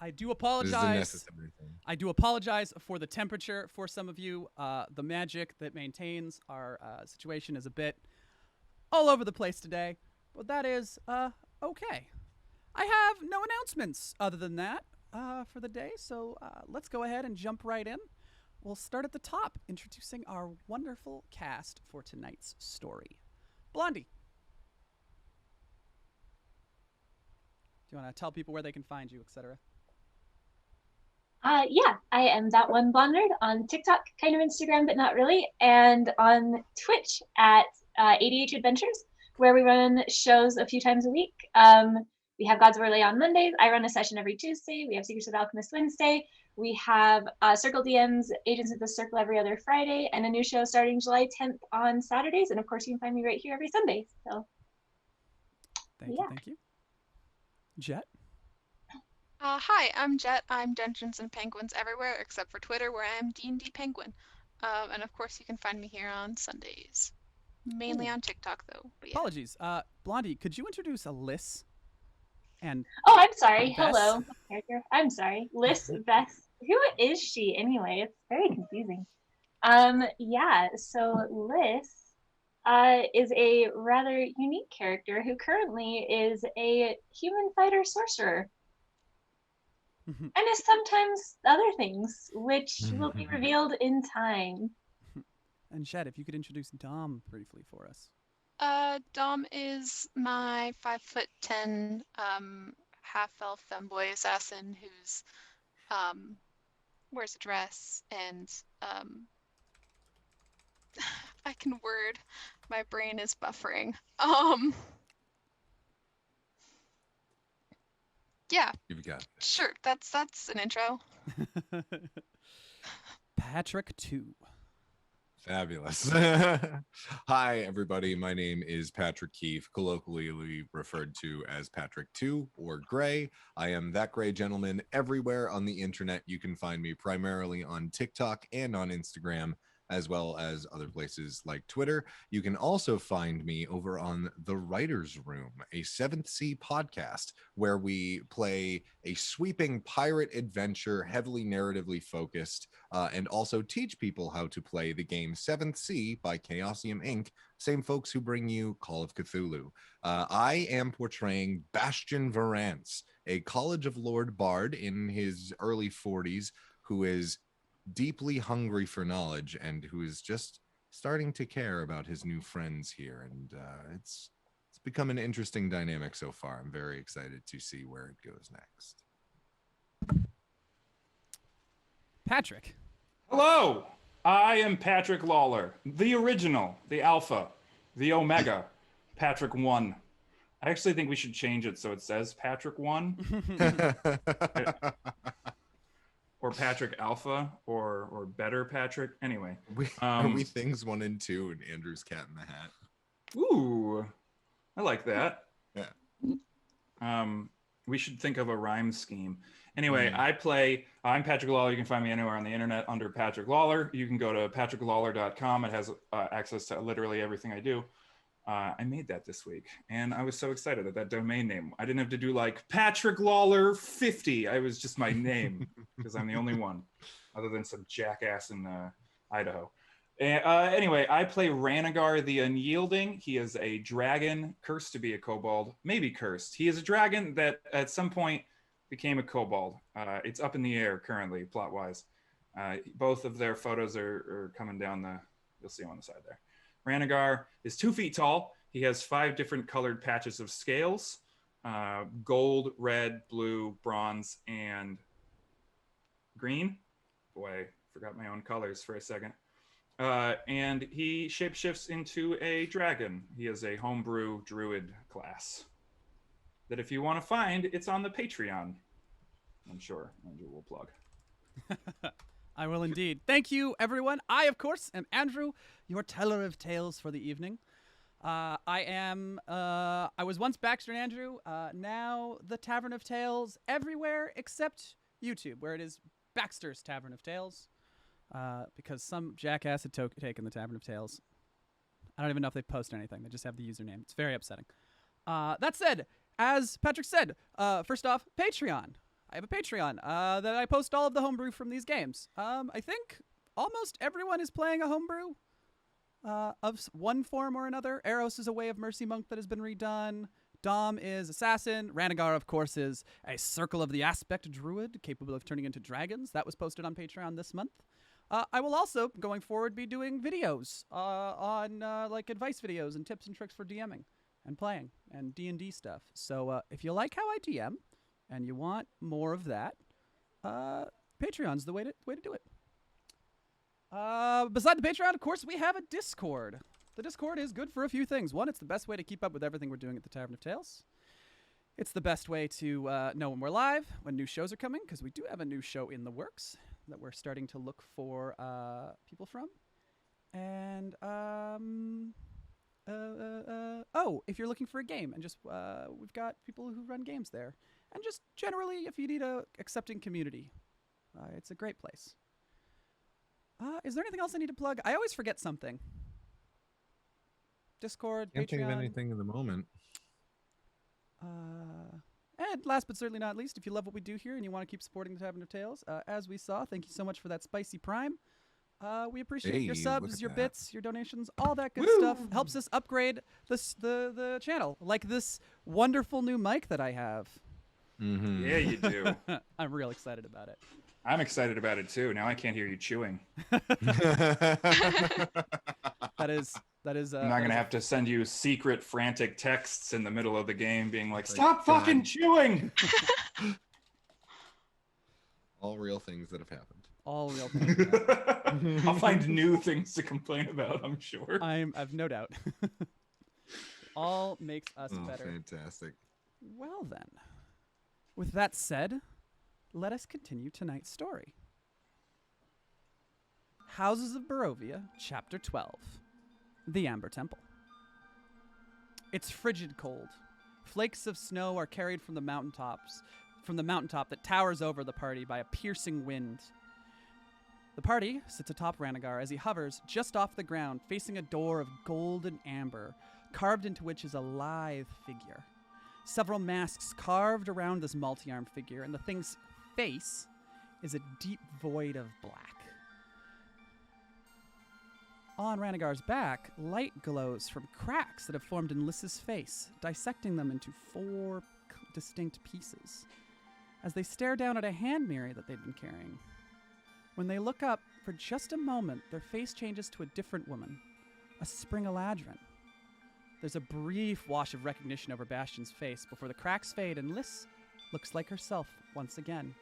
I do This is a apologize. necessary thing. I do apologize for the temperature for some of you. The magic that maintains our situation is a bit all over the place today, but that is okay. I have no announcements other than that for the day, so let's go ahead and jump right in. We'll start at the top, introducing our wonderful cast for tonight's story. Blondie, do you want to tell people where they can find you, etc.? Yeah, I am that one blonde on TikTok, kind of Instagram, but not really, and on Twitch at ADH Adventures, where we run shows a few times a week. We have Gods of Orlais on Mondays. I run a session every Tuesday. We have Secrets of Alchemist Wednesday. We have Circle DMs, Agents of the Circle every other Friday, and a new show starting July 10th on Saturdays. And of course, you can find me right here every Sunday. So, Thank you. Jet? Hi, I'm Jet. I'm Dungeons and Penguins everywhere except for Twitter, where I am D&D Penguin. And of course, you can find me here on Sundays, mainly on TikTok though. But yeah. Apologies. Blondie, could you introduce Alyss? And oh, I'm sorry. Vess? Hello, character. I'm sorry. Liz Vess. Who is she anyway? It's very confusing. Yeah, so Liz is a rather unique character who currently is a human fighter sorcerer. And is sometimes other things, which will be revealed in time. And Jet, if you could introduce Dom briefly for us. Dom is my 5'10" half-elf femboy assassin who's wears a dress and I can word. My brain is buffering. Yeah. You've got it. Sure. That's an intro. Patrick 2. Fabulous. Hi, everybody. My name is Patrick Keefe, colloquially referred to as Patrick 2 or Gray. I am that gray gentleman everywhere on the internet. You can find me primarily on TikTok and on Instagram, as well as other places like Twitter. You can also find me over on The Writer's Room, a 7th Sea podcast, where we play a sweeping pirate adventure, heavily narratively focused, and also teach people how to play the game 7th Sea by Chaosium Inc., same folks who bring you Call of Cthulhu. I am portraying Bastian Varance, a College of Lord bard in his early 40s who is deeply hungry for knowledge and who is just starting to care about his new friends here, and it's become an interesting dynamic so far. I'm very excited to see where it goes next. Patrick. Hello, I am Patrick Lawler, the original, the alpha, the omega, Patrick 1. I actually think we should change it so it says Patrick 1. Or Patrick Alpha, or better Patrick. Anyway, Are we things 1 and 2 and Andrew's Cat in the Hat? Ooh, I like that. Yeah. We should think of a rhyme scheme. Anyway, I'm Patrick Lawler. You can find me anywhere on the internet under Patrick Lawler. You can go to patricklawler.com. It has access to literally everything I do. I made that this week, and I was so excited at that domain name. I didn't have to do like Patrick Lawler 50. I was just my name because I'm the only one, other than some jackass in Idaho. Anyway, I play Ranagar the Unyielding. He is a dragon, cursed to be a kobold, maybe cursed. He is a dragon that at some point became a kobold. It's up in the air currently, plot-wise. Both of their photos are coming down you'll see them on the side there. Ranagar is 2 feet tall. He has 5 different colored patches of scales, gold, red, blue, bronze, and green. Boy, forgot my own colors for a second. And he shapeshifts into a dragon. He is a homebrew druid class that if you want to find, it's on the Patreon. I'm sure Andrew will plug. I will indeed. Thank you, everyone. I, of course, am Andrew, your teller of tales for the evening. I was once Baxter and Andrew, now the Tavern of Tales everywhere except YouTube, where it is Baxter's Tavern of Tales, because some jackass had taken the Tavern of Tales. I don't even know if they post anything. They just have the username. It's very upsetting. That said, as Patrick said, first off, Patreon. I have a Patreon that I post all of the homebrew from these games. I think almost everyone is playing a homebrew of one form or another. Eros is a Way of Mercy monk that has been redone. Dom is assassin. Ranagar, of course, is a Circle of the Aspect druid capable of turning into dragons. That was posted on Patreon this month. I will also, going forward, be doing videos on like advice videos and tips and tricks for DMing and playing and D&D stuff. So if you like how I DM and you want more of that, Patreon's the way to do it. Beside the Patreon, of course, we have a Discord. The Discord is good for a few things. One, it's the best way to keep up with everything we're doing at the Tavern of Tales. It's the best way to know when we're live, when new shows are coming, because we do have a new show in the works that we're starting to look for people from. And, if you're looking for a game, and just, we've got people who run games there. And just generally, if you need a accepting community, it's a great place. Is there anything else I need to plug? I always forget something. Discord, Can't Patreon. think of anything in the moment. And last but certainly not least, if you love what we do here and you want to keep supporting the Tavern of Tales, as we saw, thank you so much for that spicy prime. We appreciate your subs, your bits, your donations, all that good stuff. Helps us upgrade the channel, like this wonderful new mic that I have. Mm-hmm. Yeah, you do. I'm real excited about it. I'm excited about it too. Now I can't hear you chewing. That is. I'm not gonna have to send you secret, frantic texts in the middle of the game, being like, "Stop fucking chewing." All real things that have happened. All real things. I'll find new things to complain about, I'm sure. I've no doubt. All makes us better. Fantastic. Well then, with that said, let us continue tonight's story. Houses of Barovia, Chapter 12. The Amber Temple. It's frigid cold. Flakes of snow are carried from the mountaintop that towers over the party by a piercing wind. The party sits atop Ranagar as he hovers just off the ground, facing a door of gold and amber, carved into which is a lithe figure. Several masks carved around this multi-armed figure, and the thing's face is a deep void of black. On Ranagar's back, light glows from cracks that have formed in Lys's face, dissecting them into 4 distinct pieces, as they stare down at a hand mirror that they've been carrying. When they look up, for just a moment, their face changes to a different woman, a Springaladrin. There's a brief wash of recognition over Bastion's face before the cracks fade and Lys looks like herself once again.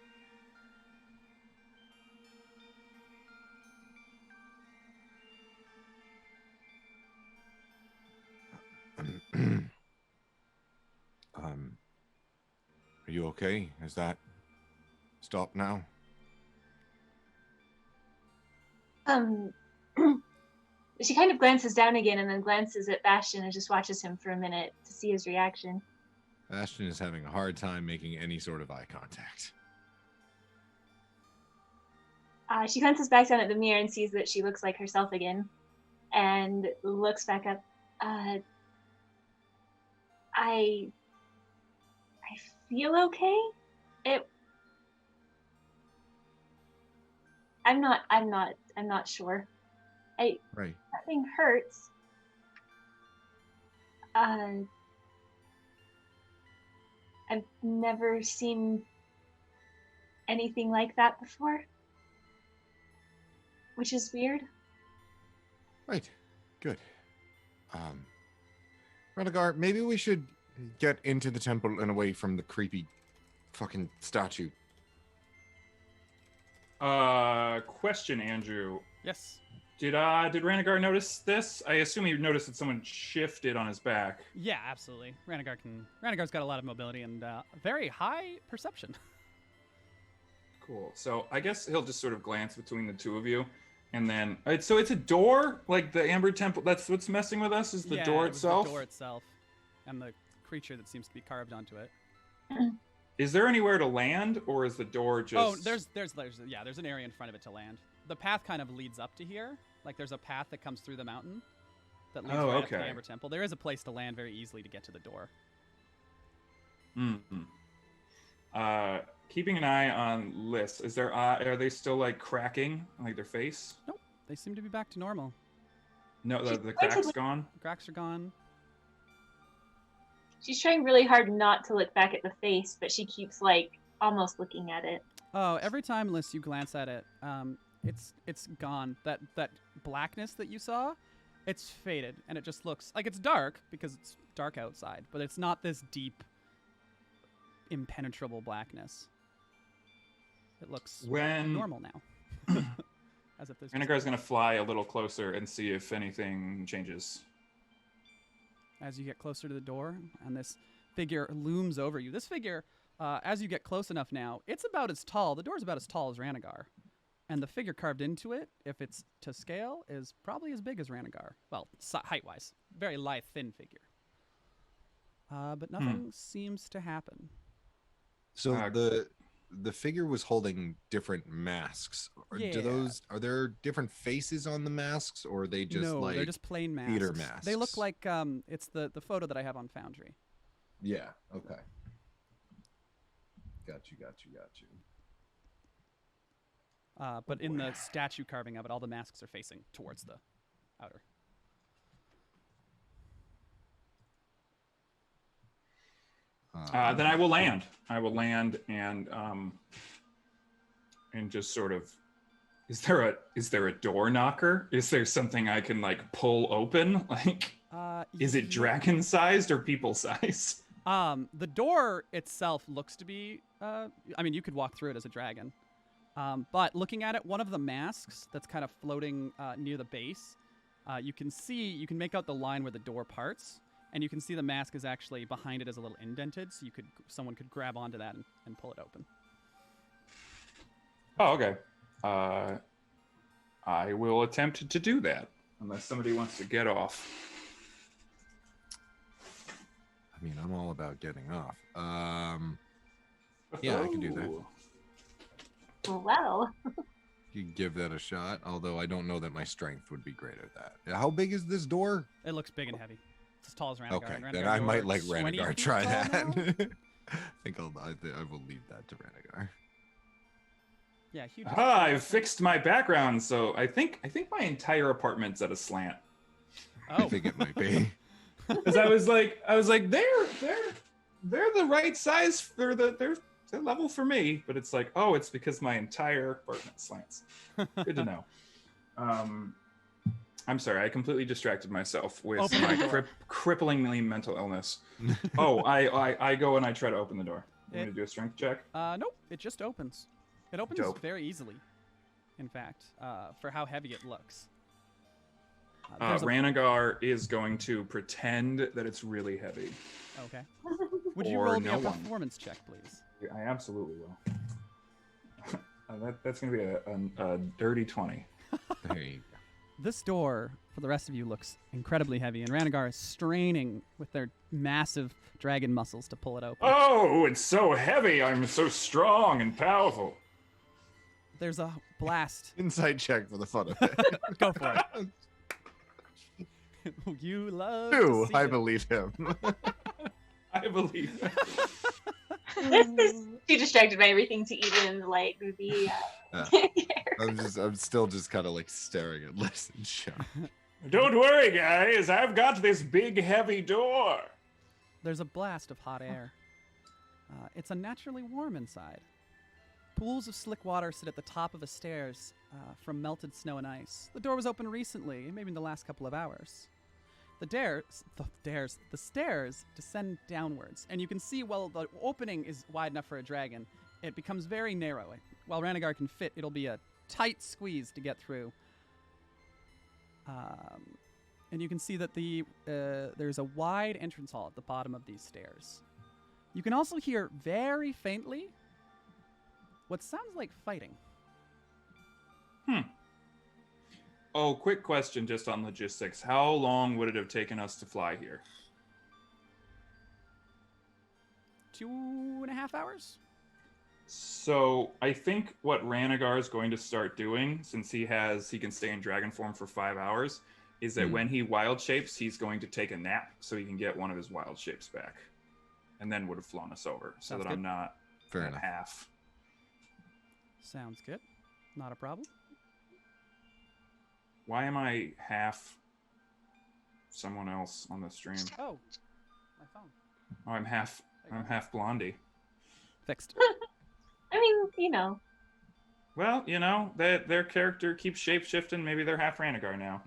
Are you okay? Is that stopped now? She kind of glances down again and then glances at Bastion and just watches him for a minute to see his reaction. Bastion is having a hard time making any sort of eye contact. She glances back down at the mirror and sees that she looks like herself again and looks back up. I feel okay. I'm not sure. Right. Nothing hurts. I've never seen anything like that before, which is weird. Right. Good. Ranagar, maybe we should get into the temple and away from the creepy fucking statue. Question, Andrew. Yes. Did Ranagar notice this? I assume he noticed that someone shifted on his back. Yeah, absolutely. Ranagar's got a lot of mobility and very high perception. Cool. So I guess he'll just sort of glance between the two of you, and then so it's a door, like the Amber Temple. That's what's messing with us, is the door itself. The door itself, and the creature that seems to be carved onto it. Is there anywhere to land, or is the door just? Oh, there's an area in front of it to land. The path kind of leads up to here. Like there's a path that comes through the mountain that leads right up to the Amber Temple. There is a place to land very easily to get to the door. Mm-hmm. keeping an eye on lists. Is there are they still like cracking like their face? Nope. They seem to be back to normal. No, She's the crack's pointed- gone. The cracks are gone. She's trying really hard not to look back at the face, but she keeps like almost looking at it. Oh, every time, Liz, you glance at it, it's gone. That blackness that you saw, it's faded, and it just looks like it's dark because it's dark outside, but it's not this deep, impenetrable blackness. It looks When normal now. As if there's just- Renegar's gonna fly a little closer and see if anything changes. as you get closer to the door, and this figure looms over you. This figure, as you get close enough now, it's about as tall. The door's about as tall as Ranagar. And the figure carved into it, if it's to scale, is probably as big as Ranagar. Well, height-wise. Very lithe, thin figure. But nothing seems to happen. So the figure was holding different masks. Yeah. Are there different faces on the masks, or are they just No, like they're just plain masks. theater They look masks? like, it's the photo that I have on Foundry. Yeah. Okay. Got you. But in the statue carving of it, all the masks are facing towards the outer. Then I will land. I will land and just sort of. Is there a door knocker? Is there something I can like pull open? Like, is it yeah. dragon sized or people sized? The door itself looks to be, I mean, you could walk through it as a dragon. But looking at it, one of the masks that's kind of floating near the base, you can make out the line where the door parts, and you can see the mask is actually behind it is a little indented, so someone could grab onto that and pull it open. Oh, okay. I will attempt to do that unless somebody wants to get off. I mean, I'm all about getting off. Yeah, I can do that. Well, You can give that a shot, although I don't know that my strength would be great at that. How big is this door? It looks big and heavy. It's as tall as Ranagar. Okay, and then Ranagar, I might you're let 20 Ranagar feet try tall that. now? I will leave that to Ranagar. Yeah, huge. I've fixed my background, so I think my entire apartment's at a slant. I Oh, think it might be. Because I was like, they're the right size for they're level for me, but it's like, oh, it's because my entire apartment slants. Good to know. I'm sorry, I completely distracted myself with Open my the door. cripplingly mental illness. Oh, I go and I try to open the door. You want me It- to do a strength check? nope. It just opens. It opens Dope. very easily. In fact, for how heavy it looks. There's a- Ranagar is going to pretend that it's really heavy. Okay. Would you Or roll me no a one. performance check, please? I absolutely will. That's going to be a dirty 20. There you go. This door, for the rest of you, looks incredibly heavy, and Ranagar is straining with their massive dragon muscles to pull it open. Oh, it's so heavy. I'm so strong and powerful. There's a blast. Insight check for the fun of it. Go for it. You love Two, to see I it. believe him. I believe. this is too distracted by everything to even like be. I'm still just kind of like staring at Liz and shock. Don't worry, guys. I've got this big, heavy door. There's a blast of hot air. It's unnaturally warm inside. Pools of slick water sit at the top of the stairs from melted snow and ice. The door was opened recently, maybe in the last couple of hours. The stairs descend downwards, and you can see while the opening is wide enough for a dragon, it becomes very narrow. While Ranagar can fit, it'll be a tight squeeze to get through. And you can see that there's a wide entrance hall at the bottom of these stairs. You can also hear very faintly what sounds like fighting. Oh, quick question just on logistics. How long would it have taken us to fly here? 2.5 hours? So I think what Ranagar is going to start doing, since he can stay in dragon form for 5 hours, is that when he wild shapes, he's going to take a nap so he can get one of his wild shapes back, and then would have flown us over, so Sounds that good. I'm not Fair at enough. half. Sounds good. Not a problem. Why am I half someone else on the stream? Oh, my phone. Oh, I'm half Blondie. Fixed. I mean, you know. Well, you know, their character keeps shape-shifting. Maybe they're half Ranagar now.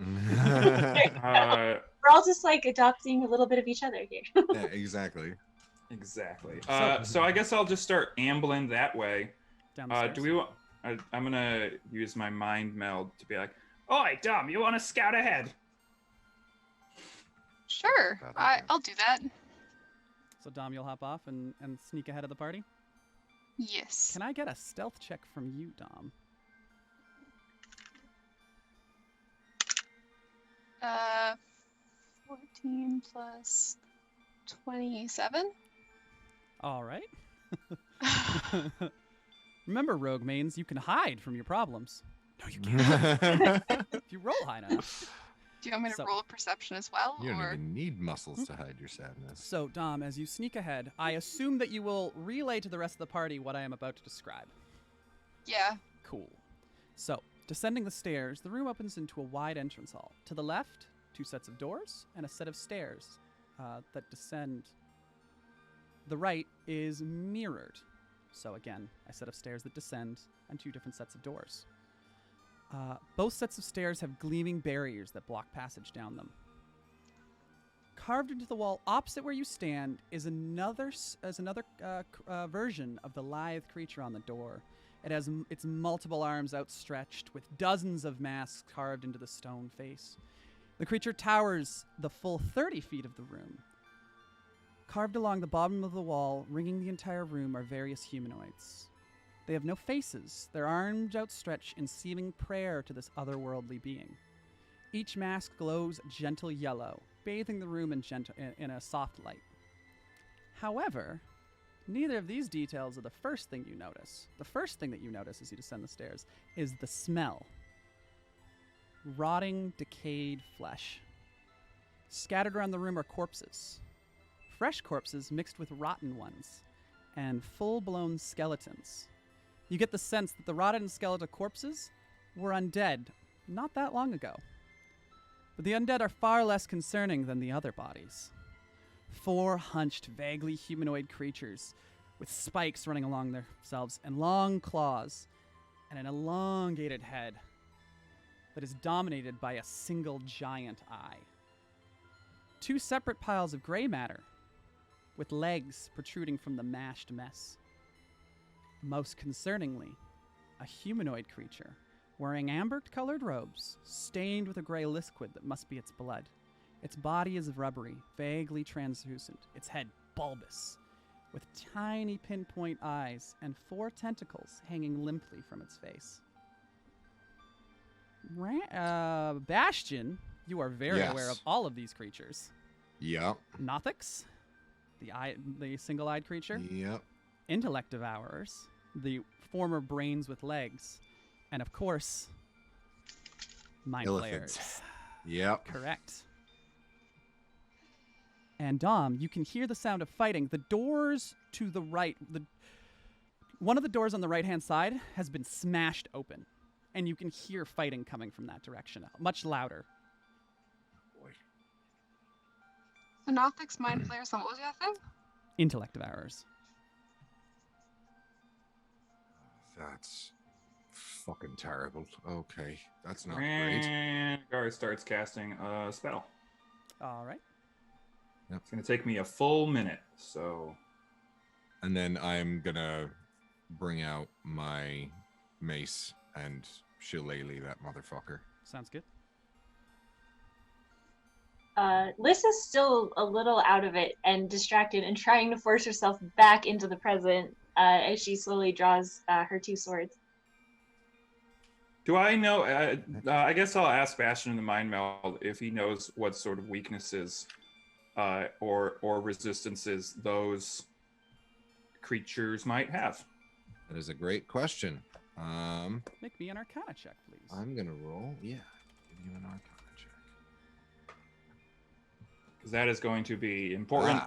We're all just like adopting a little bit of each other here. Yeah, exactly. Exactly. So I guess I'll just start ambling that way. Down the stairs. Do we want... I'm going to use my mind meld to be like, Oi, Dom, you want to scout ahead? Sure, I'll do that. So Dom, you'll hop off and sneak ahead of the party? Yes. Can I get a stealth check from you, Dom? 14 plus 27? All right. Remember, rogue mains, you can hide from your problems. No, you can't. If you roll high enough. Do you want me to roll a perception as well? You don't or... even need muscles to hide your sadness. So, Dom, as you sneak ahead, I assume that you will relay to the rest of the party what I am about to describe. Yeah. Cool. So, descending the stairs, the room opens into a wide entrance hall. To the left, 2 sets of doors and a set of stairs that descend. The right is mirrored. So again, a set of stairs that descend and 2 different sets of doors. Both sets of stairs have gleaming barriers that block passage down them. Carved into the wall opposite where you stand is another version of the lithe creature on the door. It has its multiple arms outstretched with dozens of masks carved into the stone face. The creature towers the full 30 feet of the room. Carved along the bottom of the wall, ringing the entire room, are various humanoids. They have no faces, their arms outstretched in seeming prayer to this otherworldly being. Each mask glows gentle yellow, bathing the room in a soft light. However, neither of these details are the first thing you notice. The first thing that you notice as you descend the stairs is the smell. Rotting, decayed flesh. Scattered around the room are corpses. Fresh corpses mixed with rotten ones, and full-blown skeletons. You get the sense that the rotted and skeletal corpses were undead not that long ago. But the undead are far less concerning than the other bodies. 4 hunched, vaguely humanoid creatures with spikes running along themselves and long claws and an elongated head that is dominated by a single giant eye. 2 separate piles of gray matter with legs protruding from the mashed mess. Most concerningly, a humanoid creature wearing amber-colored robes, stained with a gray liquid that must be its blood. Its body is rubbery, vaguely translucent, its head bulbous, with tiny pinpoint eyes and 4 tentacles hanging limply from its face. Bastion, you are very aware of all of these creatures. Yep. Nothix, the single-eyed creature. Yep. Intellect Devourers, the former brains with legs, and of course, Mind Elephants. Flayers. Yep. Correct. And Dom, you can hear the sound of fighting. The doors to the right, one of the doors on the right-hand side has been smashed open, and you can hear fighting coming from that direction, much louder. So Nothix, Mind Flayers, and what was the other thing? Intellect Devourers. That's fucking terrible. Okay, that's not great. And Gar starts casting a spell. All right. Yep. It's going to take me a full minute, so... And then I'm gonna bring out my mace and shillelagh that motherfucker. Sounds good. Lissa's still a little out of it and distracted and trying to force herself back into the present as she slowly draws her 2 swords. Do I know... I guess I'll ask Bastion in the Mind Meld if he knows what sort of weaknesses or resistances those creatures might have. That is a great question. Make me an Arcana check, please. I'm gonna roll. Yeah, give you an Arcana check. Because that is going to be important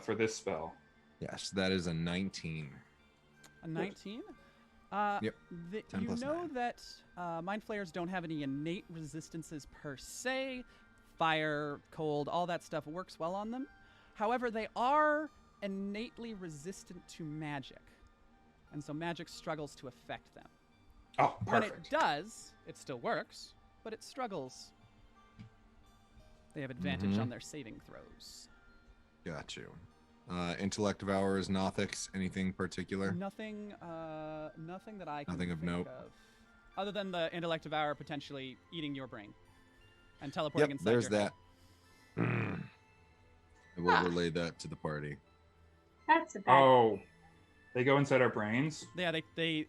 for this spell. Yes, that is a 19. A 19? Yep. 10 You plus know 9. that mind flayers don't have any innate resistances per se. Fire, cold, all that stuff works well on them. However, they are innately resistant to magic. And so magic struggles to affect them. Oh, When it perfect. does, it still works, but it struggles. They have advantage on their saving throws. Got you. Intellect devourers, Nothics, anything particular? Nothing that I can Nothing of think note. of. Other than the intellect devour potentially eating your brain and teleporting Yep, inside there's your head. that. I will relay that to the party. That's a bad. Oh, they go inside our brains. Yeah, they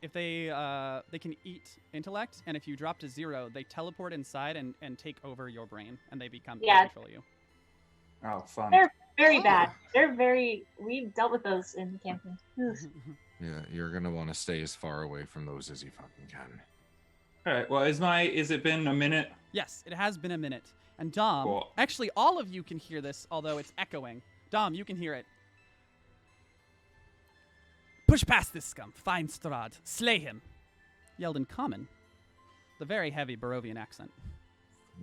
can eat intellect, and if you drop to 0, they teleport inside and take over your brain, and they become they Yeah. control you. Oh, fun. They're very bad. They're very. We've dealt with those in the campaign. Oof. Yeah, you're gonna want to stay as far away from those as you fucking can. All right. Well, is it been a minute? Yes, it has been a minute. And Dom, Cool. actually, all of you can hear this, although it's echoing. Dom, you can hear it. Push past this scum. Find Strahd. Slay him. Yelled in common. The very heavy Barovian accent.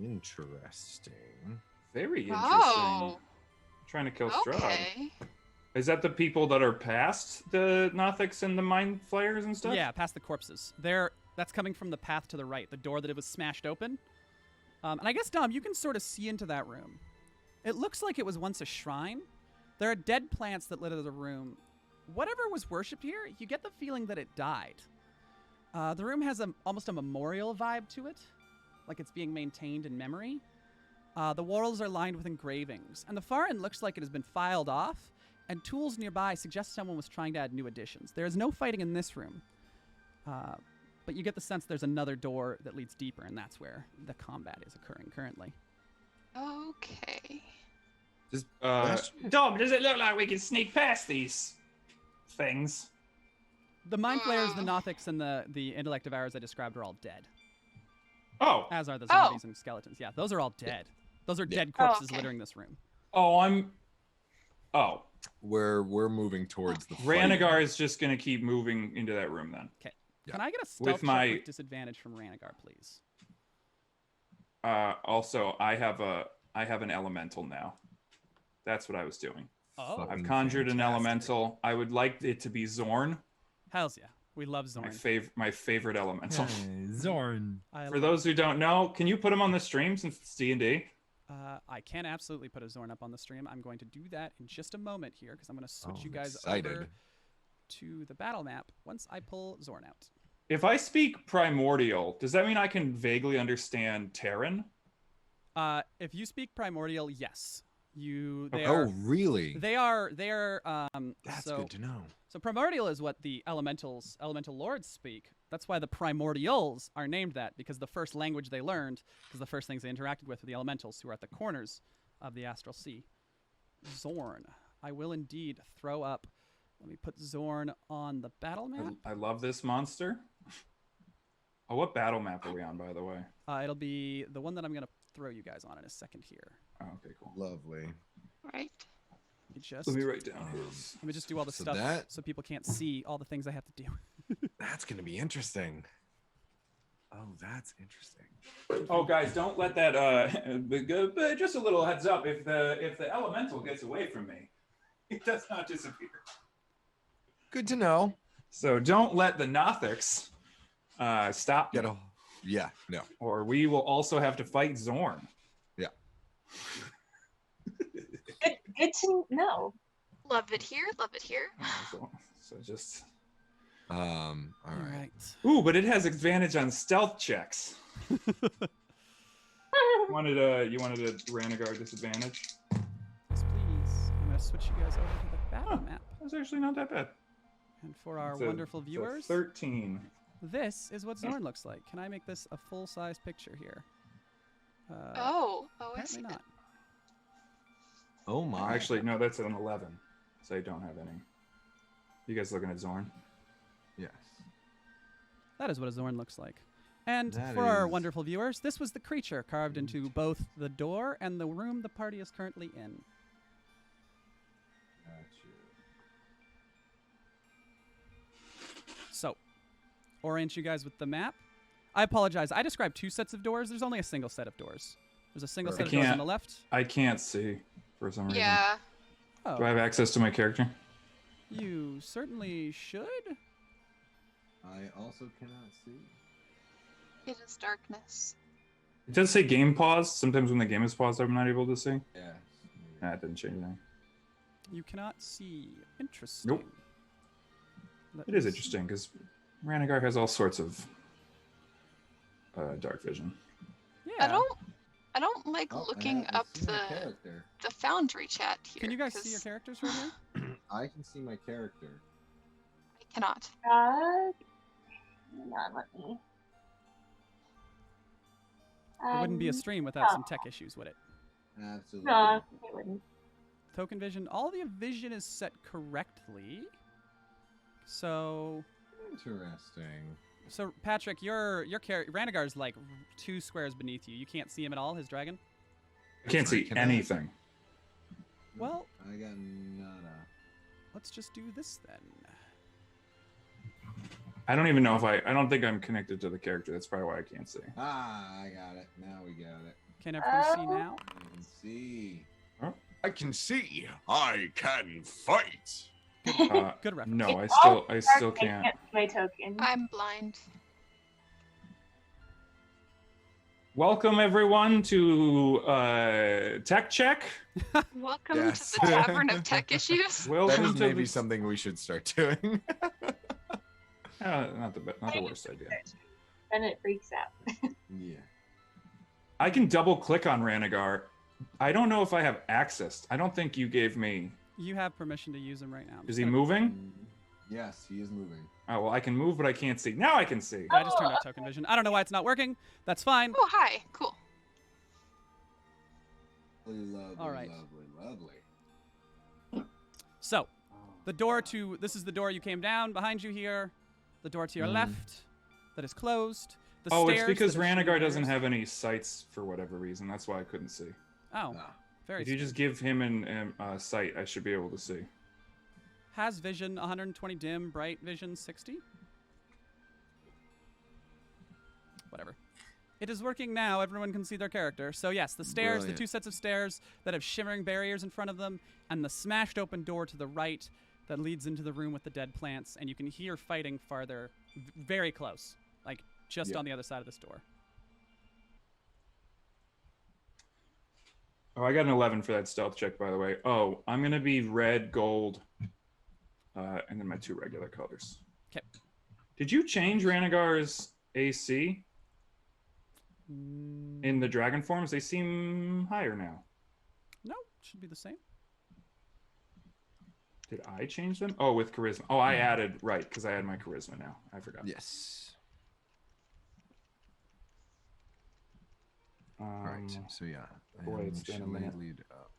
Interesting. Very interesting. Oh. Trying to kill Strahd. Okay. Is that the people that are past the Nothics and the Mind Flayers and stuff? Yeah, past the corpses. That's coming from the path to the right, the door that it was smashed open. And I guess, Dom, you can sort of see into that room. It looks like it was once a shrine. There are dead plants that litter the room. Whatever was worshipped here, you get the feeling that it died. The room has almost a memorial vibe to it, like it's being maintained in memory. The walls are lined with engravings, and the far end looks like it has been filed off, and tools nearby suggest someone was trying to add new additions. There is no fighting in this room, but you get the sense there's another door that leads deeper, and that's where the combat is occurring currently. Okay. Just Dom, does it look like we can sneak past these things? The Mind Flayers, the Nothics, and the Intellect Devourers I described are all dead, Oh. as are the Oh. zombies and skeletons. Yeah, those are all dead. Those are dead corpses okay. littering this room. Oh, we're moving towards the fight. Ranagar is just gonna keep moving into that room then. Okay. Yeah. Can I get a stealth With check my- with disadvantage from Ranagar, please? Also, I have an elemental now. That's what I was doing. Oh, Fuck. I've conjured an Fantastic. elemental. I would like it to be Zorn, hells yeah. We love Zorn. my favorite elemental. Zorn. I For those who don't know, can you put him on the stream since it's D&D? I can absolutely put a Zorn up on the stream. I'm going to do that in just a moment here because I'm going to switch Oh, you guys excited. over to the battle map once I pull Zorn out. If I speak primordial, does that mean I can vaguely understand Terran? If you speak primordial, yes. They Oh, are really? they are That's so good to know. so primordial is what the elemental lords speak. That's why the primordials are named that, because the first language they learned, because the first things they interacted with were the elementals who are at the corners of the astral sea. Zorn. I will indeed throw up. Let me put Zorn on the battle map. I love this monster. Oh, what battle map are we on, by the way? It'll be the one that I'm going to throw you guys on in a second here. Oh, okay, cool. Lovely. Right. Let me just, Let me write down his. let me just do all the So stuff that- so people can't see all the things I have to do. That's gonna be interesting. Oh, that's interesting. Oh, guys, don't let that. But just a little heads up: if the elemental gets away from me, it does not disappear. Good to know. So don't let the Nothics stop me, Yeah, no. or we will also have to fight Zorn. Yeah. Good to know. Love it here. Love it here. So just. All right. Ooh, but it has advantage on stealth checks. You wanted a Ranagar disadvantage? Yes, please. I'm going to switch you guys over to the battle Huh. map. That's actually not that bad. And for our It's a- wonderful it's a viewers, 13. this is what Zorn looks like. Can I make this a full-size picture here? Oh, I Apparently see. not. Oh my. Actually, no, that's an 11. So I don't have any. You guys looking at Zorn? Yes. That is what a Zorn looks like. And That for our is- wonderful viewers, this was the creature carved into both the door and the room the party is currently in. So, orient you guys with the map. I apologize. I described 2 sets of doors. There's only a single set of doors. There's a single set of doors on the left. I can't see for some reason. Yeah. Oh, Do I have access to my character? you certainly should. I also cannot see. It is darkness. It does say game pause. Sometimes when the game is paused, I'm not able to see. Yeah. That didn't change anything. You cannot see. Interesting. Nope. It is interesting because Ranagar has all sorts of dark vision. Yeah. I don't like looking up the Foundry chat here. Can you guys see your characters right here? I can see my character. I cannot. Hang on, let me. It wouldn't be a stream without some tech issues, would it? Absolutely. No, it wouldn't. Token vision. All the vision is set correctly. So, Interesting. Patrick, your character Ranagar's like 2 squares beneath you. You can't see him at all, his dragon? I can't see anything. Well, I got nada. let's just do this then. I don't even know if I don't think I'm connected to the character. That's probably why I can't see. Ah, I got it. Now we got it. Can everyone see now? I can see. Huh? I can see. I can fight. Good reference. No, I still I can't. can't see my token. I'm blind. Welcome everyone to Tech Check. Welcome Yes. to the Tavern of Tech Issues. That Welcome is to maybe the... something we should start doing. not the worst idea. Then it freaks out. Yeah. I can double click on Ranagar. I don't know if I have access. I don't think you gave me. You have permission to use him right now. Is he moving? Yes, he is moving. Oh, well, I can move, but I can't see. Now I can see. I just turned off token vision. I don't know why it's not working. That's fine. Oh, hi. Cool. Lovely, All right. lovely. So, the door to this is the door you came down behind you here. The door to your left that is closed. The Oh, it's stairs because that are Ranagar doesn't stairs. have any sights for whatever reason. That's why I couldn't see. Oh, Ah. very. If you just give him an sight, I should be able to see. Has vision 120 dim, bright vision 60. Whatever. It is working now. Everyone can see their character. So yes, the stairs, Brilliant. the 2 sets of stairs that have shimmering barriers in front of them, and the smashed open door to the right that leads into the room with the dead plants, and you can hear fighting farther, very close, like just Yeah. on the other side of this door. Oh, I got an 11 for that stealth check, by the way. Oh, I'm going to be red, gold, and then my 2 regular colors. 'Kay. Did you change Ranagar's AC in the dragon forms? They seem higher now. No, should be the same. Did I change them? Oh, with charisma. Oh, I added, right, because I had my charisma now. I forgot. Yes. Um, Right. So yeah. boy, it's been a minute. Lead up.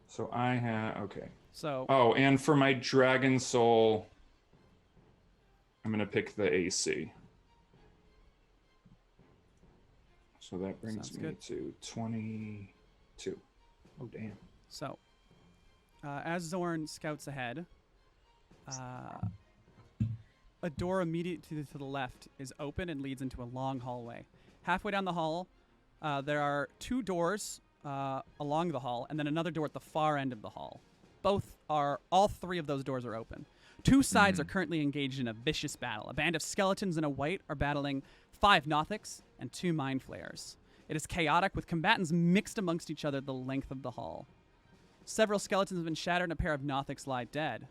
So I have, okay. So Oh, and for my dragon soul, I'm going to pick the AC. So that brings Sounds me good. to 22. Oh, damn. So, as Zorn scouts ahead, a door immediately to the left is open and leads into a long hallway. Halfway down the hall, there are 2 doors along the hall, and then another door at the far end of the hall. All 3 of those doors are open. 2 sides are currently engaged in a vicious battle. A band of skeletons in a white are battling 5 Nothics and 2 Mind Flayers. It is chaotic, with combatants mixed amongst each other the length of the hall. Several skeletons have been shattered and a pair of Nothics lie dead.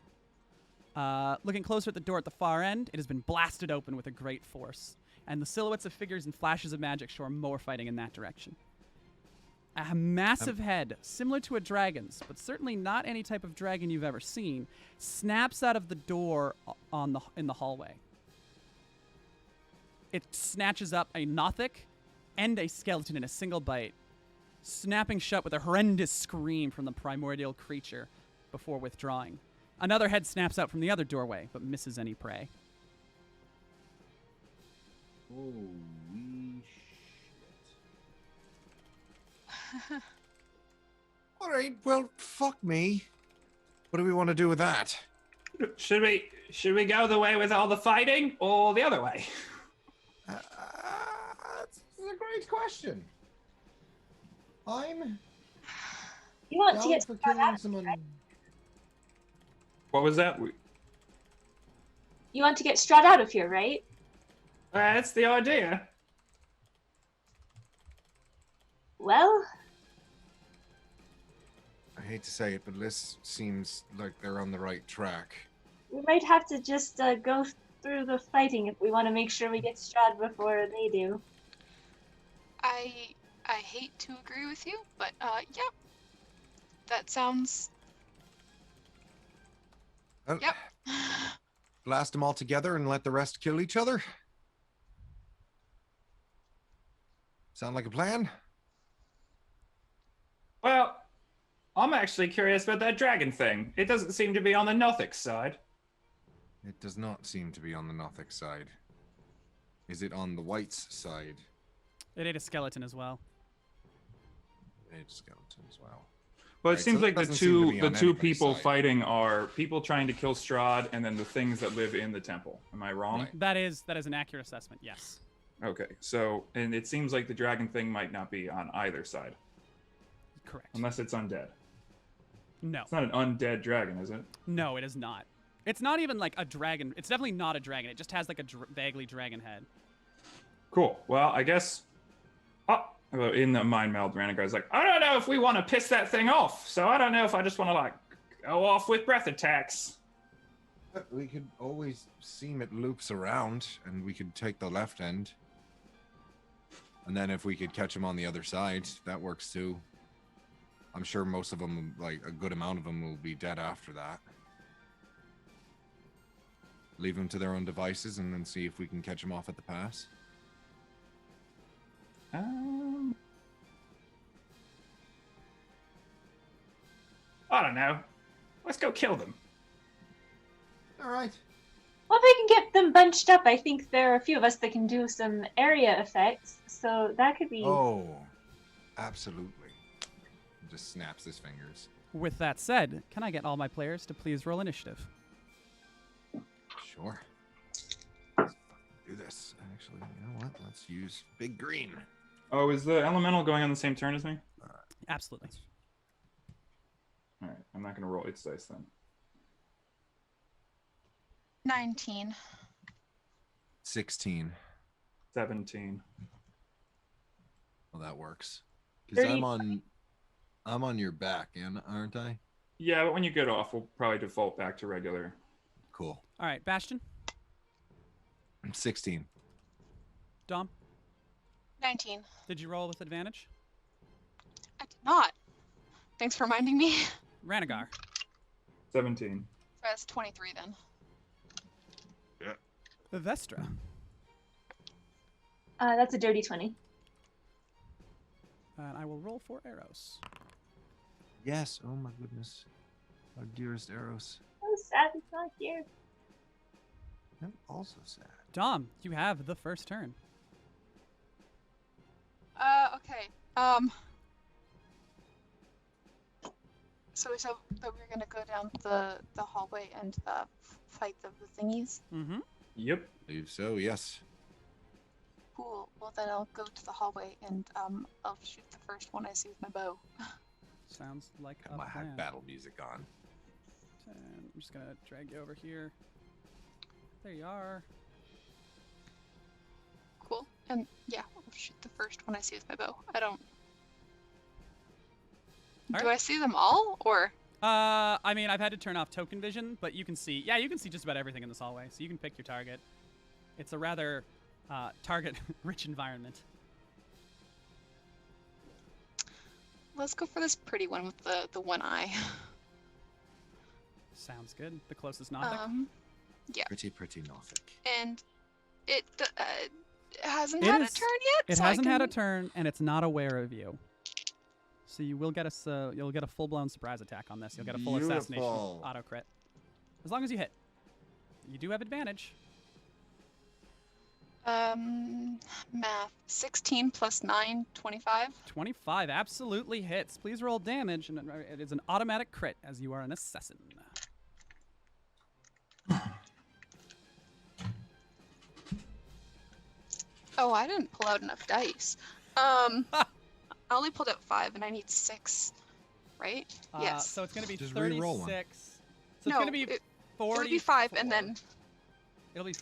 Looking closer at the door at the far end, it has been blasted open with a great force, and the silhouettes of figures and flashes of magic show more fighting in that direction. A massive head, similar to a dragon's, but certainly not any type of dragon you've ever seen, snaps out of the door in the hallway. It snatches up a Nothic and a skeleton in a single bite, snapping shut with a horrendous scream from the primordial creature before withdrawing. Another head snaps out from the other doorway, but misses any prey. Holy shit. All right, well, fuck me. What do we want to do with that? Should we go the way with all the fighting or the other way? That's a great question. I'm You want to down get for Strahd killing out? someone. What was that? You want to get Strahd out of here, right? That's the idea. Well, I hate to say it, but this seems like they're on the right track. we might have to just go through the fighting if we want to make sure we get Strahd before they do. I hate to agree with you, but yeah, that sounds. Well, Yep. blast them all together and let the rest kill each other? Sound like a plan? Well, I'm actually curious about that dragon thing. It doesn't seem to be on the Nothic side. It does not seem to be on the Nothic side. Is it on the White's side? It ate a skeleton as well. It's skeleton as well. Well, it Right, seems so like it the doesn't seem to two be the on two anybody's people side. fighting are people trying to kill Strahd and then the things that live in the temple. Am I wrong? Right. That is an accurate assessment. Yes. Okay, so and it seems like the dragon thing might not be on either side, Correct. unless it's undead. No. It's not an undead dragon, is it? No, it is not. It's not even like a dragon. It's definitely not a dragon. It just has like a vaguely dragon head. Cool. Well, I guess. Oh, in the mind meld, Ranaghar's like, I don't know if we want to piss that thing off, so I don't know if I just want to like go off with breath attacks. We could always seem it loops around, and we could take the left end. And then if we could catch him on the other side, that works too. I'm sure most of them, like a good amount of them, will be dead after that. Leave them to their own devices, and then see if we can catch them off at the pass. I don't know. Let's go kill them. All right. Well, if we can get them bunched up, I think there are a few of us that can do some area effects, so that could be. Oh, absolutely. Just snaps his fingers. With that said, can I get all my players to please roll initiative? Sure. Let's do this. Actually, you know what? Let's use Big Green. Oh, is the elemental going on the same turn as me? Absolutely. All right, I'm not gonna roll its dice then. 19. 16. 17. Well, that works. Because 30. I'm on your back, aren't I? Yeah, but when you get off, we'll probably default back to regular. Cool. All right, Bastion, 16. Dom, 19. did you roll with advantage? I did not. Thanks for reminding me. Ranagar, 17. That's 23 then. Vestra, That's a dirty 20. and I will roll for arrows. Yes. Oh my goodness. Our dearest Eros. Oh, sad it's not here. I'm also sad. Dom, you have the first turn. Okay. So we said that we were gonna go down the hallway and fight the thingies. Mm-hmm. Yep. Believe so, yes. Cool. Well, then I'll go to the hallway and I'll shoot the first one I see with my bow. Sounds like Got a my plan. battle music on. And I'm just gonna drag you over here. There you are. Cool. And yeah, I'll shoot the first one I see with my bow. I don't. Do Alright. I see them all, or? I mean, I've had to turn off token vision, but you can see. Yeah, you can see just about everything in this hallway, so you can pick your target. It's a rather target-rich environment. Let's go for this pretty one with the one eye. Sounds good. The closest Nothic. Yeah. Pretty Nothic. And it hasn't had a turn yet. It so I hasn't had a can- turn, and it's not aware of you. So you will get you'll get a full-blown surprise attack on this. You'll get a full assassination Beautiful. auto crit, as long as you hit. You do have advantage. Math. 16 plus 9, 25. 25 absolutely hits. Please roll damage, and it is an automatic crit as you are an assassin. Oh, I didn't pull out enough dice. I only pulled out 5, and I need 6. Right? Yes. So it's going to be Just 36. re-roll one. So it's going to be 40. It would be 5, and then it'll be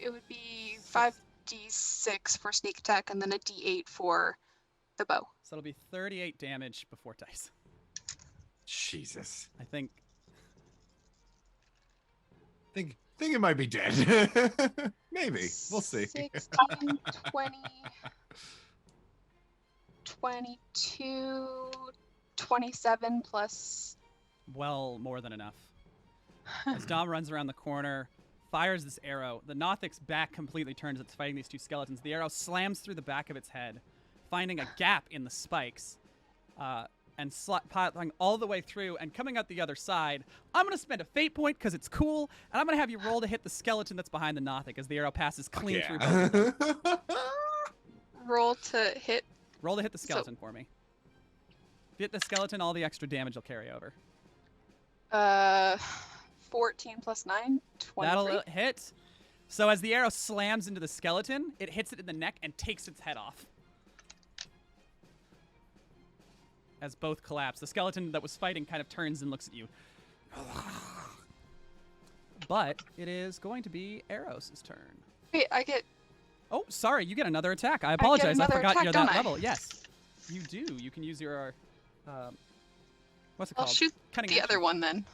it would be 5d6 for sneak attack, and then a d8 for the bow. So it'll be 38 damage before dice. Jesus. I think Think it might be dead. Maybe. We'll see. 16, 20, 22, 27 plus. well more than enough. As Dom runs around the corner, fires this arrow, the Nothic's back completely turns. It's fighting these two skeletons. The arrow slams through the back of its head, finding a gap in the spikes, and piling all the way through. And coming out the other side, I'm going to spend a fate point because it's cool, and I'm going to have you roll to hit the skeleton that's behind the Nothic as the arrow passes clean through both of them. Roll to hit. Roll to hit the skeleton for me. If you hit the skeleton, all the extra damage will carry over. 14 plus 9, 23. That'll hit. So as the arrow slams into the skeleton, it hits it in the neck and takes its head off. As both collapse, the skeleton that was fighting kind of turns and looks at you. But it is going to be Arrow's turn. Wait, I get. Oh, sorry, you get another attack. I apologize. I another forgot attack, you're don't that I? level. Yes, you do. You can use your what's it I'll called? shoot Cunning the action. other one then.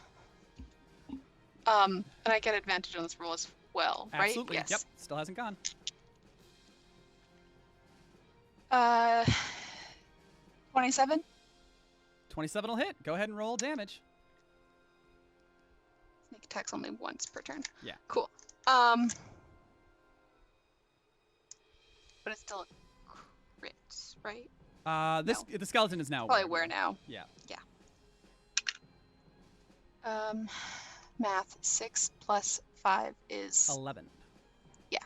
And I get advantage on this roll as well, right? Absolutely. Yes. Yep. Still hasn't gone. 27. 27 will hit. Go ahead and roll damage. Sneak attack's only once per turn. Yeah. Cool. But it's still a crit, right? The skeleton is now Probably aware now. Yeah. Math 6 plus 5 is 11. Yeah.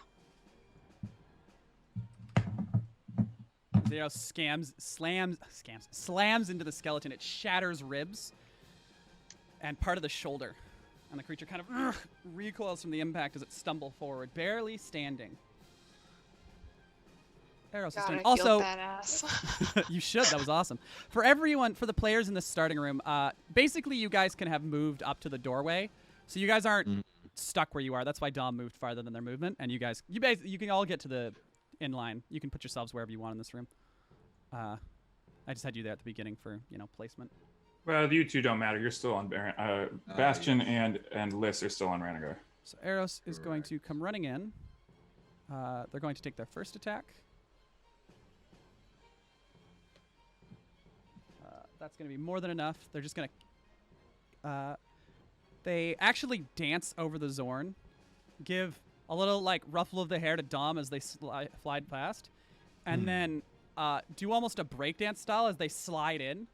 The arrow slams into the skeleton. It shatters ribs and part of the shoulder. And the creature kind of recoils from the impact as it stumbles forward, barely standing. Arrow God, sustained. I feel Also, badass. you should. That was awesome. For everyone, for the players in the starting room, basically you guys can have moved up to the doorway, so you guys aren't stuck where you are. That's why Dom moved farther than their movement, and you can all get to the inline. You can put yourselves wherever you want in this room. I just had you there at the beginning for placement. Well, you two don't matter. You're still on Baron. Bastion and Liss are still on Ranagar. So Eros is going to come running in. They're going to take their first attack. That's going to be more than enough. They're just going to... they actually dance over the Zorn. Give a little, ruffle of the hair to Dom as they fly past. And then do almost a breakdance style as they slide in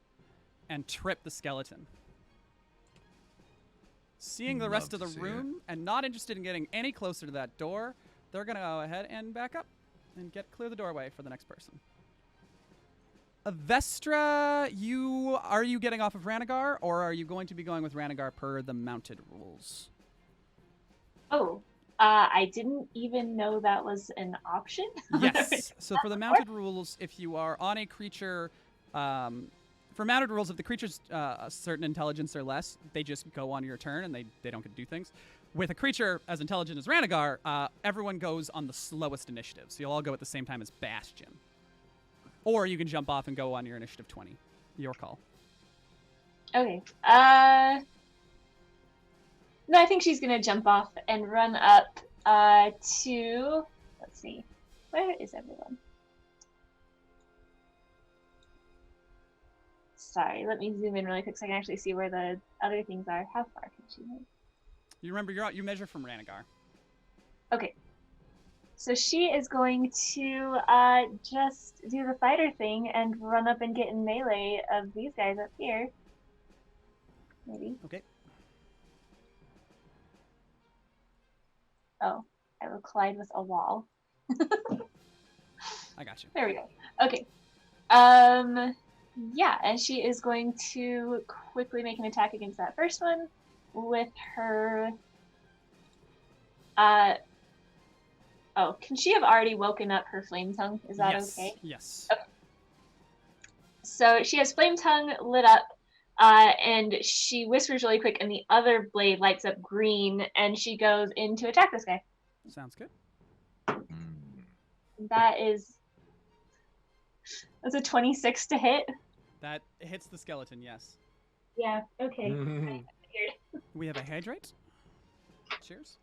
and trip the skeleton. Seeing the rest of the room and not interested in getting any closer to that door, they're going to go ahead and back up and clear the doorway for the next person. Vestra, are you getting off of Ranagar, or are you going to be going with Ranagar per the mounted rules? Oh, I didn't even know that was an option. Yes. So for the mounted rules, if you are on a creature, for mounted rules, if the creature's a certain intelligence or less, they just go on your turn and they don't get to do things. With a creature as intelligent as Ranagar, everyone goes on the slowest initiative. So you'll all go at the same time as Bastion. Or you can jump off and go on your initiative 20. Your call. Okay. No, I think she's going to jump off and run up to... Let's see. Where is everyone? Sorry, let me zoom in really quick so I can actually see where the other things are. How far can she move? You remember, you measure from Ranagar. Okay. So she is going to just do the fighter thing and run up and get in melee of these guys up here. Maybe. Okay. Oh, I will collide with a wall. I got you. There we go. Okay. Yeah, and she is going to quickly make an attack against that first one with her Oh, can she have already woken up her flame tongue? Is that yes. okay? Yes. Okay. So she has flame tongue lit up, and she whispers really quick, and the other blade lights up green, and she goes in to attack this guy. Sounds good. That's a 26 to hit. That hits the skeleton, yes. Yeah, okay. We have a hydrate. Cheers.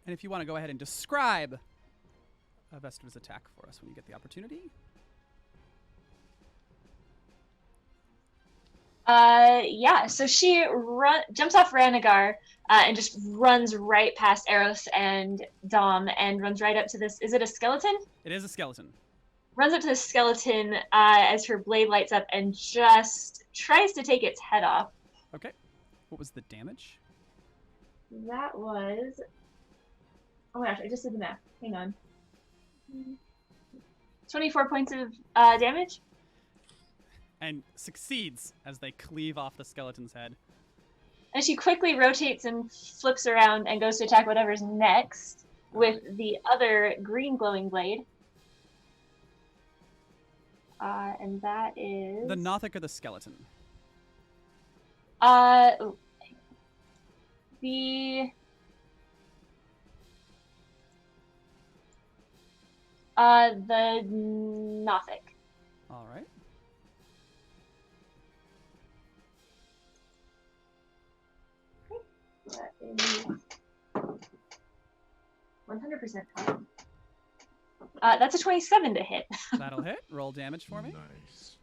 And if you want to go ahead and describe Vestra's attack for us when you get the opportunity. Yeah, so she jumps off Ranagar and just runs right past Eros and Dom and runs right up to this. Is it a skeleton? It is a skeleton. Runs up to the skeleton as her blade lights up and just tries to take its head off. Okay. What was the damage? That was... Oh my gosh, I just did the math. Hang on. 24 points of damage. And succeeds as they cleave off the skeleton's head. And she quickly rotates and flips around and goes to attack whatever's next with the other green glowing blade. And that is... The Nothic or the skeleton? The... The Nothic. All right. That is 100% common. That's a 27 to hit. That'll hit. Roll damage for me. Nice.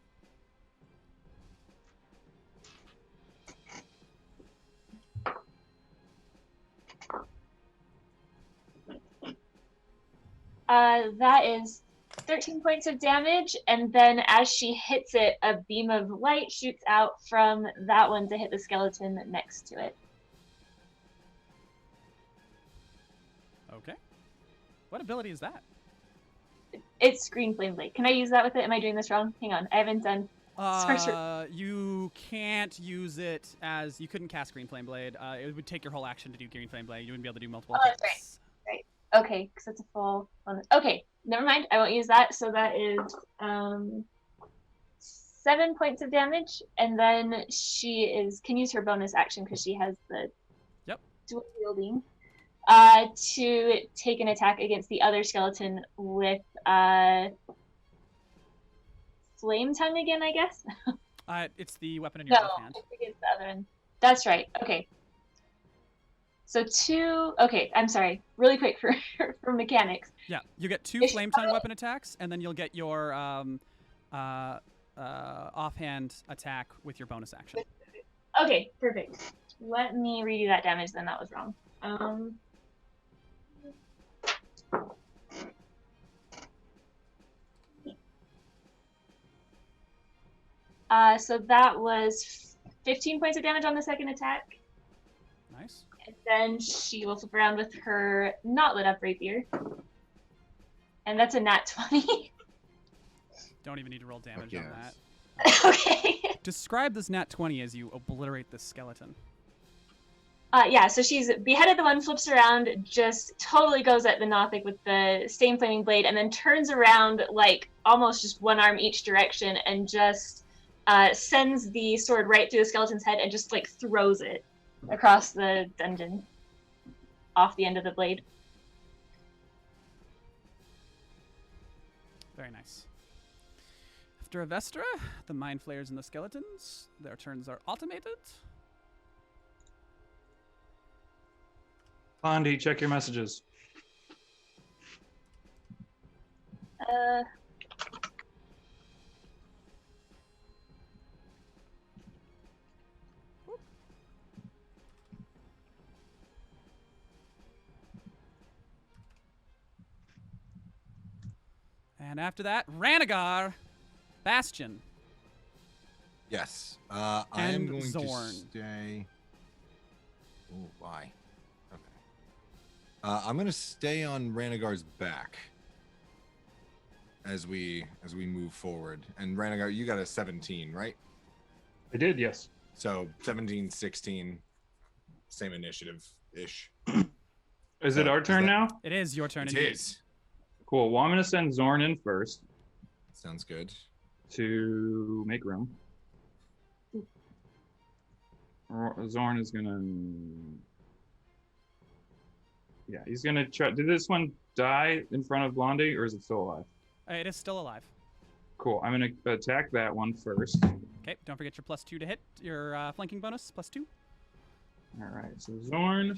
That is 13 points of damage, and then as she hits it, a beam of light shoots out from that one to hit the skeleton next to it. Okay. What ability is that? It's Green Flame Blade. Can I use that with it? Am I doing this wrong? Hang on, I haven't done... You can't use it as... You couldn't cast Green Flame Blade. It would take your whole action to do Green Flame Blade. You wouldn't be able to do multiple attacks. That's right. Okay, because it's a full bonus. Okay, never mind. I won't use that. So that is 7 points of damage, and then she can use her bonus action because she has the dual wielding to take an attack against the other skeleton with flame tongue again, I guess. It's the weapon in your left hand. No, it's against the other one. That's right. Okay. So okay, I'm sorry. Really quick for mechanics. Yeah, you get 2 flame tongue weapon attacks, and then you'll get your offhand attack with your bonus action. Okay, perfect. Let me redo that damage then. That was wrong. So that was 15 points of damage on the second attack. Nice. And then she will flip around with her not lit up rapier. And that's a nat 20. Don't even need to roll damage on that. Okay. Describe this nat 20 as you obliterate this skeleton. Yeah, so she's beheaded the one, flips around, just totally goes at the Nothic with the same flaming blade, and then turns around like almost just one arm each direction and just sends the sword right through the skeleton's head and just like throws it across the dungeon off the end of the blade. Very nice. After Avestra, the Mind Flayers and the Skeletons, their turns are automated. Bondi, check your messages. And after that, Ranagar, Bastion. Yes. I am And going Zorn. to stay. Oh, why? Okay. I'm going to stay on Ranagar's back as we move forward. And Ranagar, you got a 17, right? I did, yes. So 17, 16, same initiative ish. Is it our turn now? It is your turn. It indeed. is. Cool. Well, I'm gonna send Zorn in first Sounds good. to make room. Zorn is gonna. Yeah, he's gonna try. Did this one die in front of Blondie, or is it still alive? It is still alive. Cool. I'm gonna attack that one first. Okay, don't forget your +2 to hit. Your flanking bonus, +2. All right. So Zorn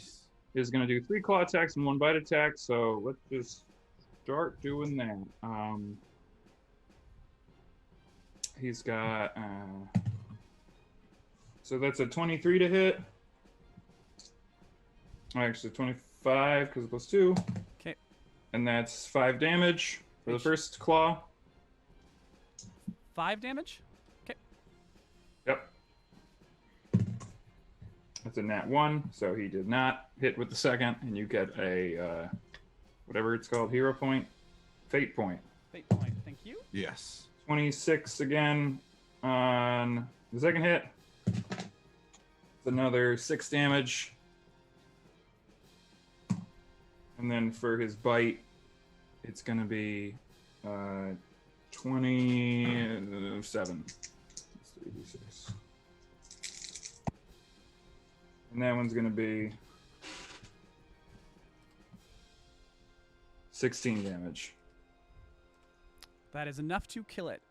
is gonna do 3 claw attacks and 1 bite attack. So let's just start doing that. He's got. So that's a 23 to hit. Actually, 25 because it's +2. Okay. And that's 5 damage for the first claw. 5 damage. Okay. Yep. That's a nat 1, so he did not hit with the second, and you get a whatever it's called, hero point, fate point. Fate point. Thank you. Yes. 26 again on the second hit. It's another 6 damage. And then for his bite, it's going to be 27. That's 3d6. And that one's going to be 16 damage. That is enough to kill it.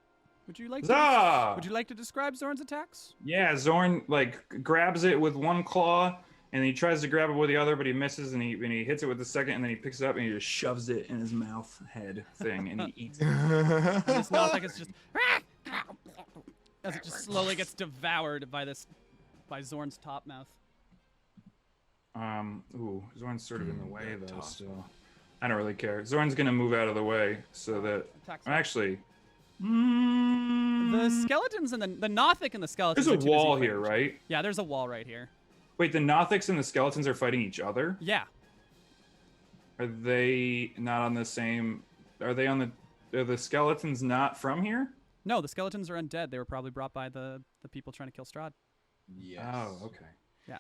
Would you like Huzzah! Would you like to describe Zorn's attacks? Yeah, Zorn like grabs it with one claw, and he tries to grab it with the other, but he misses, and he hits it with the second, and then he picks it up and he just shoves it in his mouth head thing, and he eats it. And it smells like it's just as it just slowly gets devoured by Zorn's top mouth. Ooh, Zorn's sort of in the way though. tough. Still, I don't really care. Zorn's gonna move out of the way so that Attacks. actually. The skeletons and the Nothic and the skeletons. There's are a too busy wall fighting here, each other. right? Yeah, there's a wall right here. Wait, the Nothics and the skeletons are fighting each other? Yeah. Are they not on the same? Are they on the? Are the skeletons not from here? No, the skeletons are undead. They were probably brought by the people trying to kill Strahd. Yes. Oh, okay. Yeah.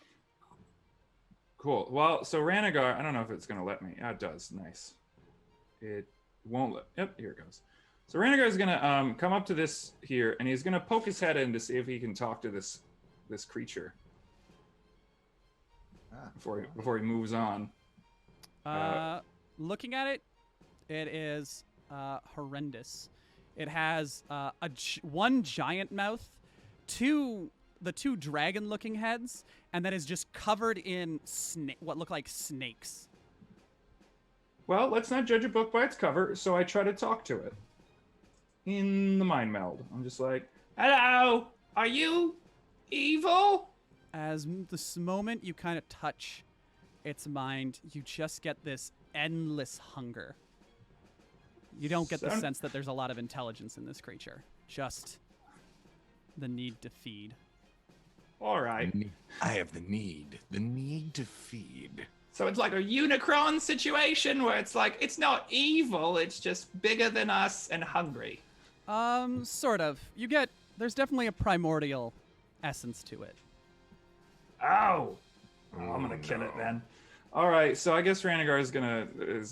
Cool. Well, so Ranagar, I don't know if it's gonna let me. Oh, it does. Nice. It won't let. Yep, here it goes. So Ranagar is gonna come up to this here, and he's gonna poke his head in to see if he can talk to this creature before he moves on. Looking at it, it is horrendous. It has one giant mouth, the two dragon-looking heads, and that is just covered in what look like snakes. Well, let's not judge a book by its cover, so I try to talk to it. In the mind meld. I'm just like, hello, are you evil? As this moment you kind of touch its mind, you just get this endless hunger. You don't get the sense that there's a lot of intelligence in this creature. Just the need to feed. All right. I have the need to feed. So it's like a Unicron situation where it's like, it's not evil, it's just bigger than us and hungry. Sort of. There's definitely a primordial essence to it. Oh, I'm gonna kill it then. All right, so I guess Ranagar is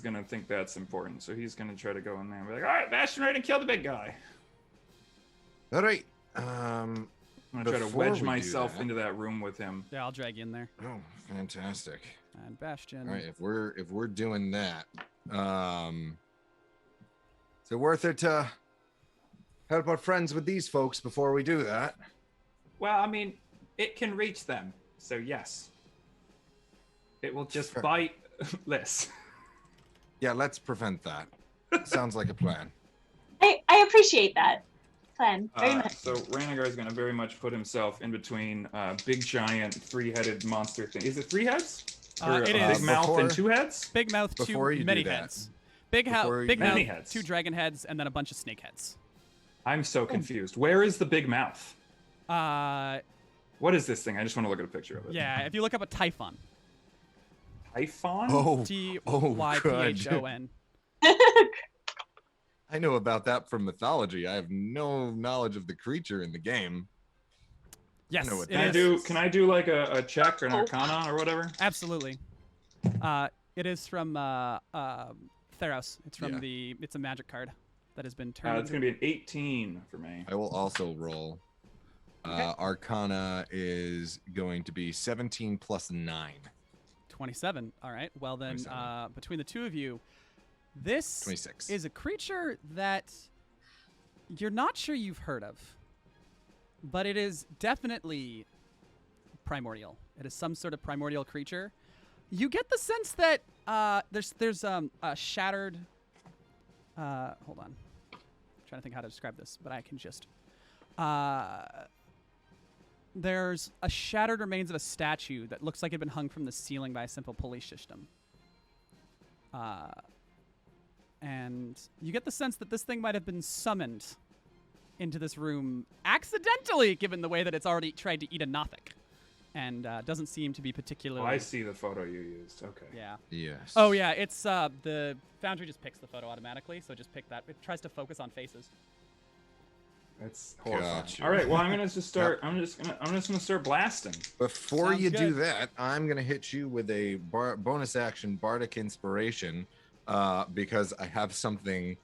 gonna think that's important, so he's gonna try to go in there and be like, all right, Bastion, ready to kill the big guy. All right. I'm gonna try to Before wedge we do myself that- into that room with him. Yeah, I'll drag you in there. Oh, fantastic. And Bastion. All right, if we're doing that, is it worth it to help our friends with these folks before we do that? Well, I mean, it can reach them, so yes. It will just Sure. bite less. Yeah, let's prevent that. Sounds like a plan. I appreciate that plan very much. So Ranagar is going to very much put himself in between big, giant, three-headed monster thing. Is it 3 heads? Or It a is. big mouth and Before- 2 heads? Big mouth, Before you do many that, heads. Big before you big do mouth, Many heads. 2 dragon heads, and then a bunch of snake heads. I'm so confused. Where is the big mouth? What is this thing? I just want to look at a picture of it. Yeah, if you look up a Typhon. Typhon? Oh, Typhon. I know about that from mythology. I have no knowledge of the creature in the game. Yes, know what it Can I is. do? Can I do like a check or an arcana or whatever? Absolutely. It is from Theros. It's from Yeah. It's a magic card that has been turned. It's going to be an 18 for me. I will also roll. Okay. Arcana is going to be 17 plus 9. 27. All right. Well then, 27. between the two of you, this 26. is a creature that you're not sure you've heard of, but it is definitely primordial. It is some sort of primordial creature. You get the sense that there's a shattered. Hold on. I'm trying to think how to describe this, but I can just. There's a shattered remains of a statue that looks like it had been hung from the ceiling by a simple pulley system. And you get the sense that this thing might have been summoned into this room accidentally, given the way that it's already tried to eat a Nothic. And doesn't seem to be particularly... Oh, I see the photo you used. Okay. Yeah. Yes. Oh, yeah. It's the Foundry just picks the photo automatically, so just pick that. It tries to focus on faces. That's horrifying. Gotcha. All right. Well, I'm gonna just start. I'm just gonna start blasting. Before Sounds you do good. that, I'm gonna hit you with a bonus action bardic inspiration, because I have something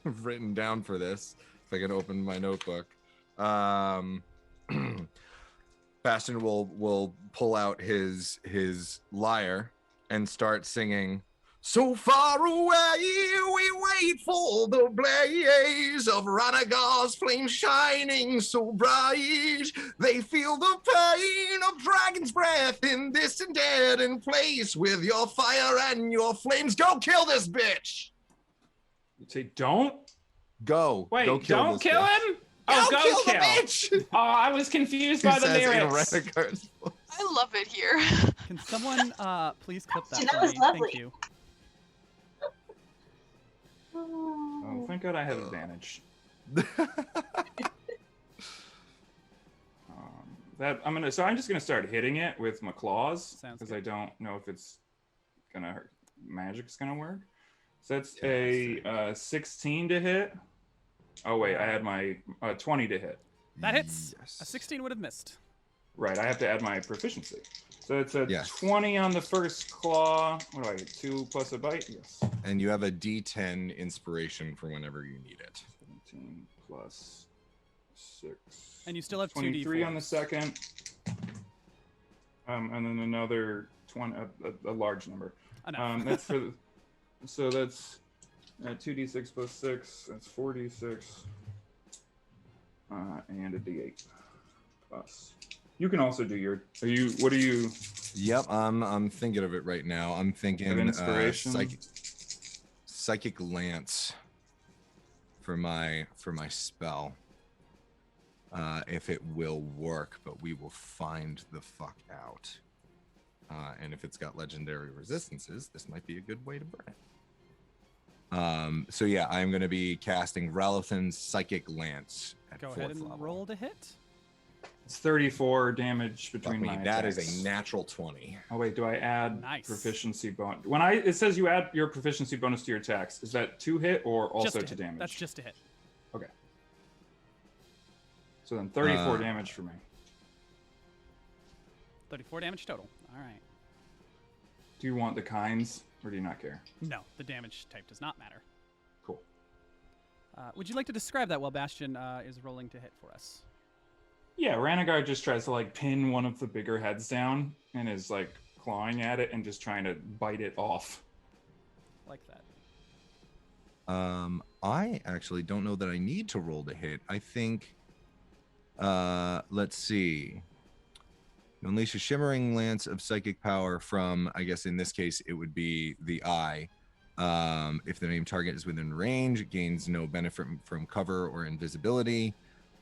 written down for this. If I can open my notebook, Bastion will pull out his lyre and start singing. So far away, we wait for the blaze of Ranagar's flame shining so bright. They feel the pain of dragon's breath in this dead place. With your fire and your flames, go kill this bitch. Say don't. Go. Wait. Go kill Don't this kill bitch. him. Oh, Go go kill kill. the bitch. Oh, I was confused He by the says in lyrics. Ranagar's voice. I love it here. Can someone please clip that That for was me? lovely. Thank you. Oh, thank God I have advantage. I'm just gonna start hitting it with my claws Sounds because good. I don't know if it's gonna hurt. Magic's gonna work. So that's Yeah, a 16 to hit. Oh wait, I had my 20 to hit. That hits. Yes. A 16 would have missed. Right, I have to add my proficiency. So it's a Yes. 20 on the first claw. What do I get? 2 plus a bite? Yes. And you have a D10 inspiration for whenever you need it. 17 plus 6. And you still have 23 2d4s. on the second. And then another 20, a large number. Enough. That's for the, so that's 2d6 plus 6. That's 4d6. And a d8 plus. You can also do your. What are you? Yep, I'm thinking of it right now. I'm thinking Of inspiration? psychic lance for my spell. If it will work, but we will find the fuck out. And if it's got legendary resistances, this might be a good way to burn it. So yeah, I'm going to be casting Ralothan's Psychic Lance at Go 4th ahead and level. roll to hit. It's 34 damage Fuck between me, my that is attacks. a natural 20. Oh wait, do I add Nice. proficiency bonus? When it says you add your proficiency bonus to your attacks, is that to hit or also Just to a hit. damage? That's just a hit. Okay. So then 34 Uh, damage for me. 34 damage total. All right. Do you want the kinds or do you not care? No, the damage type does not matter. Cool. Would you like to describe that while Bastion is rolling to hit for us? Yeah, Ranagar just tries to like pin one of the bigger heads down and is like clawing at it and just trying to bite it off. Like that. I actually don't know that I need to roll to hit. I think, let's see. Unleash a shimmering lance of psychic power from, I guess in this case, it would be the eye. If the named target is within range, it gains no benefit from cover or invisibility.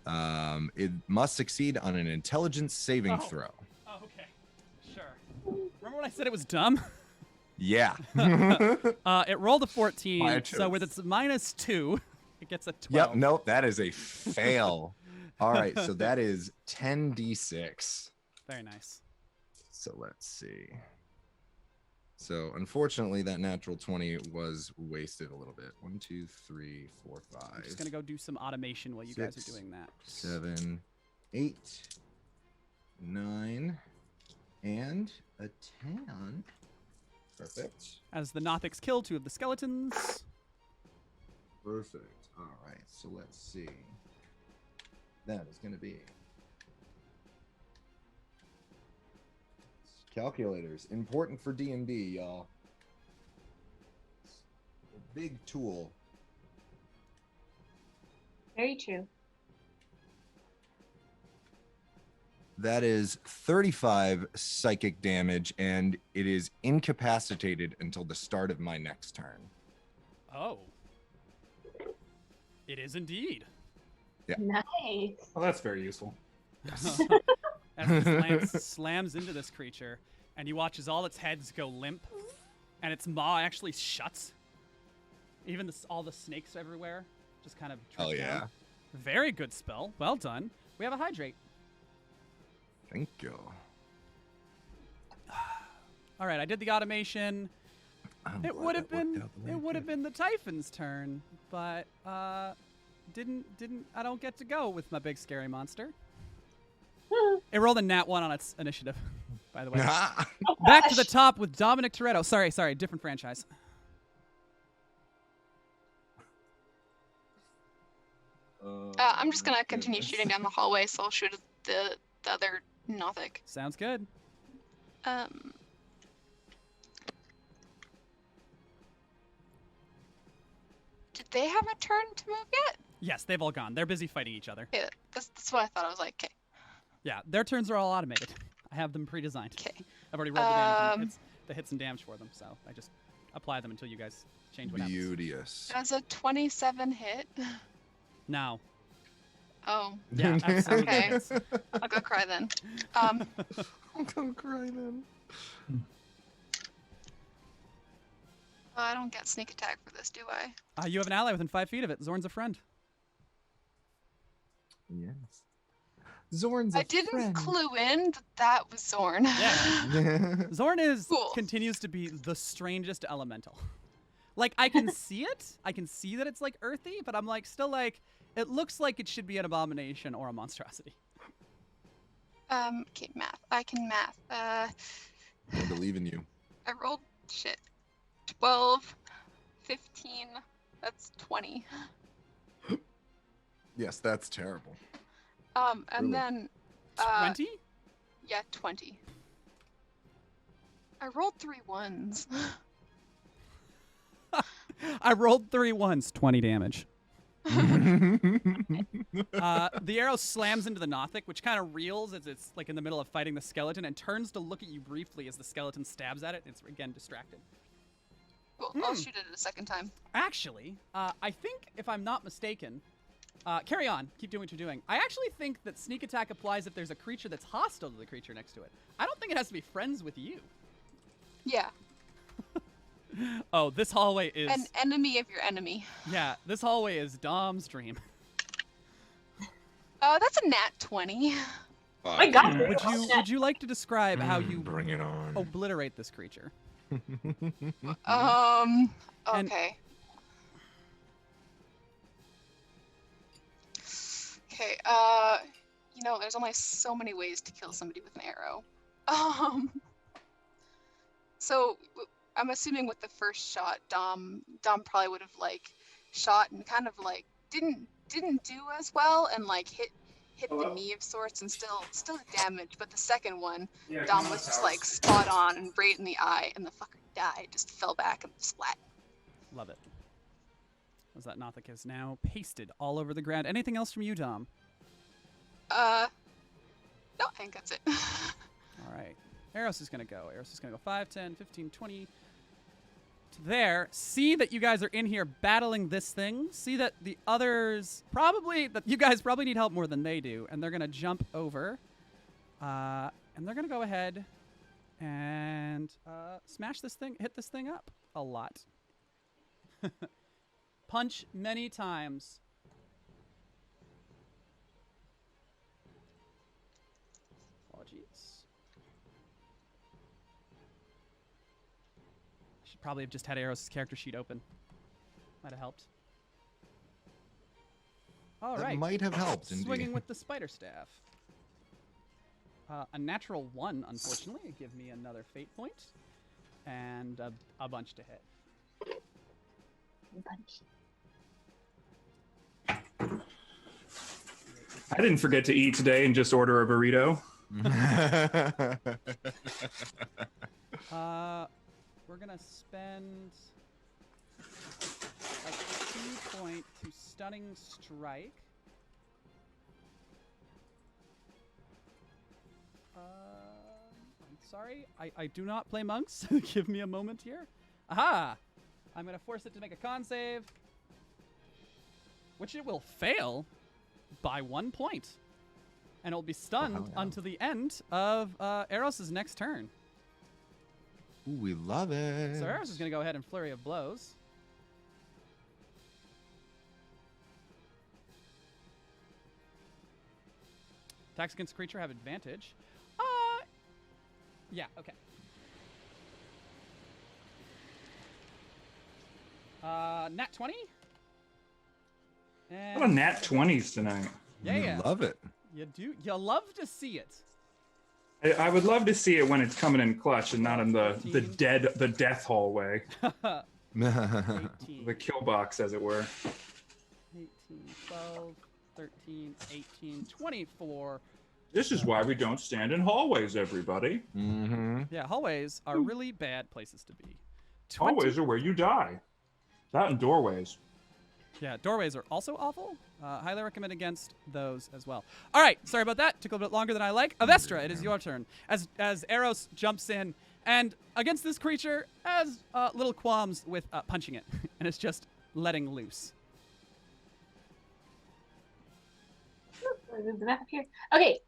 It must succeed on an intelligence saving throw. Oh, okay. Sure. Remember when I said it was dumb? Yeah. It rolled a 14, By a so with tooth. its -2, it gets a 12. Yep. Nope. That is a fail. All right. So that is 10d6. Very nice. So let's see. So unfortunately, that natural 20 was wasted a little bit. 1, 2, 3, 4, 5. I'm just going to go do some automation while you guys are 6, doing that. 7, 8, 9, and a 10. Perfect. As the Nothics kill 2 of the skeletons. Perfect. All right. So let's see. That is going to be calculators. Important for D&D, y'all. A big tool. Very true. That is 35 psychic damage, and it is incapacitated until the start of my next turn. Oh. It is indeed. Yeah. Nice. Well, that's very useful. As this lance slams into this creature, and you watch as all its heads go limp, and its maw actually shuts. Even all the snakes everywhere just kind of trip Oh, yeah. down. Very good spell. Well done. We have a hydrate. Thank you. All right, I did the automation. It would have been the Typhon's turn, but didn't I don't get to go with my big scary monster. It rolled a nat 1 on its initiative, by the way. Back to the top with Dominic Toretto. Sorry, different franchise. I'm just gonna continue shooting down the hallway, so I'll shoot at the other Nothic. Sounds good. Did they have a turn to move yet? Yes, they've all gone. They're busy fighting each other. Yeah, that's what I thought. I was like, okay. Yeah, their turns are all automated. I have them pre-designed. Okay. I've already rolled the damage and the hits and damage for them, so I just apply them until you guys change what happens. Beauteous. Does a 27 hit? Now. Oh. Yeah, absolutely. Okay. hits. I'll go cry then. I'm gonna cry then. I don't get sneak attack for this, do I? You have an ally within 5 feet of it. Zorn's a friend. Yes. Zorn's I didn't clue in that was Zorn. Yeah. Zorn Cool. continues to be the strangest elemental. Like, I can see it. I can see that it's, like, earthy, but I'm, like, still, like, it looks like it should be an abomination or a monstrosity. Okay, math. I can math. I believe in you. I rolled, 12, 15, that's 20. Yes, that's terrible. And Really? then, 20? yeah, 20. I rolled 3 ones. I rolled 3 ones, 20 damage. The arrow slams into the Nothic, which kind of reels as it's like in the middle of fighting the skeleton and turns to look at you briefly as the skeleton stabs at it. It's again distracted. Cool, I'll shoot it a second time. Actually, I think if I'm not mistaken, carry on. Keep doing what you're doing. I actually think that sneak attack applies if there's a creature that's hostile to the creature next to it. I don't think it has to be friends with you. Yeah, Oh, this hallway is... an enemy of your enemy. Yeah, this hallway is Dom's dream. Oh, that's a nat 20. Oh my God. Would you like to describe how you Bring it on. obliterate this creature? Okay. Okay, there's only so many ways to kill somebody with an arrow. So I'm assuming with the first shot, Dom probably would have like shot and kind of like didn't do as well and like hit the knee of sorts and still did damage. But the second one, Dom was just like spot on and right in the eye, and the fucker died, just fell back and splat. Love it. As that Nothic is now pasted all over the ground. Anything else from you, Dom? No, I think that's it. All right. Eros is going to go. Eros is going to go 5, 10, 15, 20. To there. See that you guys are in here battling this thing. See that the others that you guys probably need help more than they do. And they're going to jump over. And they're going to go ahead and smash this thing, hit this thing up a lot. Punch many times. Apologies. Should probably have just had Eros' character sheet open. Might have helped. All That right. might have helped, indeed. Swinging with the spider staff. A natural 1, unfortunately. Give me another fate point. and a bunch to hit. I didn't forget to eat today and just order a burrito. We're gonna spend a 2-point to stunning strike. I'm sorry, I do not play monks. Give me a moment here. Aha! I'm gonna force it to make a con save, which it will fail by 1 point. And it'll be stunned until the end of Eros' next turn. Ooh, we love it. So Eros is going to go ahead and flurry of blows. Attacks against creature have advantage. Yeah, okay. Nat 20? A lot of nat 20s tonight. Yeah. Love it. You do. You love to see it. I would love to see it when it's coming in clutch and not in the death hallway. 18, The kill box, as it were. 18, 12, 13, 18, 24. This is why we don't stand in hallways, everybody. Mm-hmm. Yeah, hallways are really bad places to be. Hallways are where you die. That and doorways. Yeah, doorways are also awful. Highly recommend against those as well. All right, sorry about that. Took a little bit longer than I like. Avestra, it is your turn. As Eros jumps in, and against this creature has little qualms with punching it, and it's just letting loose. The map up here. Okay.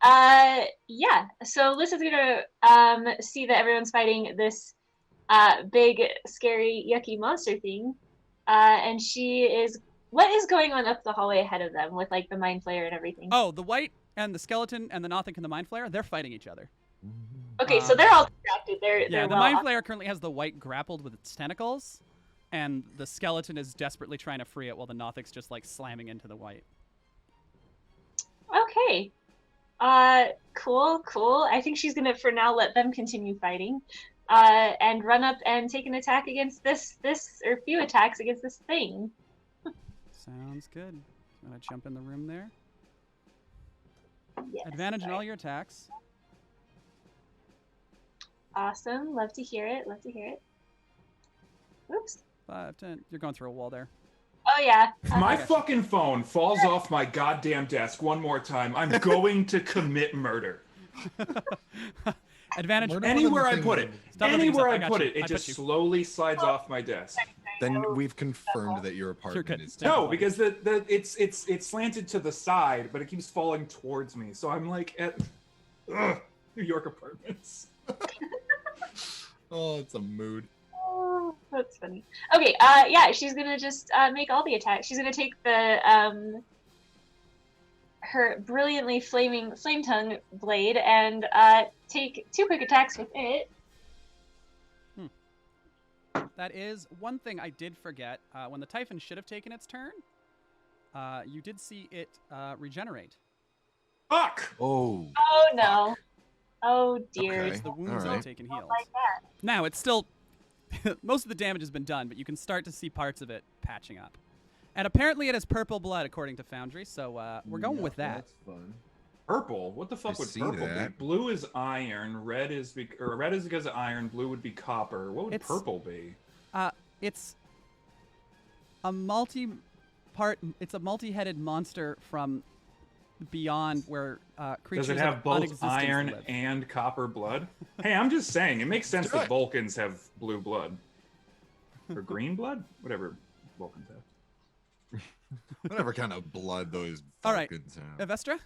Yeah. So Lissa's gonna see that everyone's fighting this big, scary, yucky monster thing, and she is. What is going on up the hallway ahead of them with like the mind flayer and everything? Oh, the white and the skeleton and the Nothic and the mind flayer, they're fighting each other. Okay, so they're all distracted. They're the well mind off. flayer currently has the white grappled with its tentacles, and the skeleton is desperately trying to free it while the Nothic's just like slamming into the white. Okay. Cool. I think she's gonna, for now, let them continue fighting, and run up and take an attack against this, or a few attacks against this thing. Sounds good. I'm gonna jump in the room there. Yes, Advantage in all your attacks. Awesome. Love to hear it. Oops. 5, 10. You're going through a wall there. Oh yeah. If my fucking phone falls off my goddamn desk one more time, I'm going to commit murder. Advantage. Anywhere I put it. Stop Anywhere looking I stuff. put I it, got you. it just slowly slides off my desk. Then we've confirmed that your apartment good. is No, because it's slanted to the side, but it keeps falling towards me. So I'm like at New York apartments. Oh, it's a mood. Oh, that's funny. Okay. Yeah, she's gonna just make all the attacks. She's gonna take the her brilliantly flaming flame tongue blade and take 2 quick attacks with it. That is one thing I did forget. When the Typhon should have taken its turn, you did see it regenerate. Fuck! Oh. Oh no. Oh dear. Okay. The wounds All all right. taken heals. Like that. Now it's still most of the damage has been done, but you can start to see parts of it patching up. And apparently it has purple blood according to Foundry, so we're going with that. That's fun. Purple? What the fuck I would see purple that. be? Blue is iron. Red is because of iron. Blue would be copper. What would It's- purple be? It's a multi-headed monster from beyond where creatures Does it have of both unexistence iron live. and copper blood? Hey, I'm just saying, it makes sense do that it. Vulcans have blue blood. Or green blood? Whatever Vulcans have. Whatever kind of blood those All right. Vulcans have. Evestra?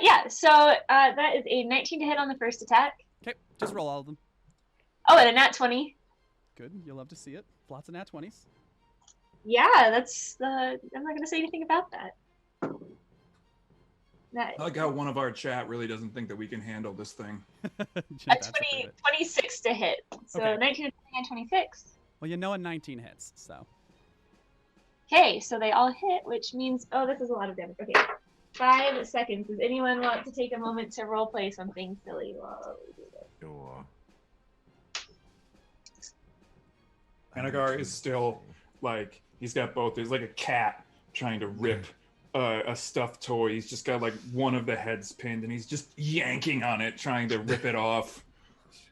Yeah, so that is a 19 to hit on the first attack. Okay, just roll all of them. Oh, and a nat 20. Good, you'll love to see it. Lots of nat 20s. Yeah, that's I'm not going to say anything about that. I like how one of our chat really doesn't think that we can handle this thing. A That's 26 to hit. So Okay. 19 to 20 and 26. Well, you know a 19 hits, so. Okay, so they all hit, which means, oh, this is a lot of damage. Okay, 5 seconds. Does anyone want to take a moment to roleplay something silly while we do this? Sure. Ranagar is still like he's got both. There's like a cat trying to rip a stuffed toy. He's just got like one of the heads pinned, and he's just yanking on it, trying to rip it off.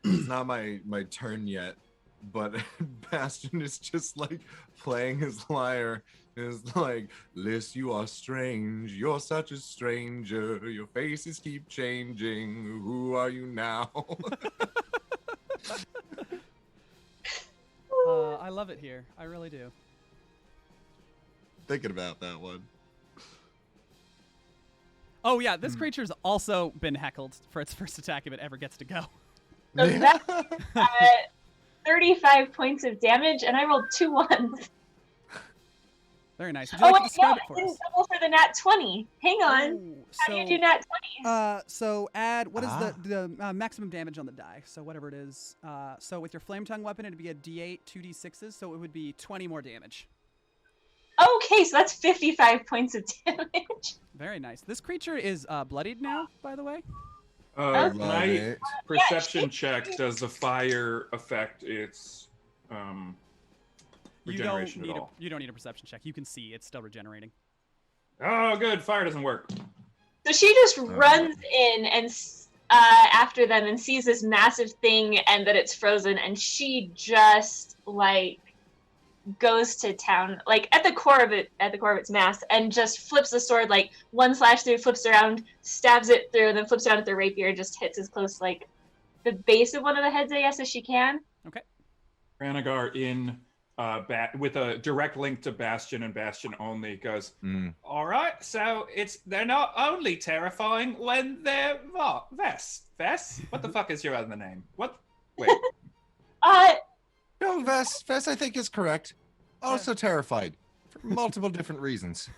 It's not my turn yet, but Bastion is just like playing his lyre. Is like, Liz, you are strange. You're such a stranger. Your faces keep changing. Who are you now? I love it here. I really do. Thinking about that one. Oh yeah, this creature's also been heckled for its first attack if it ever gets to go. So that's 35 points of damage, and I rolled 2 ones. Very nice. Would you like to describe it I for didn't us? double for the nat 20. Hang on. Ooh, How do you do nat 20s? So add, what is the maximum damage on the die? So whatever it is. So with your flame tongue weapon, it'd be a d8, 2d6s, so it would be 20 more damage. Okay, so that's 55 points of damage. Very nice. This creature is bloodied now, by the way. Okay. My perception check, does the fire affect its regeneration at all? You don't need a perception check. You can see it's still regenerating. Oh, good. Fire doesn't work. So she just runs in and after them and sees this massive thing and that it's frozen, and she just like goes to town, like at the core of its mass, and just flips the sword, like one slash through, flips around, stabs it through, and then flips around with the rapier, just hits as close like the base of one of the heads, I guess, as she can. Okay. Ranagar in with a direct link to Bastion and Bastion only goes, all right, so they're not only terrifying when they're what? Vess? What the fuck is your other name? What? Wait. No, Vess I think is correct. Also terrified for multiple different reasons.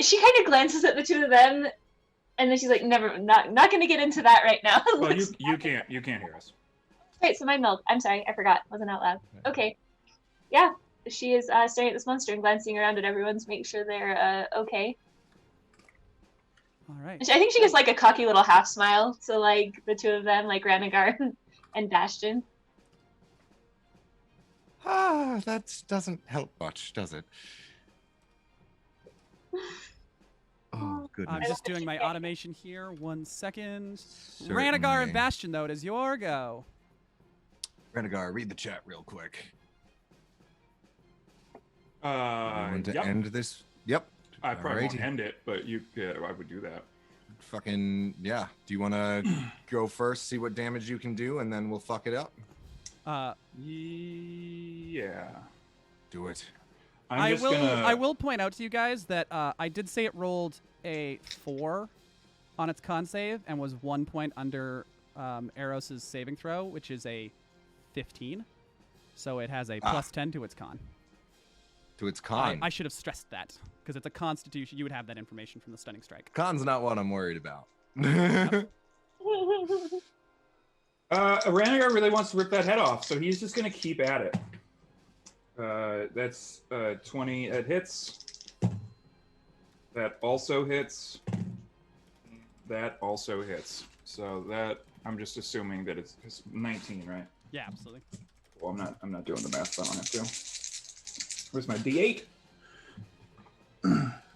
She kind of glances at the two of them, and then she's like, not gonna get into that right now. Well, you can't hear us. Right, so my milk. I'm sorry, I forgot. Wasn't out loud. Okay. Yeah, she is staring at this monster and glancing around at everyone to make sure they're okay. All right. I think she gives like a cocky little half smile to like the two of them, like Ranagar and Bastion. That doesn't help much, does it? Oh, goodness. I'm just doing my automation here. 1 second. Certainly. Ranagar and Bastion, though, it is your go. Ranagar, read the chat real quick. Want to Yep. end this? Yep. I probably won't Alrighty. end it, but I would do that. Fucking, yeah. Do you want to go first, see what damage you can do, and then we'll fuck it up? Yeah. Do it. I will point out to you guys that I did say it rolled a 4 on its con save and was 1 point under Eros's saving throw, which is a 15. So it has a plus 10 to its con. To its con. I should have stressed that because it's a constitution. You would have that information from the stunning strike. Con's not what I'm worried about. Ranagar really wants to rip that head off, so he's just going to keep at it. That's 20. It hits. That also hits. That also hits. So that, I'm just assuming that it's 19, right? Yeah, absolutely. Well, I'm not doing the math, so I don't have to. Where's my D8?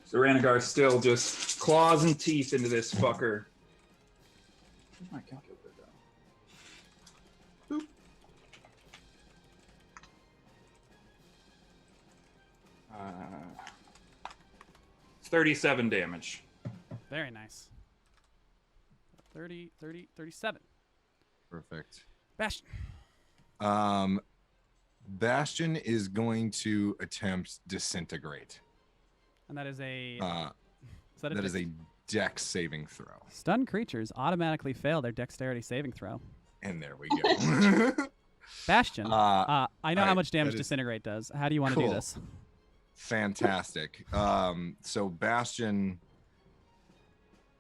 So Ranagar still just claws and teeth into this fucker. Where's my calculator go? Boop. It's 37 damage. Very nice. 30, 30, 37. Perfect. Bastion. Bastion is going to attempt disintegrate. And that is a... That is a dex saving throw. Stunned creatures automatically fail their dexterity saving throw. And there we go. Bastion, I know how right, much damage that is disintegrate does. How do you want to do cool. this? Fantastic. So Bastion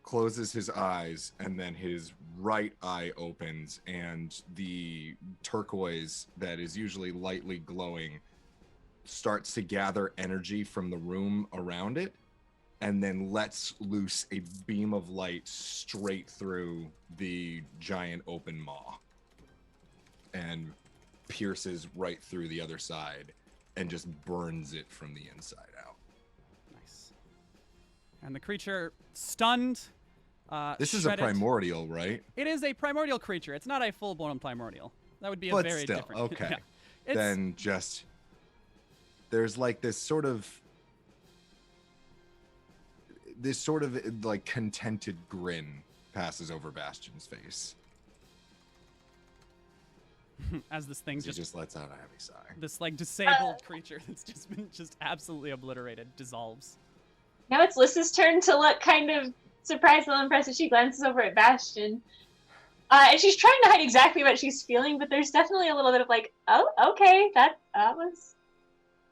closes his eyes, and then his right eye opens, and the turquoise that is usually lightly glowing starts to gather energy from the room around it, and then lets loose a beam of light straight through the giant open maw and pierces right through the other side and just burns it from the inside out. Nice. And the creature, stunned, This is a shredded. primordial, right? It is a primordial creature. It's not a full-blown primordial. That would be a But very still, different. okay. Yeah. It's, Then just there's like this sort of like contented grin passes over Bastion's face. as this thing He just lets out a heavy sigh. this like disabled creature that's just been just absolutely obliterated dissolves. Now it's Lys's turn to look kind of surprised and impressed as she glances over at Bastion. And she's trying to hide exactly what she's feeling, but there's definitely a little bit of like, oh, okay, that was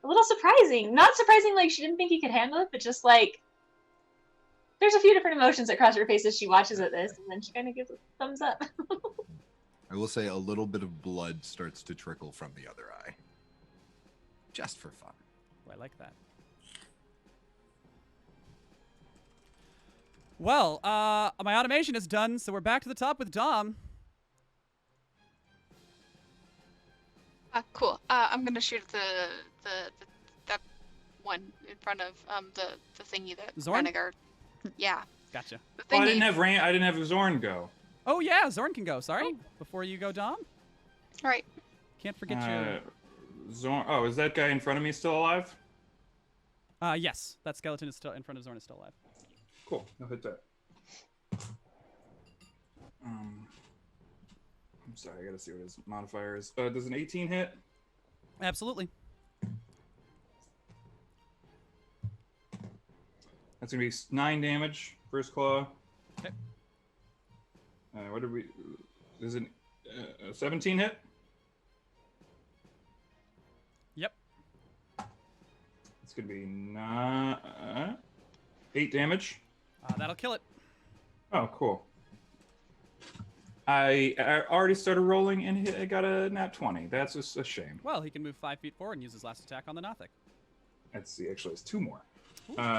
a little surprising. Not surprising like she didn't think he could handle it, but just like, there's a few different emotions that cross her face as she watches at this, and then she kind of gives a thumbs up. I will say a little bit of blood starts to trickle from the other eye. Just for fun. Oh, I like that. Well, my automation is done, so we're back to the top with Dom. Cool. I'm gonna shoot that one in front of the thingy that Zorn? Renegade. Yeah. Gotcha. The Oh, thingy. I didn't have Zorn go. Oh yeah, Zorn can go. Sorry. Before you go, Dom. All right. Can't forget your. Zorn. Oh, is that guy in front of me still alive? Yes, that skeleton is still in front of Zorn. Is still alive. Cool. I'll hit that. I'm sorry, I gotta see what his modifier is. Does an 18 hit? Absolutely. That's gonna be 9 damage. First claw. Okay. What did we? Is it 17 hit? Yep. It's gonna be 8 damage. That'll kill it. Oh, cool. I already started rolling and I got a nat 20. That's just a shame. Well, he can move 5 feet forward and use his last attack on the Nothic. Let's see, actually, it's 2 more.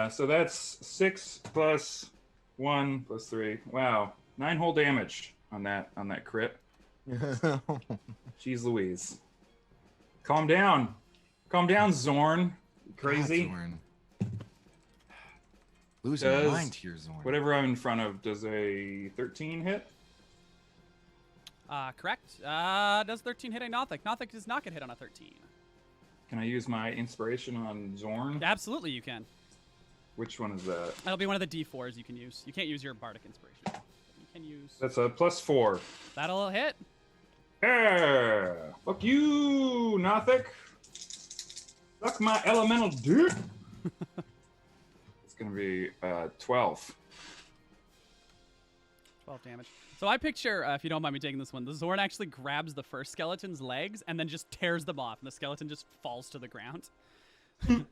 So that's 6 plus 1 plus 3. Wow, 9 whole damage on that crit. Jeez Louise. Calm down. Calm down, Zorn. Crazy. God, Zorn. Losing your mind here, Zorn. Whatever I'm in front of, does a 13 hit? Correct. Does 13 hit a Nothic? Nothic does not get hit on a 13. Can I use my inspiration on Zorn? Absolutely, you can. Which one is that? That'll be one of the D4s you can use. You can't use your bardic inspiration. You can use. That's a +4. That'll hit. Yeah. Fuck you, Nothic. Suck my elemental dick. It's gonna be 12. 12 damage. So I picture, if you don't mind me taking this one, the Zorn actually grabs the first skeleton's legs and then just tears them off, and the skeleton just falls to the ground. And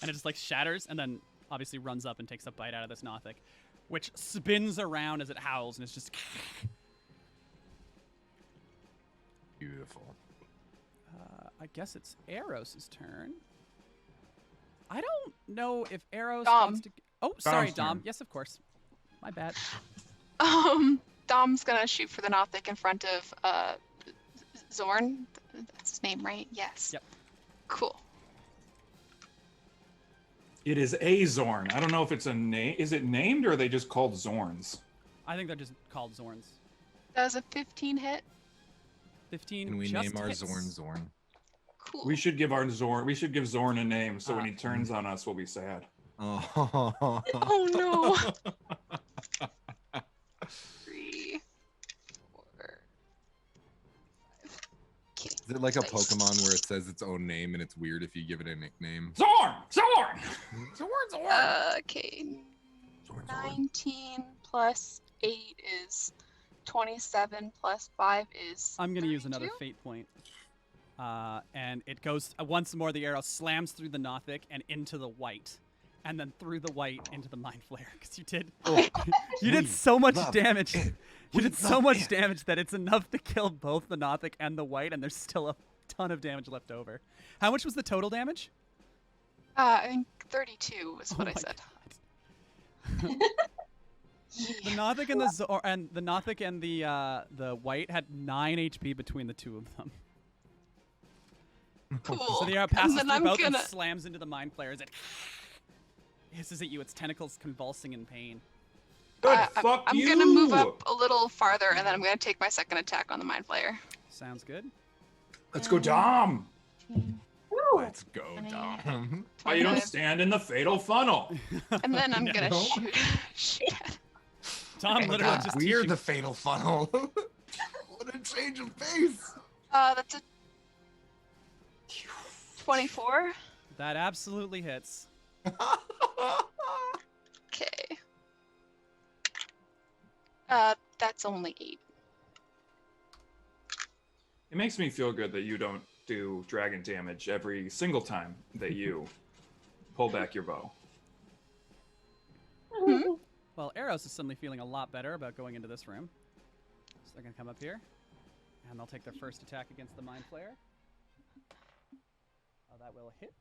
it just like shatters, and then obviously runs up and takes a bite out of this Nothic, which spins around as it howls, and it's just... Beautiful. I guess it's Eros' turn. I don't know if Eros Dom. wants to... Oh, sorry, Dom's Dom. turn. Yes, of course. My bad. Dom's gonna shoot for the Nothic in front of Zorn. That's his name, right? Yes. Yep. Cool. It is a Zorn. I don't know if it's a name. Is it named or are they just called Zorns? I think they're just called Zorns. Does a 15 hit? 15 Can we just name our hits. Zorn? Cool. We should give our Zorn. We should give Zorn a name so when he turns on us, we'll be sad. Oh. Oh no. 3, 4, 5. Okay. Is it like a Nice. Pokemon where it says its own name and it's weird if you give it a nickname? Zorn! Zorn! Okay. Zorn. 19 plus 8 is 27 plus 5 is I'm going to use another 32? fate point. And it goes once more. The arrow slams through the Nothic and into the white, and then through the white into the mind flare. Because you did, you did so much damage. You did so much damage that it's enough to kill both the Nothic and the white, and there's still a ton of damage left over. How much was the total damage? I think 32 is what I my said. God. The Nothic and the Nothic and the white had 9 HP between the two of them. Cool. So the arrow passes then through I'm both gonna. and slams into the mind flayer as it hisses at you, its tentacles convulsing in pain. Good, fuck I'm you. gonna move up a little farther, and then I'm gonna take my second attack on the mind flayer. Sounds good. Let's go, Dom. Ooh. Let's go, Dom. Why you don't 25. stand in the fatal funnel? And then I'm gonna No. shoot. Tom Okay. literally God, just we're teaching. the fatal funnel. What a change of pace. That's a 24. That absolutely hits. Okay. That's only 8. It makes me feel good that you don't do dragon damage every single time that you pull back your bow. Well, Eros is suddenly feeling a lot better about going into this room. So they're going to come up here, and they'll take their first attack against the Mind Flayer. That will hit.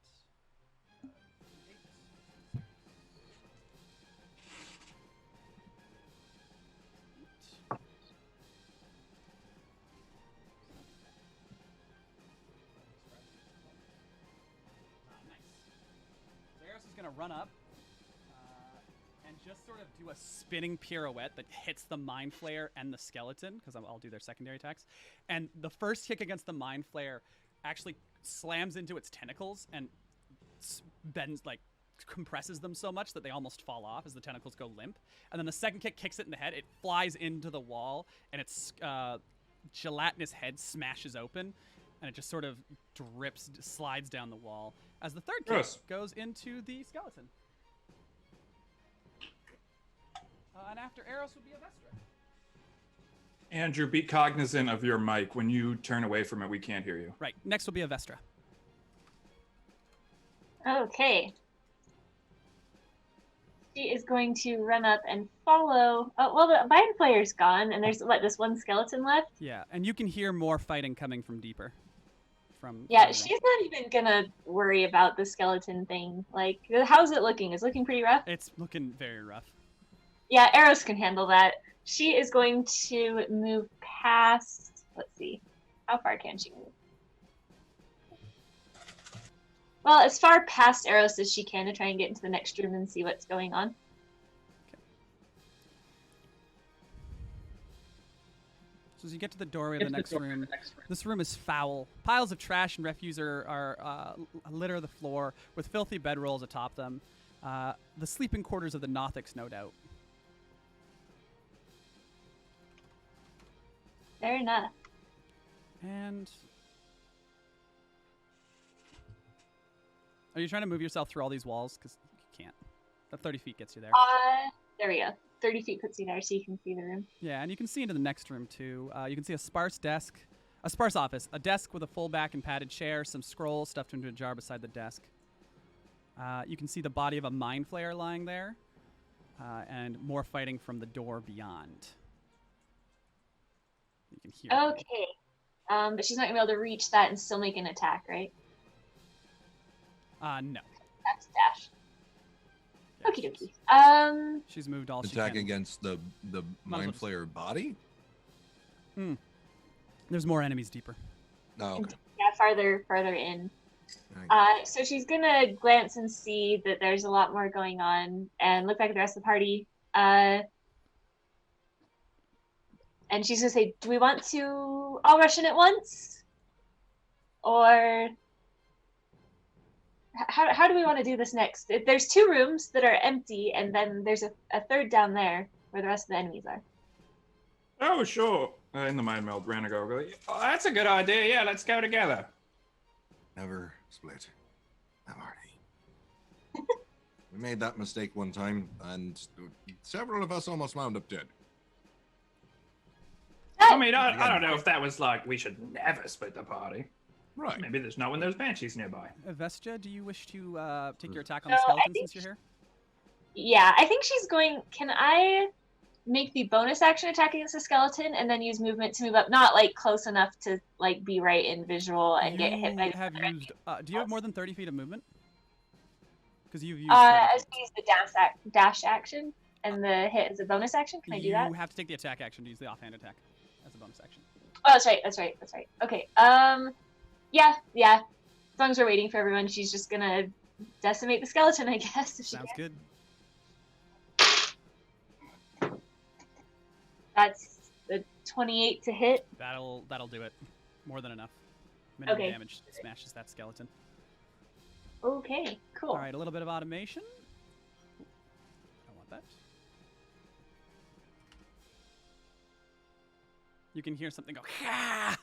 Eros is going to run up and just sort of do a spinning pirouette that hits the Mind Flayer and the skeleton, because I'll do their secondary attacks. And the first kick against the Mind Flayer actually slams into its tentacles and bends, like, compresses them so much that they almost fall off as the tentacles go limp. And then the second kick kicks it in the head. It flies into the wall, and its gelatinous head smashes open, and it just sort of slides down the wall. As the third kick Yes. goes into the skeleton. And after Eros would be a Vestra. Andrew, be cognizant of your mic. When you turn away from it, we can't hear you. Right. Next will be a Vestra. Okay. She is going to run up and follow. Oh, well, the mind flayer's gone, and there's this one skeleton left. Yeah, and you can hear more fighting coming from deeper. Yeah, from she's not even gonna worry about the skeleton thing. Like, how's it looking? It's looking pretty rough. It's looking very rough. Yeah, Eros can handle that. She is going to move past. Let's see, how far can she move? Well, as far past Eros as she can to try and get into the next room and see what's going on. So as you get to the doorway of the next room, this room is foul. Piles of trash and refuse are litter the floor with filthy bedrolls atop them. The sleeping quarters of the Nothics, no doubt. Fair enough. And are you trying to move yourself through all these walls? Because you can't. That 30 feet gets you there. There we go. 30 feet puts you there, so you can see the room. Yeah, and you can see into the next room, too. You can see a sparse office, a desk with a full back and padded chair, some scrolls stuffed into a jar beside the desk. You can see the body of a mind flayer lying there, and more fighting from the door beyond. You can hear it. Okay. But she's not going to be able to reach that and still make an attack, right? No. That's dash. Yeah, Okie dokie. She's moved all she Attack can. against the mind just- flayer body? There's more enemies deeper. Oh, okay. Yeah, farther in. Right. So she's gonna glance and see that there's a lot more going on, and look back at the rest of the party. And she's gonna say, "Do we want to all rush in at once, or how do we want to do this next? There's 2 rooms that are empty, and then there's a third down there where the rest of the enemies are." Oh, sure. In the mind meld, Ranago go, oh, that's a good idea. Yeah, let's go together. Never split a party. We made that mistake one time, and several of us almost wound up dead. I mean, I don't know if that was like, we should never split the party. Right. Maybe there's not when there's banshees nearby. Vestia, do you wish to take your attack on the No, I skeleton think since you're here? Yeah, I think she's going. Can I make the bonus action attack against the skeleton and then use movement to move up? Not like close enough to like be right in visual and get hit by. Do you have more than 30 feet of movement? Because you've used. As we use the dash action and the hit as a bonus action. Can I do that? You have to take the attack action to use the offhand attack as a bonus action. Oh, that's right. Okay. Yeah. long as we're waiting for everyone, she's just gonna decimate the skeleton, I guess. If she Sounds can. good. That's the 28 to hit. That'll do it. More than enough. Minimum Okay. damage smashes that skeleton. Okay, cool. All right, a little bit of automation. I want that. You can hear something go "Hah!"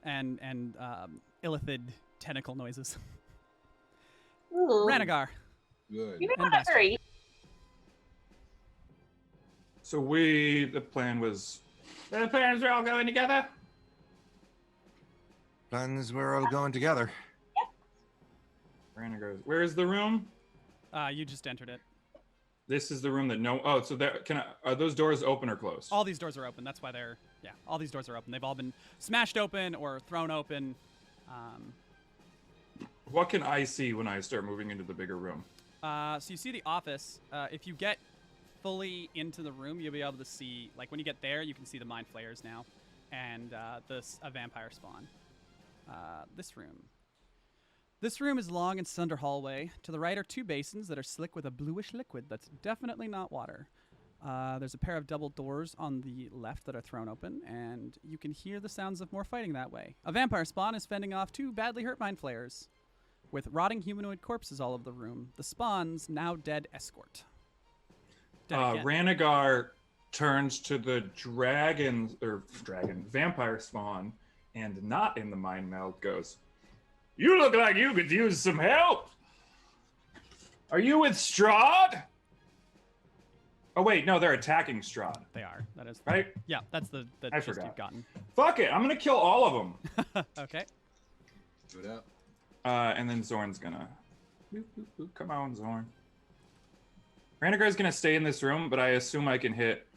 and illithid tentacle noises. Ooh. Ranagar. Good. You may And want to Baxter. hurry. So the plan was, the plans are all going together. Plans, we're all going together. Rana goes, where's the room? You just entered it. This is the room that so there, are those doors open or closed? All these doors are open. That's why they're, all these doors are open. They've all been smashed open or thrown open. What can I see when I start moving into the bigger room? So you see the office. If you get fully into the room, you'll be able to see, like when you get there, you can see the mind flayers now and a vampire spawn. This room is long and slender hallway. To the right are two basins that are slick with a bluish liquid that's definitely not water. There's a pair of double doors on the left that are thrown open, and you can hear the sounds of more fighting that way. A vampire spawn is fending off two badly hurt mind flayers, with rotting humanoid corpses all over the room. The spawn's now dead escort. Dead again. Ranagar turns to the vampire spawn, and not in the mind meld goes, "You look like you could use some help. Are you with Strahd?" Oh wait, no, they're attacking Strahd. They are. That is right. Yeah, that's the I gist forgot. you've gotten. Fuck it, I'm gonna kill all of them. Okay. Do it up. And then Zorn's gonna. Boop, boop, boop. Come on, Zorn. Ranagar's gonna stay in this room, but I assume I can hit.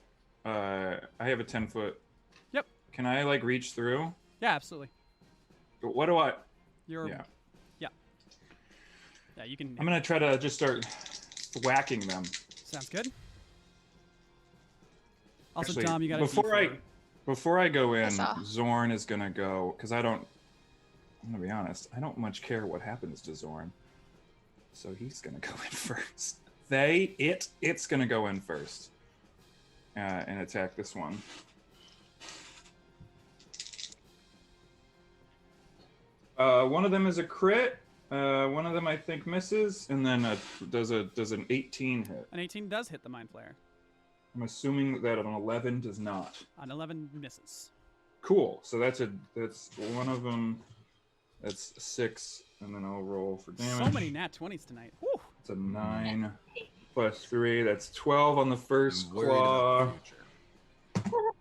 I have a 10-foot. Yep. Can I like reach through? Yeah, absolutely. What do I? You're. Yeah. Yeah, you can. I'm gonna try to just start whacking them. Sounds good. Also, Actually, Dom, you got before I go in, I saw. Zorn is gonna go because I'm gonna be honest. I don't much care what happens to Zorn, so he's gonna go in first. It's gonna go in first and attack this one. One of them is a crit. One of them I think misses, and then does an 18 hit. An 18 does hit the mind flayer. I'm assuming that an 11 does not. An 11 misses. Cool. So that's one of them. That's 6, and then I'll roll for damage. So many nat 20s tonight. Whew. It's a 9 plus 3. That's 12 on the first I'm worried about claw. the future.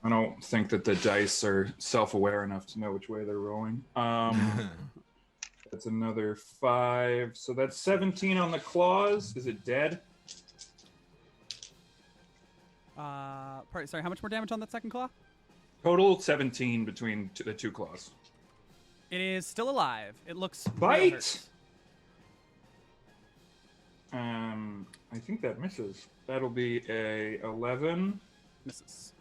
I don't think that the dice are self-aware enough to know which way they're rolling. That's another 5. So that's 17 on the claws. Is it dead? Sorry, how much more damage on that second claw? Total 17 between the two claws. It is still alive. It looks real Bite! hurt. I think that misses. That'll be a 11. Misses.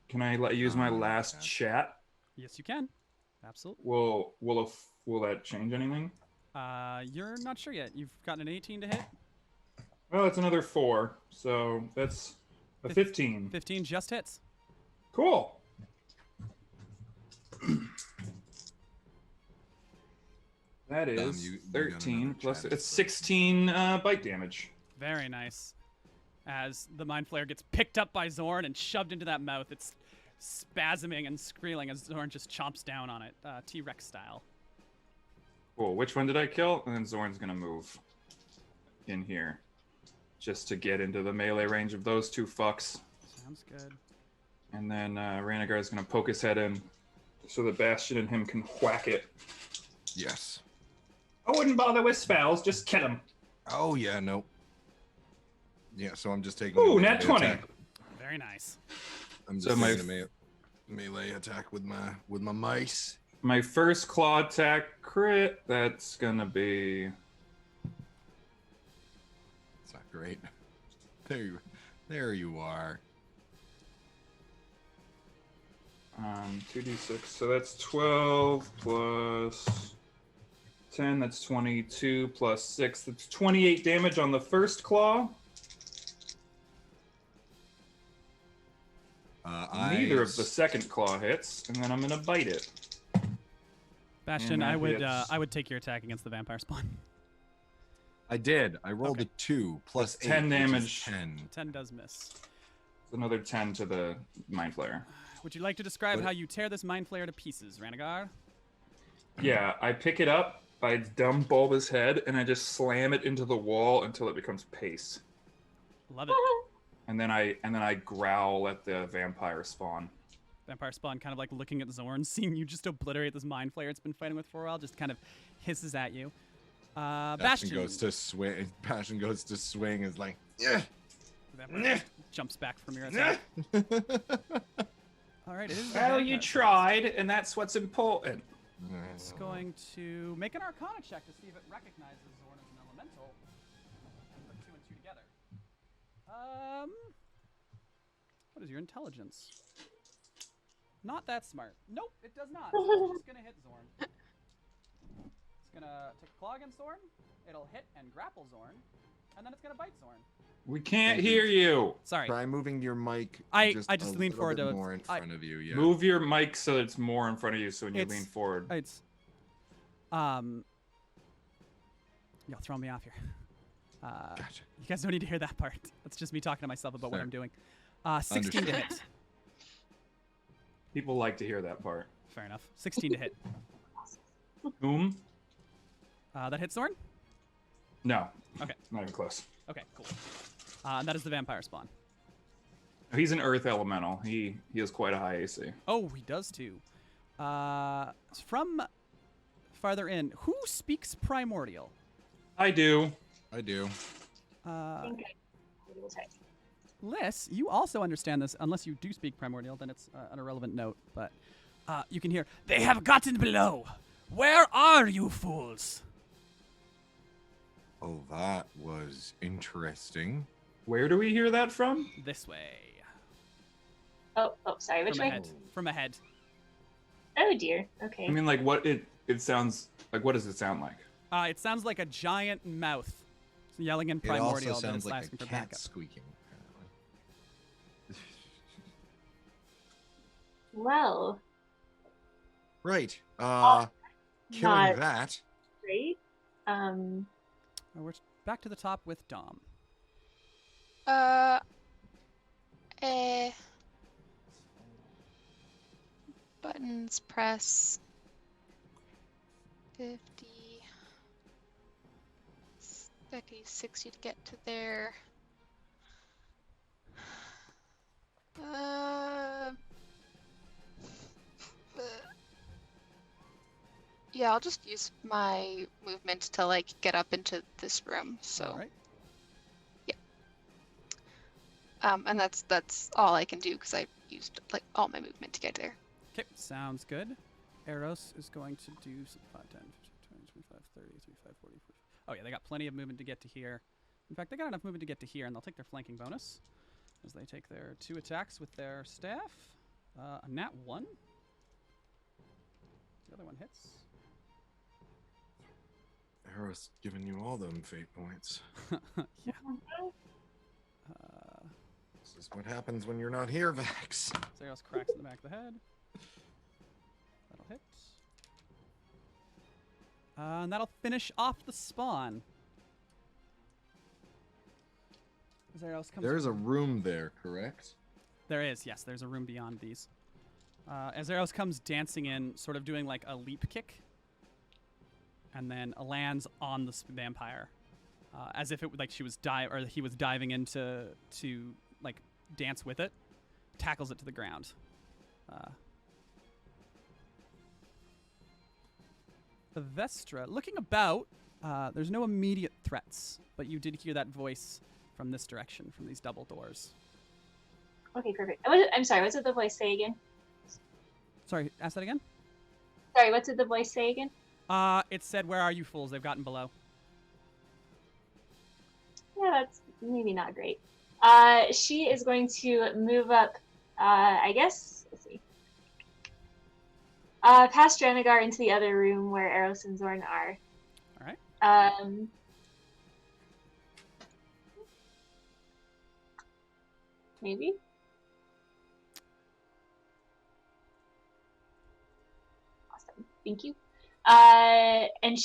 Can I use my last chat? Yes, you can. Absolutely. Will that change anything? You're not sure yet. You've gotten an 18 to hit. Well, it's another 4, so that's a 15. 15 just hits. Cool. That is you got 13 another plus chat it's for- 16 bite damage. Very nice. As the mind flayer gets picked up by Zorn and shoved into that mouth, it's spasming and squealing as Zorn just chomps down on it, T-Rex style. Cool. Which one did I kill? And then Zorn's gonna move in here, just to get into the melee range of those two fucks. Sounds good. And then Ranagar's gonna poke his head in, so the Bastion and him can whack it. Yes. I wouldn't bother with spells, just kill him. Oh yeah, nope. Yeah, so I'm just taking. Ooh, a melee nat 20. attack. Very nice. I'm So just my- taking a melee attack with my mice. My first claw attack crit, that's gonna be It's not great. There you are. 2d6, so that's 12 plus 10, that's 22 plus 6. That's 28 damage on the first claw. Neither of the second claw hits, and then I'm gonna bite it. Bastion, And I that hits. would take your attack against the vampire spawn. I did. I rolled Okay. a 2 plus That's 8, 10 which is damage. 10. 10 does miss. It's another 10 to the Mind Flayer. Would you like to describe What- how you tear this mind flayer to pieces, Ranagar? Yeah, I pick it up by its dumb bulbous head, and I just slam it into the wall until it becomes paste. Love it. And then I growl at the vampire spawn. Vampire spawn kind of like looking at Zorn, seeing you just obliterate this mind flayer it's been fighting with for a while, just kind of hisses at you. Bastion goes to swing. Passion goes to swing. Is like, yeah. Vampire jumps back from your attack. All right, it is. the Well, you vampire. tried, and that's what's important. It's going to make an Arcana check to see if it recognizes Zorn as an elemental. And put 2 and 2 together. What is your intelligence? Not that smart. Nope, it does not. So it's just gonna hit Zorn. It's gonna take a claw against Zorn. It'll hit and grapple Zorn, and then it's gonna bite Zorn. We can't hear you. Sorry. Try moving your mic. I just just a leaned little forward bit to- more in I- front of you. Yeah. Move your mic so it's more in front of you, so when you It's- lean forward. It's y'all throw me off here. Gotcha. You guys don't need to hear that part. That's just me talking to myself about what Fair. I'm doing. 16 to hit. People like to hear that part. Fair enough. 16 to hit. Whom? That hits Zorn? No. Okay. Not even close. Okay, cool. And that is the vampire spawn. He's an earth elemental. He has quite a high AC. Oh, he does too. From farther in, who speaks primordial? I do. I do. I think I will try. Liz, you also understand this, unless you do speak primordial, then it's an irrelevant note, but you can hear, "They have gotten below! Where are you fools?" Oh, that was interesting. Where do we hear that from? This way. Oh, sorry. Which From way? ahead. From ahead. Oh dear. Okay. I mean, like, what it sounds like. What does it sound like? It sounds like a giant mouth yelling in It primordial, also but it's sounds like asking a for cat backup. squeaking. Well, Right. not Killing that. great. Oh, we're back to the top with Dom. Buttons press 50, 60 to get to there. Yeah, I'll just use my movement to like get up into this room. So, All right. and that's all I can do because I used like all my movement to get there. Okay, sounds good. Eros is going to do some 5, 10, 15, 20, 25, 30, 35, 40, 45. Oh, yeah, they got plenty of movement to get to here. In fact, they got enough movement to get to here, and they'll take their flanking bonus as they take their 2 attacks with their staff. A nat 1. The other one hits. Eros giving you all them fate points. Yeah. This is what happens when you're not here, Vax. Zeros cracks in the back of the head. That'll hit. And that'll finish off the spawn. Zeros comes. There's a room there, correct? There is, yes. There's a room beyond these. Azeros comes dancing in, sort of doing like a leap kick, and then lands on the vampire, as if it like he was diving into like dance with it. Tackles it to the ground. Vestra, looking about, there's no immediate threats, but you did hear that voice from this direction, from these double doors. Okay, perfect. I'm sorry. What did the voice say again? Sorry, ask that again? Sorry, what did the voice say again? It said, "Where are you fools? They've gotten below." Yeah, that's maybe not great. She is going to move up, I guess, let's see. Past Dranagar into the other room where Eros and Zorn are. Maybe. Awesome. Thank you. And is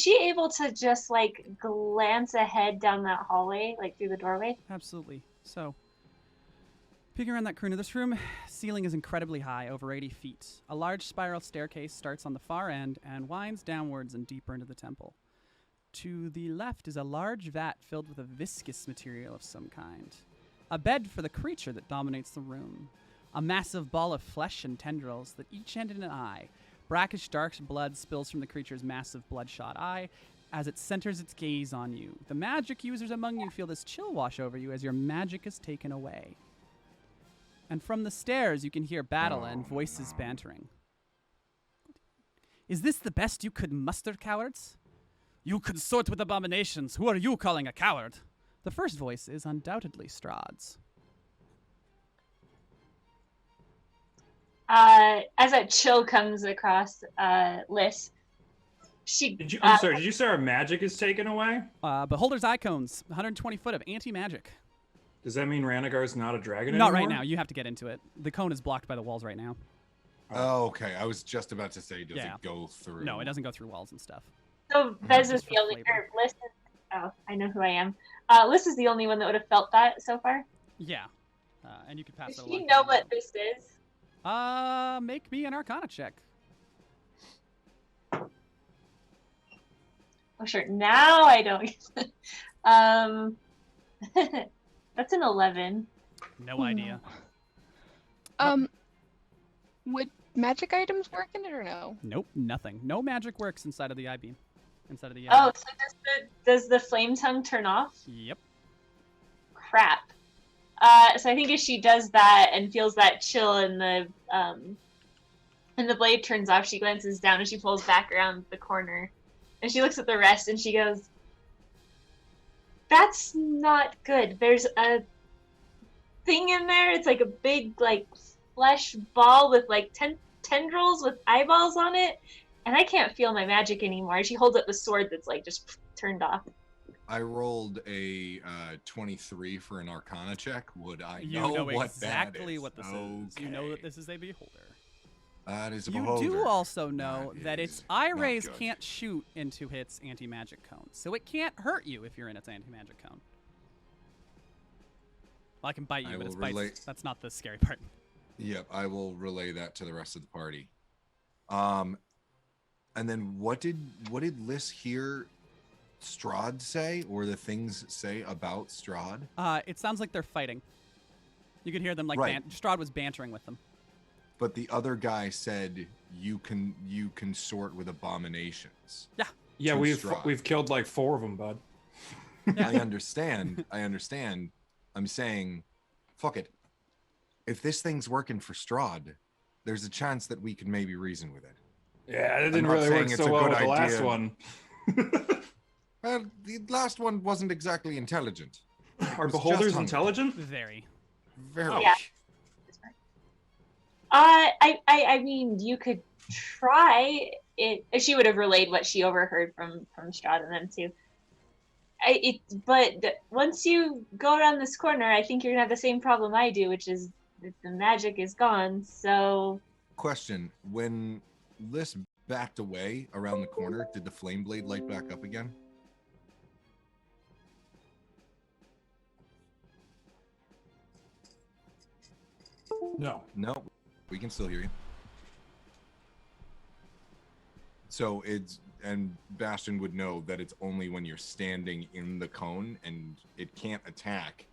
she able to just like glance ahead down that hallway, like through the doorway? Absolutely. So, peeking around that corner, this room ceiling is incredibly high, over 80 feet. A large spiral staircase starts on the far end and winds downwards and deeper into the temple. To the left is a large vat filled with a viscous material of some kind. A bed for the creature that dominates the room. A massive ball of flesh and tendrils that each end in an eye. Brackish dark blood spills from the creature's massive bloodshot eye as it centers its gaze on you. The magic users among you feel this chill wash over you as your magic is taken away. And from the stairs, you can hear battle and voices bantering. Is this the best you could muster, cowards? You consort with abominations. Who are you calling a coward? The first voice is undoubtedly Strahd's. As that chill comes across Liz, I'm sorry, did you say our magic is taken away? Beholder's Icons, 120 foot of anti-magic. Does that mean Ranagar's not a dragon Not anymore? right now. You have to get into it. The cone is blocked by the walls right now. Oh, okay. I was just about to say, does Yeah. it go through? No, it doesn't go through walls and stuff. So Bez is Just the for only. flavor. Liz is, oh, I know who I am. Liz is the only one that would have felt that so far. Yeah. And you could pass Does that she along. know what this is? Make me an Arcana check. Oh, sure. Now I don't. That's an 11. No idea. Would magic items work in it or no? Nope, nothing. No magic works inside of the eye beam. Inside of the Oh, so does the flame tongue turn off? Yep. Crap. So I think if she does that and feels that chill and the blade turns off, she glances down and she pulls back around the corner. And she looks at the rest and she goes, "That's not good. There's a thing in there. It's like a big, like, flesh ball with, like, tendrils with eyeballs on it. And I can't feel my magic anymore." She holds up the sword that's, like, just turned off. I rolled a 23 for an Arcana check. Would I You know know what exactly that is? what this is. You know that this is a beholder. That is a You beholder. do also know That that is its eye not rays good. can't shoot into its anti-magic cone, so it can't hurt you if you're in its anti-magic cone. Well, I can bite you, I but its will bites. relate- That's not the scary part. Yep, I will relay that to the rest of the party. And then what did Liz hear Strahd say, or the things say about Strahd? It sounds like they're fighting. You could hear them like Right. Strahd was bantering with them. But the other guy said you consort with abominations. Yeah, To we've Strahd. killed like 4 of them, bud. I understand. I'm saying, fuck it. If this thing's working for Strahd, there's a chance that we can maybe reason with it. Yeah, it I'm didn't not really saying work it's so a well good with the last idea. one. Well, the last one wasn't exactly intelligent. Are was just beholders hungry. intelligent? Very. Very. Yeah. I mean, you could try it. She would have relayed what she overheard from Strahd and them too. But once you go around this corner, I think you're gonna have the same problem I do, which is that the magic is gone. So Question: when Liz backed away around the corner, did the flame blade light back up again? No. No, we can still hear you. So and Bastion would know that it's only when you're standing in the cone, and it can't attack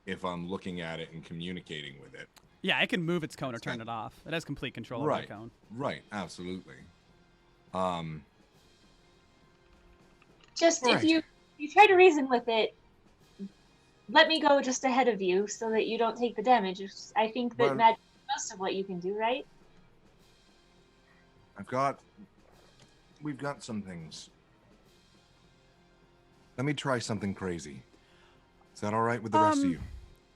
if I'm looking at it and communicating with it. Yeah, it can move its cone or That's turn fine. it off. It has complete control over Right. the cone. Right, absolutely. just if Right. you try to reason with it, let me go just ahead of you so that you don't take the damage. I think that Well- magic is most of what you can do, right? We've got some things. Let me try something crazy. Is that all right with the rest of you?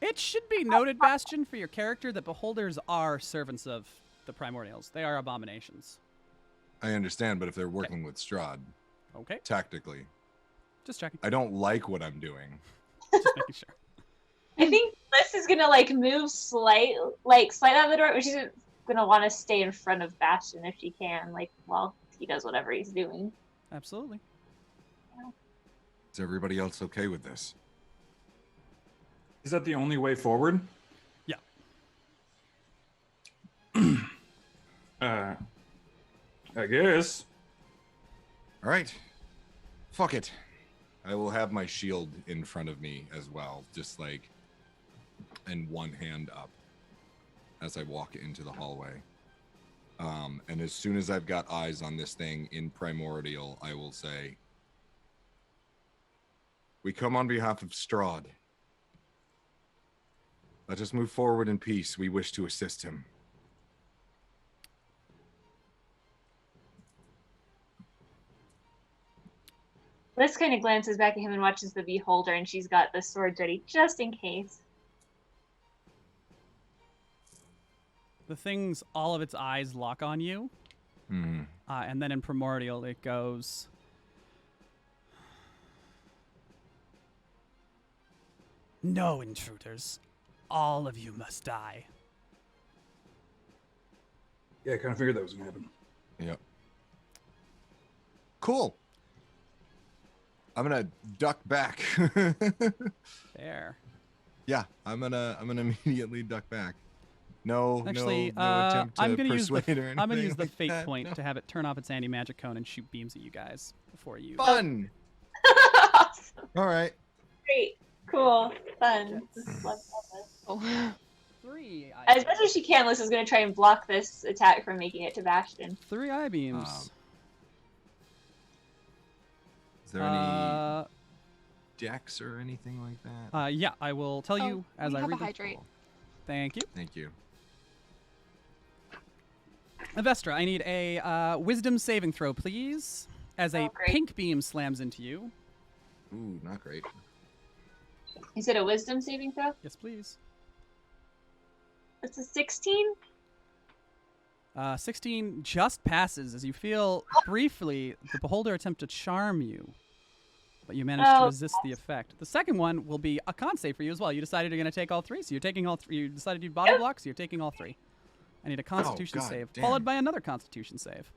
It should be noted, Bastion, for your character that beholders are servants of the primordials. They are abominations. I understand, but if they're working with Strahd, Okay, Tactically. just checking. I don't like what I'm doing. Just making sure. I think Liz is gonna like move slightly out of the door, but she's gonna want to stay in front of Bastion if she can, like while he does whatever he's doing. Absolutely. Is everybody else okay with this? Is that the only way forward? Yeah. I guess. All right. Fuck it. I will have my shield in front of me as well, just like, and one hand up as I walk into the hallway. And as soon as I've got eyes on this thing in Primordial, I will say, we come on behalf of Strahd. Let us move forward in peace. We wish to assist him. Liz kind of glances back at him and watches the beholder, and she's got the sword ready just in case. The thing's all of its eyes lock on you, and then in Primordial it goes. No intruders. All of you must die. Yeah, I kind of figured that was gonna happen. Yep. Cool. I'm gonna duck back. There. Yeah, I'm gonna immediately duck back. No, Actually, no attempt to I'm gonna use persuade the or anything I'm gonna use the like fate that, point no. to have it turn off its anti-magic cone and shoot beams at you guys before you. Fun. Awesome. All right. Great. Cool. Fun. Love it. Oh. 3 As much as she can, Liz is going to try and block this attack from making it to Bastion. 3 eye beams. Is there any decks or anything like that? Yeah, I will tell you as we I have read a them. hydrate. Thank you. Thank you. Avestra, I need a wisdom saving throw, please. As a great. pink beam slams into you. Ooh, not great. Is it a wisdom saving throw? Yes, please. It's a 16? 16 just passes as you feel briefly the beholder attempt to charm you, but you manage to resist the effect. The second one will be a con save for you as well. You decided you're going to take all 3, so you're taking all 3. You decided you'd body block, so you're taking all 3. I need a Constitution God save, damn. followed by another Constitution save.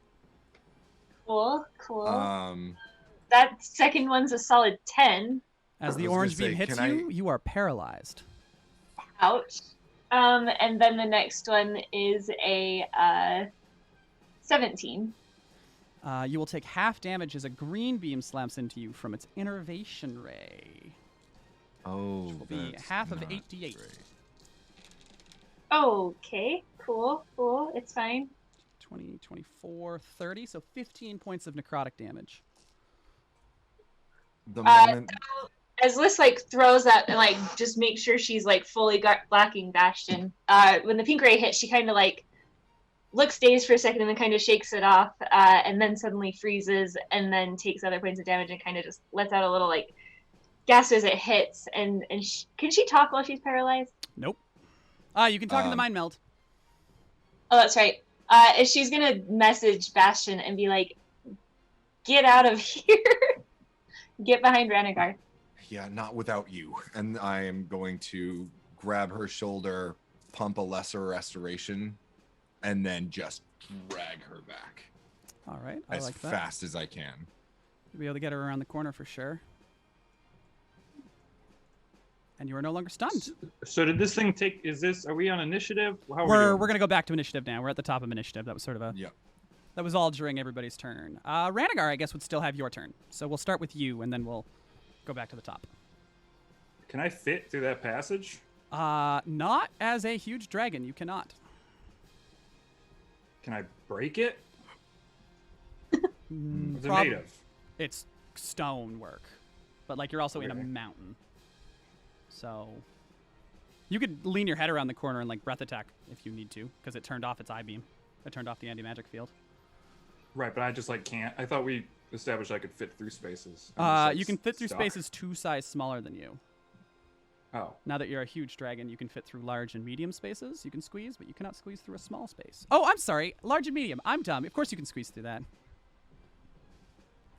Cool, cool. Um, That second one's a solid 10. As I the was gonna orange beam say, hits can you, you are paralyzed. Ouch. And then the next one is a 17. You will take half damage as a green beam slams into you from its innervation ray. oh, Which will be that's half of not 8d8. great. Okay, cool, cool. It's fine. 20, 24, 30, so 15 points of necrotic damage. The moment As Liz throws that and just make sure she's fully blocking Bastion. When the pink ray hits, she kind of looks dazed for a second and then kind of shakes it off, and then suddenly freezes and then takes other points of damage and kind of just lets out a little gasp as it hits. And can she talk while she's paralyzed? Nope. You can talk in the mind meld. Oh, that's right. She's gonna message Bastion and be like, "Get out of here! Get behind Ranagar." yeah, not without you. And I am going to grab her shoulder, pump a lesser restoration, and then just drag her back All right, I as like that. fast as I can. You'll be able to get her around the corner for sure. And you are no longer stunned. So did this thing take? Are we on initiative? How are we We're doing? gonna go back to initiative now. We're at the top of initiative. That was sort of a Yep. that was all during everybody's turn. Ranagar, I guess, would still have your turn. So we'll start with you, and then we'll go back to the top. Can I fit through that passage? Not as a huge dragon. You cannot. Can I break it? What's it Prob- made of? It's stonework, but you're also in a Okay. mountain. So you could lean your head around the corner and breath attack if you need to, because it turned off its eye beam. It turned off the anti-magic field. Right, but I just can't. I thought we established I could fit through spaces. You can fit through stuck. spaces 2 size smaller than you. Oh, Now that you're a huge dragon, you can fit through large and medium spaces. You can squeeze, but you cannot squeeze through a small space. Oh, I'm sorry. Large and medium. I'm dumb. Of course you can squeeze through that.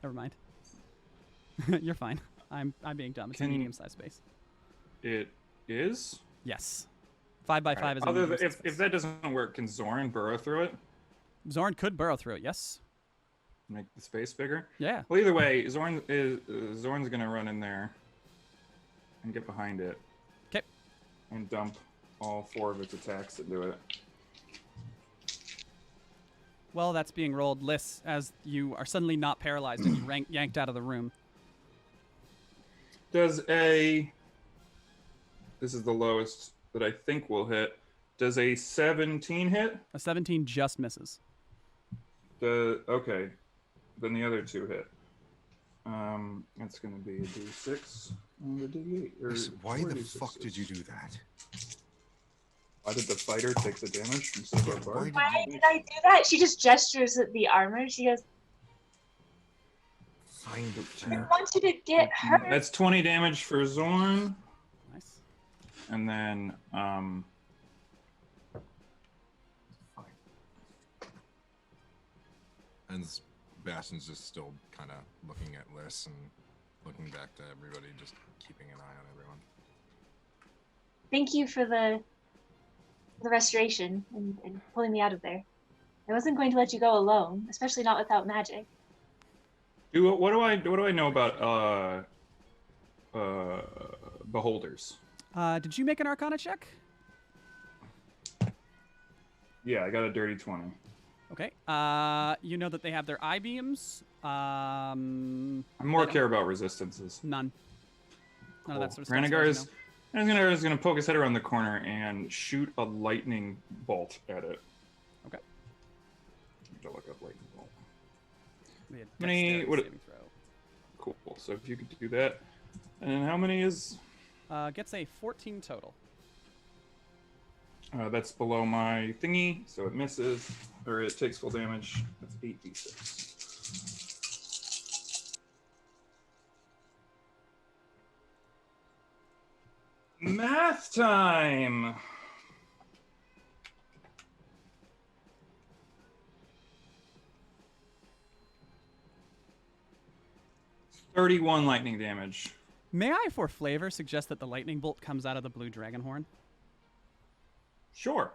Never mind. You're fine. I'm being dumb. It's a Can- medium-sized space. It is. Yes. 5 by 5 Alright, is a other than, medium-sized if space. that doesn't work, can Zoran burrow through it? Zorn could burrow through it. Yes. Make the space bigger? Yeah. Well, either way, Zorn's gonna run in there and get behind it. 'Kay. And dump all 4 of its attacks into it. Well, that's being rolled, Liss, as you are suddenly not paralyzed and you yanked out of the room. Does a... This is the lowest that I think will hit. Does a 17 hit? A 17 just misses. Okay. Then the other 2 hit. That's gonna be a D6 and a D8. Or Why 4 the D6s. fuck did you do that? Why did the fighter take the damage from so far? Why Why did I do that? She just gestures at the armor. She goes, Find I it. want you to get hurt. That's 20 damage for Zorn. Nice. And then, And Bastion's just still kind of looking at Liss and looking back to everybody, just keeping an eye on everyone. Thank you for the restoration and pulling me out of there. I wasn't going to let you go alone, especially not without magic. what do I know about beholders? Did you make an Arcana check? Yeah, I got a dirty 20. Okay. You know that they have their eye beams. I more care about resistances. None. None of that sort of stuff. Renegar as far as is gonna poke his head around the corner and shoot a lightning bolt at it. Okay. I have to look up lightning bolt. you know. Many- Dexterity what- saving throw. Cool. So if you could do that, and then how many is? Gets a 14 total. That's below my thingy, so it misses, or it takes full damage. That's 8d6. Math time! $31 lightning damage. May I, for flavor, suggest that the lightning bolt comes out of the blue dragon horn? Sure.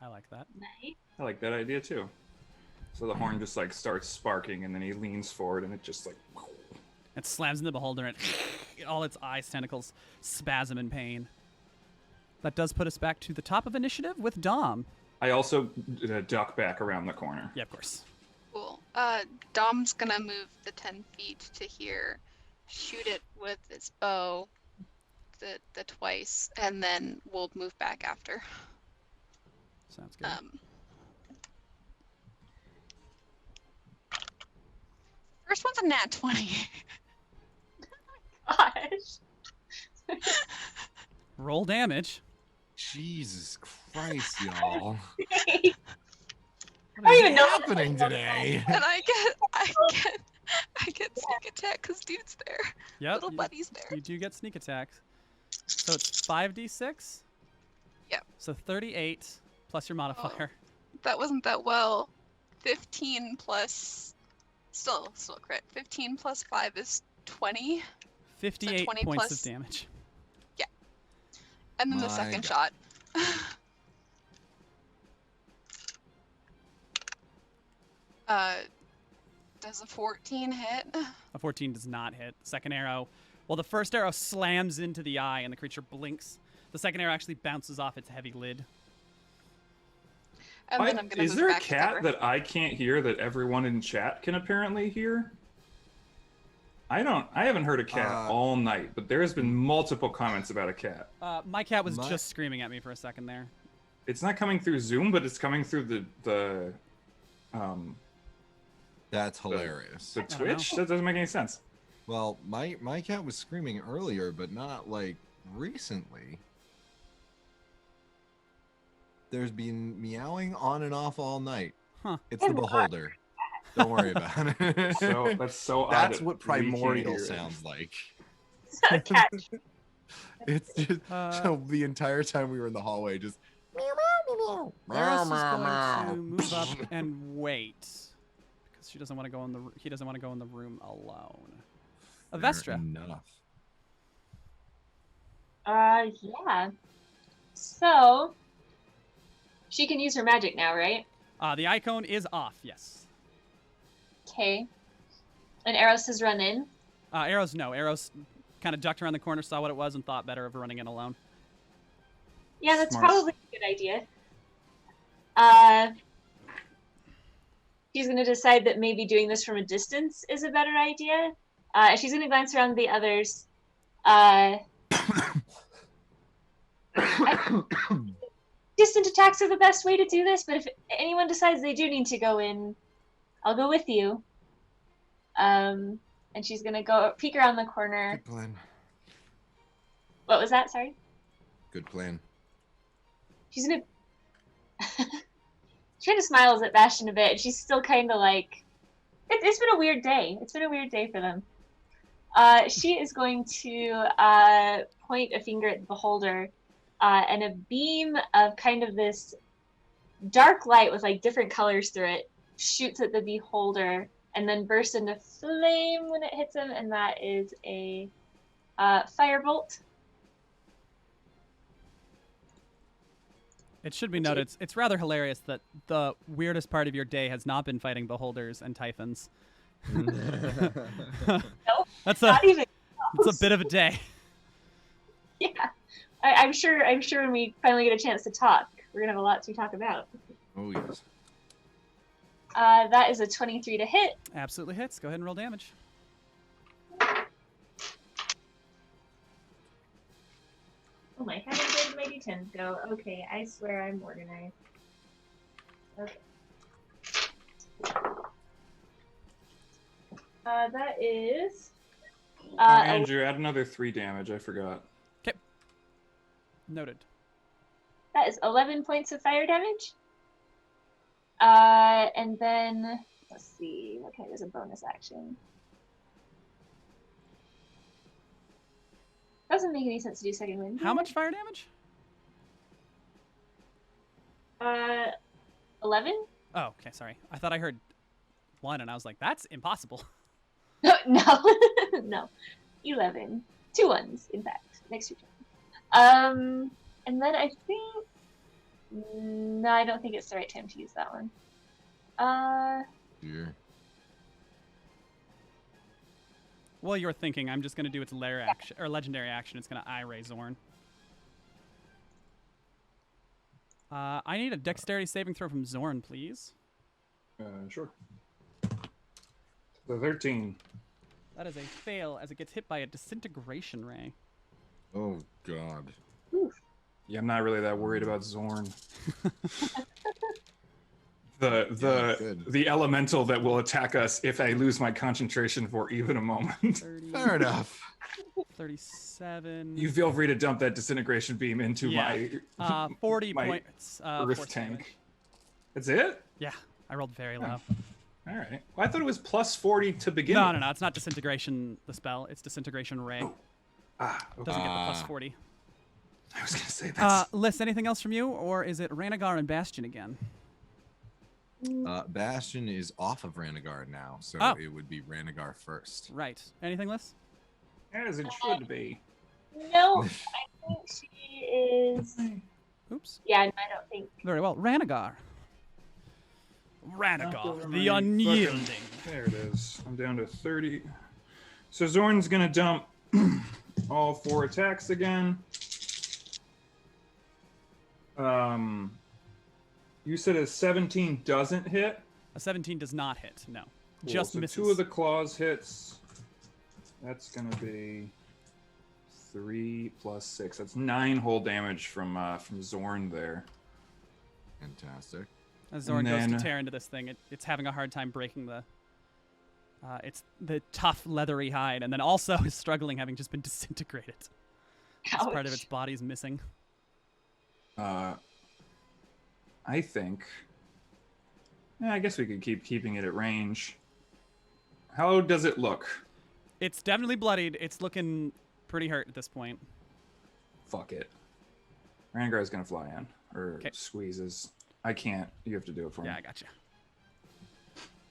I like that. Nice. I like that idea too. So the horn just like starts sparking, and then he leans forward, and it just like. It slams in the beholder, and all its eyes tentacles spasm in pain. That does put us back to the top of initiative with Dom. I also duck back around the corner. Yeah, of course. Cool. Dom's gonna move the 10 feet to here, shoot it with his bow, the twice, and then we'll move back after. Sounds good. First one's a nat 20. Gosh. Roll damage. Jesus Christ, y'all. I What don't is even know. happening today? And I get sneak attack because dude's there. Yep. Little buddy's there. You do get sneak attack. So it's 5d6? Yep. So 38 plus your modifier. That wasn't that well. 15 plus, still crit. 15 plus 5 is 20. 58 20 points plus- of damage. And then the My second God. shot. Does a 14 hit? A 14 does not hit. The second arrow, well, the first arrow slams into the eye and the creature blinks. The second arrow actually bounces off its heavy lid. And then I'm gonna Is move there a back to cat cover. that I can't hear that everyone in chat can apparently hear? I haven't heard a cat all night, but there has been multiple comments about a cat. My cat was My- just screaming at me for a second there. It's not coming through Zoom, but it's coming through the That's hilarious. the don't Twitch. know. That doesn't make any sense. Well, my cat was screaming earlier, but not like recently. There's been meowing on and off all night. Huh. It's the beholder. Don't worry about it. So that's so odd. That's that what we can't primordial hear it. sounds like. Cat. It's just Uh, so the entire time we were in the hallway, just Varys is going to move up and wait because he doesn't want to go in the room alone. Fair Vestra. enough. Yeah. So she can use her magic now, right? The icon is off, yes. Okay. And Eros has run in. Arrows, no. Arrows kind of ducked around the corner, saw what it was, and thought better of running in alone. Yeah, that's Smart. probably a good idea. She's going to decide that maybe doing this from a distance is a better idea. She's going to glance around the others. Distant attacks are the best way to do this, but if anyone decides they do need to go in, I'll go with you. And she's going to go peek around the corner. Good plan. What was that? Sorry? Good plan. She's going to... She kind of smiles at Bastion a bit, and she's still kind of like... It's been a weird day. It's been a weird day for them. She is going to point a finger at the beholder, and a beam of kind of this dark light with like different colors through it shoots at the beholder and then bursts into flame when it hits him, and that is a firebolt. It should be noted, it's rather hilarious that the weirdest part of your day has not been fighting beholders and typhons. That's Not even it's a bit of a day. Yeah. I'm sure when we finally get a chance to talk, we're gonna have a lot to talk about. Oh yes. That is a 23 to hit. Absolutely hits. Go ahead and roll damage. Oh my heavens, where did my d10s go? Okay, I swear I'm organized. Okay. That is... Andrew, add another 3 damage. I forgot. Okay. Noted. That is 11 points of fire damage. And then, let's see, okay, there's a bonus action. Doesn't make any sense to do second wind. How much fire damage? 11? Oh, okay, sorry. I thought I heard 1, and I was like, that's impossible. No, no. 11. 2 ones, in fact, next to each other. And then I think... No, I don't think it's the right time to use that one. Sure. While you're thinking, I'm just going to do its lair action, or legendary action. It's going to eye-ray Zorn. I need a dexterity saving throw from Zorn, please. Sure. The 13. That is a fail, as it gets hit by a disintegration ray. Oh god. Yeah, I'm not really that worried about Zorn. good. The elemental that will attack us if I lose my concentration for even a moment. 30, Fair enough. 37. You feel free to dump that disintegration beam into my 40 my points. earth force tank. damage. That's it? Yeah, I rolled very low. All right. Well, I thought it was plus 40 to begin No, with. no, no. It's not disintegration, the spell. It's disintegration ray. Ah, It okay. doesn't get the plus 40. I was going to say that's... Liz, anything else from you, or is it Ranagar and Bastion again? Bastion is off of Ranagar now, so Oh. it would be Ranagar first. Right. Anything, Liz? As it should be. No, I think she is... Oops. Yeah, no, I don't think... Very well. Ranagar. Knocked Ranagar, over the my unyielding. fucking- There it is. I'm down to 30. So Zorn's going to dump all 4 attacks again. You said a 17 doesn't hit? A 17 does not hit, no. Cool. Just so misses. 2 of the claws hits. That's going to be 3 plus 6. That's 9 whole damage from Zorn there. Fantastic. As Zorn And goes to then- tear into this thing, it's having a hard time breaking the... it's the tough, leathery hide, and then also is struggling, having just been disintegrated. As part of its body's missing. I think. Yeah, I guess we could keep keeping it at range. How does it look? It's definitely bloodied. It's looking pretty hurt at this point. Fuck it. Rangar's gonna fly in. Or 'Kay. squeezes. I can't. You have to do it for me. Yeah, I gotcha.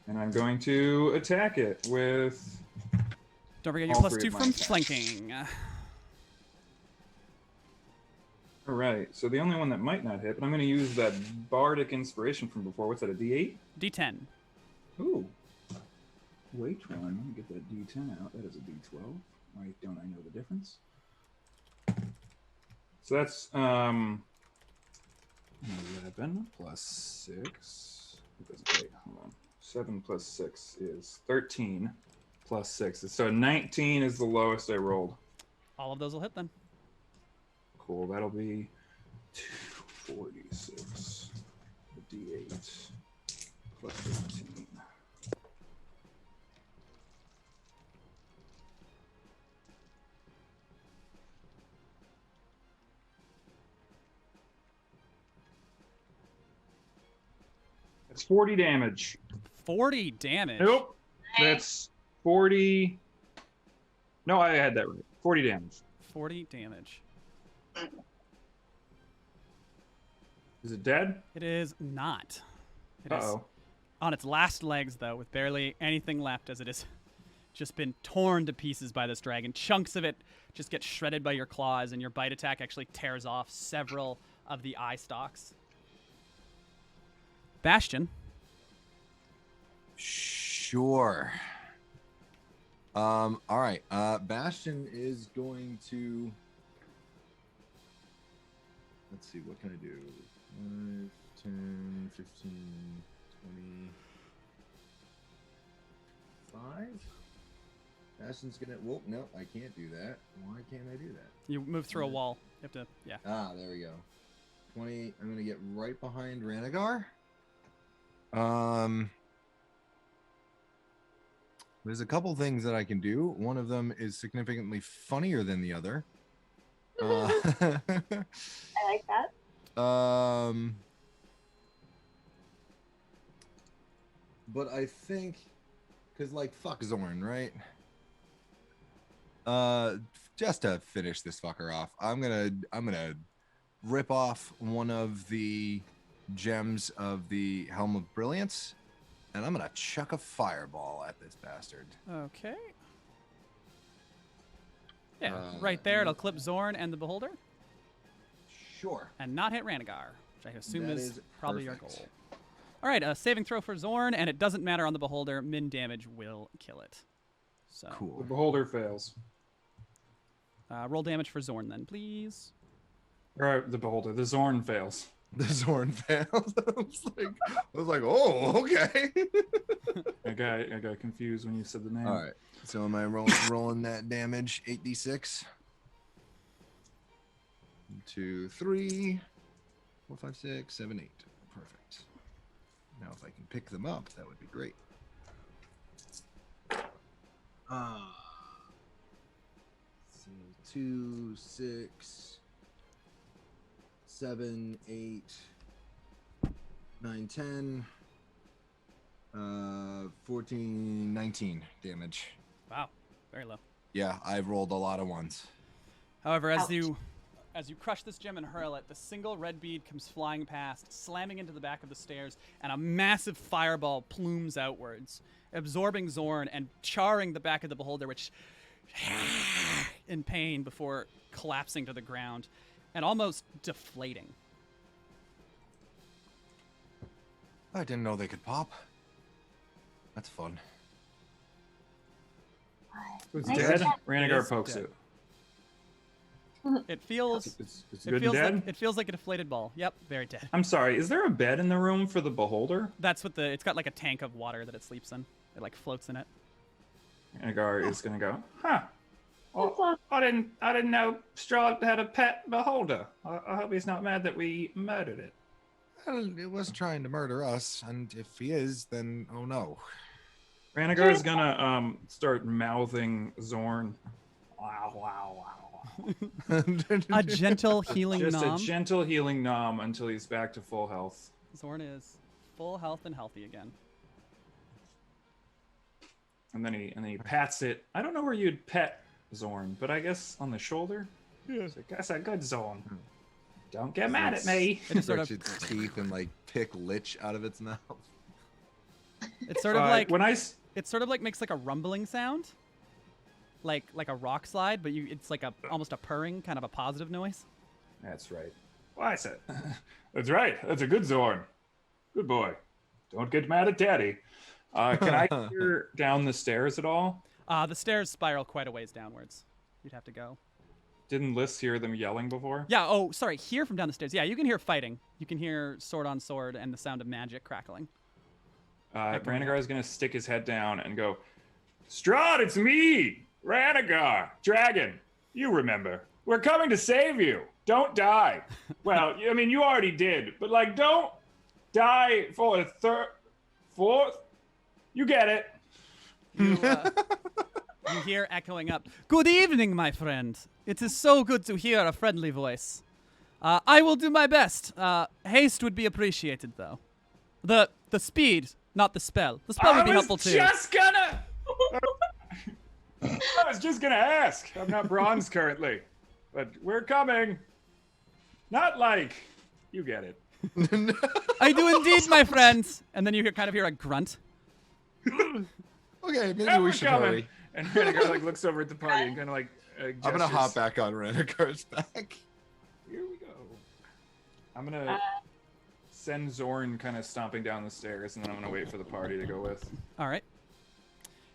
And I'm going to attack it with Don't forget your All plus three 2 of my from attacks. flanking. All right. So the only one that might not hit, but I'm going to use that bardic inspiration from before. What's that? A D8? D10. Ooh. Wait one. Let me get that D10 out. That is a D12. Why don't I know the difference? So that's 11 plus 6. It doesn't wait. Hold on. 7 plus 6 is 13 plus 6. So 19 is the lowest I rolled. All of those will hit then. Cool. That'll be 246. The D8 plus 13. That's 40 damage. 40 damage. Nope. That's 40. No, I had that right. 40 damage. 40 damage. Is it dead? It is not. It is Uh-oh. on its last legs, though, with barely anything left, as it has just been torn to pieces by this dragon. Chunks of it just get shredded by your claws, and your bite attack actually tears off several of the eye stalks. Bastion. Sure. All right. Bastion is going to. Let's see. What can I do? 5, 10, 15, 25. Bastion's gonna. Whoa, no, I can't do that. Why can't I do that? You move through a wall. You have to, yeah. Ah, there we go. 20. I'm gonna get right behind Ranagar. There's a couple things that I can do. One of them is significantly funnier than the other. I like that. But I think, cause like fuck Zorn, right? Just to finish this fucker off, I'm gonna rip off one of the gems of the Helm of Brilliance, and I'm gonna chuck a fireball at this bastard. Okay. Yeah, right there. It'll clip Zorn and the Beholder, Sure. and not hit Ranagar, which I assume That is is probably your perfect. goal. All right, a saving throw for Zorn, and it doesn't matter on the Beholder. Min damage will kill it. So The Cool. beholder fails. roll damage for Zorn then, please. Or the beholder. The Zorn fails. The Zorn failed. I was like, oh, okay. I got confused when you said the name. All right. So am I rolling that damage? 8d6. 1, 2, 3, 4, 5, 6, 7, 8. Perfect. Now, if I can pick them up, that would be great. So 2, 6, 7, 8, 9, 10, 14, 19 damage. Wow, very low. Yeah, I've rolled a lot of ones. However, as Ouch. you crush this gem and hurl it, the single red bead comes flying past, slamming into the back of the stairs, and a massive fireball plumes outwards, absorbing Zorn and charring the back of the beholder, which in pain before collapsing to the ground and almost deflating. I didn't know they could pop. That's fun. So it's Nice dead. attack. It Ranagar is pokes dead. it. It feels It's it good and feels dead. like it feels like a deflated ball. Yep, very dead. I'm sorry. Is there a bed in the room for the beholder? That's what it's got like a tank of water that it sleeps in. It like floats in it. Ranagar is gonna go. Huh. That's Well, I didn't know Strahd had a pet beholder. I hope he's not mad that we murdered it. Well, it was trying to murder us, and if he is, then oh no. Ranagar is gonna start mouthing Zorn. Wow, wow, wow. A gentle healing Just nom. a gentle healing nom until he's back to full health. Zorn is full health and healthy again. And then he pats it. I don't know where you'd pet Zorn, but I guess on the shoulder. Yeah. So that's a good Zorn. Don't get mad at me. It just sort Stretch of its teeth and like pick lich out of its mouth. it's sort of like when I it sort of like makes like a rumbling sound. like a rock slide, but it's like almost a purring, kind of a positive noise. That's right. Well, I said, that's right. That's a good Zorn. Good boy. Don't get mad at Daddy. Can I hear down the stairs at all? The stairs spiral quite a ways downwards. You'd have to go. Didn't Liz hear them yelling before? Yeah, oh, sorry, here from down the stairs. Yeah, you can hear fighting. You can hear sword on sword and the sound of magic crackling. Ranagar is going to stick his head down and go, Strahd, it's me, Ranagar, Dragon. You remember. We're coming to save you. Don't die. Well, I mean, you already did, but like, don't die for the fourth. You get it. You hear echoing up, "Good evening, my friend. It is so good to hear a friendly voice. I will do my best. Haste would be appreciated, though. The speed, not the spell. The spell would be helpful, too." I was just gonna ask. I'm not bronze currently, but we're coming. Not like you get it. I do indeed, my friends. And then you kind of hear a grunt. Okay, maybe we should hurry. And Ranagar like looks over at the party and kind of like I'm gonna hop back on Ranagar's back. Here we go. I'm gonna send Zorn kind of stomping down the stairs, and then I'm gonna wait for the party to go with. All right.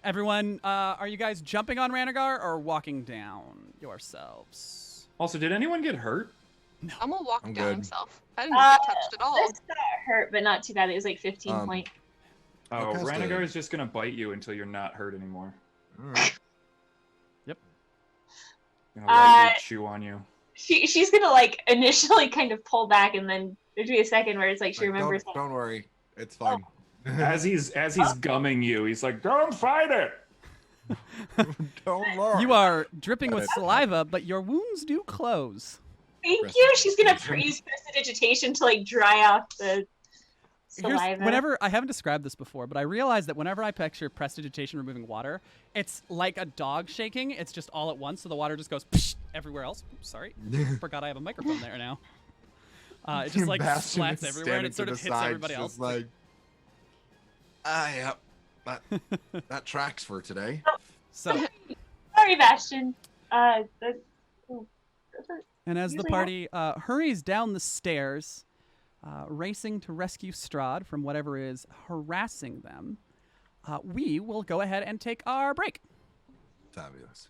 Everyone, are you guys jumping on Ranagar or walking down yourselves? Also, did anyone get hurt? No. I'm gonna walk I'm down good. himself. I didn't get touched at all. This got hurt, but not too bad. It was like 15 point. Oh, cast Ranagar a- is just gonna bite you until you're not hurt anymore. All right. Yep. Gonna lightly chew on you. She's gonna like initially kind of pull back, and then there's be a second where it's like she Like, remembers. Don't worry, it's fine. As he's gumming you, he's like, "Don't fight it." Don't worry. You are dripping with saliva, but your wounds do close. Thank you. She's gonna use prestidigitation to like dry off the saliva. Whenever I haven't described this before, but I realize that whenever I picture prestidigitation removing water, it's like a dog shaking. It's just all at once, so the water just goes psh, everywhere else. Oops, sorry, forgot I have a microphone there now. It just like Bastion splats is everywhere, and it standing sort to of the hits side, everybody else. just like, yep, that tracks for today. So, Sorry, Bastion. and as the party hurries down the stairs, racing to rescue Strahd from whatever is harassing them, we will go ahead and take our break. Fabulous.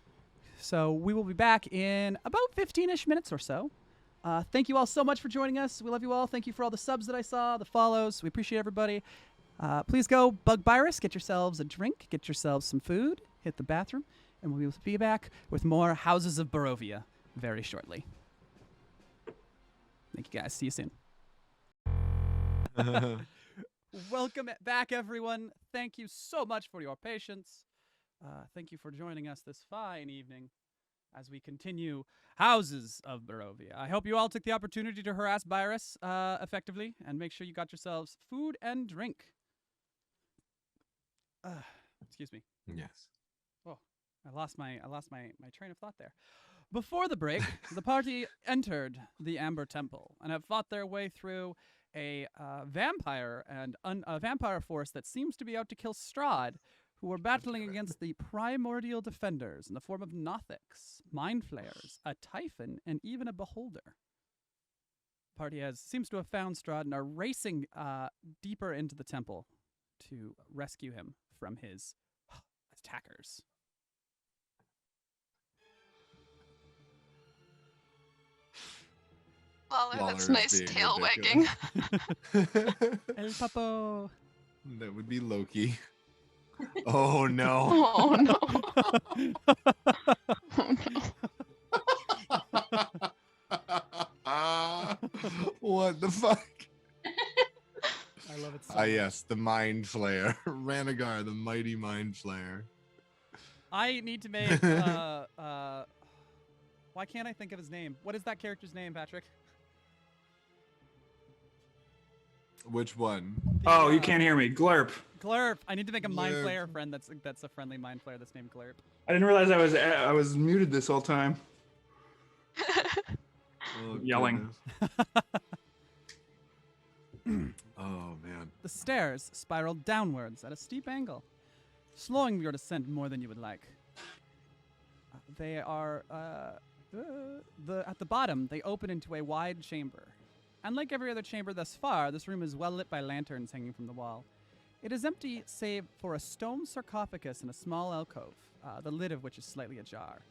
So we will be back in about 15-ish minutes or so. Thank you all so much for joining us. We love you all. Thank you for all the subs that I saw, the follows. We appreciate everybody. Please go bug Virus, get yourselves a drink, get yourselves some food, hit the bathroom, and we will be back with more Houses of Barovia very shortly. Thank you guys. See you soon. Welcome back, everyone. Thank you so much for your patience. Thank you for joining us this fine evening as we continue Houses of Barovia. I hope you all took the opportunity to harass Virus effectively and make sure you got yourselves food and drink. Excuse me. Yes. Oh, I lost my train of thought there. Before the break, the party entered the Amber Temple and have fought their way through a vampire and a vampire force that seems to be out to kill Strahd, who were battling against the primordial defenders in the form of Nothics, mind flayers, a Typhon, and even a beholder. The party seems to have found Strahd and are racing deeper into the temple to rescue him from his attackers. Lawler, that's Lawler nice being tail wagging. ridiculous. El Papo. That would be Loki. Oh no. Oh no. Oh no. What the fuck? I love it so Ah, much. yes, the Mind Flayer. Ranagar, the mighty Mind Flayer. I need to make why can't I think of his name? What is that character's name, Patrick? Which one? Oh, you can't hear me. Glurp. Glurp. I need to make a mind Glurp. flayer friend that's a friendly mind flayer that's named Glurp. I didn't realize I was muted this whole time. Oh, Yelling. goodness. Oh man. The stairs spiraled downwards at a steep angle, slowing your descent more than you would like. They are at the bottom. They open into a wide chamber. Unlike every other chamber thus far, this room is well lit by lanterns hanging from the wall. It is empty save for a stone sarcophagus in a small alcove, the lid of which is slightly ajar.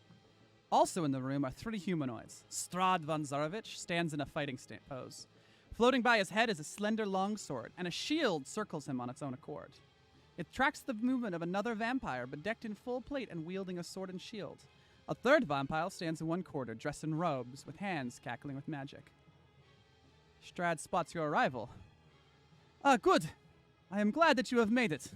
Also in the room are 3 humanoids. Strahd von Zarovich stands in a fighting pose. Floating by his head is a slender longsword, and a shield circles him on its own accord. It tracks the movement of another vampire, bedecked in full plate and wielding a sword and shield. A third vampire stands in one corner, dressed in robes, with hands cackling with magic. Strahd spots your arrival. Ah, good. I am glad that you have made it.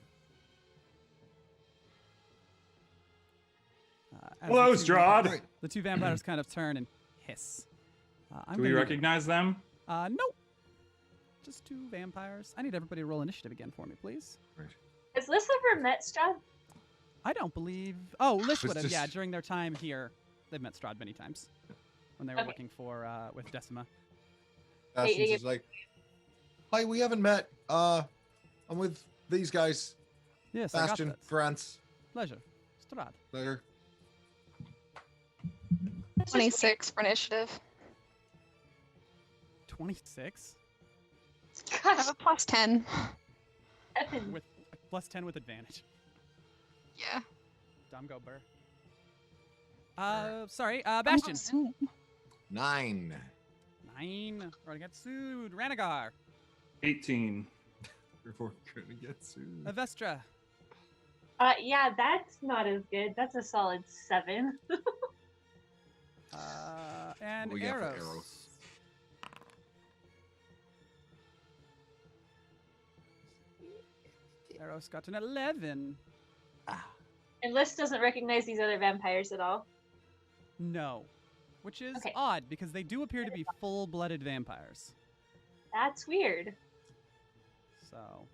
Hello, Strahd. The 2 vampires kind of turn and hiss. Do we recognize them? Nope. Just 2 vampires. I need everybody to roll initiative again for me, please. Has Liz ever met Strahd? I don't believe... Oh, Liz would have, just- yeah, during their time here. They've met Strahd many times. When they were Okay. working for, with Decima. Bastion's just like, hi, we haven't met. I'm with these guys. Yes, I got Bastion, that. France. Pleasure. Strahd. Later. 26 for initiative. 26? I have a plus 10. With plus 10 with advantage. Yeah. Dom go burr. Sorry, Bastion. Zoom. 9. 9. We're gonna get sued. Ranagar. 18. We're gonna get sued. Avestra. Yeah, that's not as good. That's a solid 7. And What we got for Eros. Eros? Eros got an 11. And Liz doesn't recognize these other vampires at all. No. Which is Okay. odd, because they do appear to be full-blooded vampires. That's weird. So,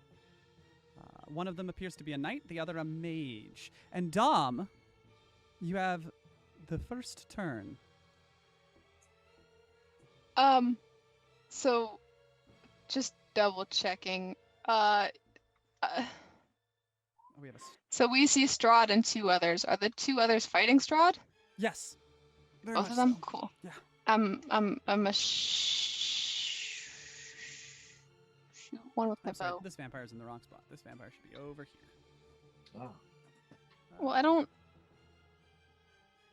one of them appears to be a knight, the other a mage. And Dom, you have the first turn. So just double checking. We have a So we see Strahd and 2 others. Are the 2 others fighting Strahd? yes. Very Both much of them? so. Cool. Yeah. I'm a shoot one with my I'm sorry, bow. this vampire's in the wrong spot. This vampire should be over here. Oh. Well, I don't.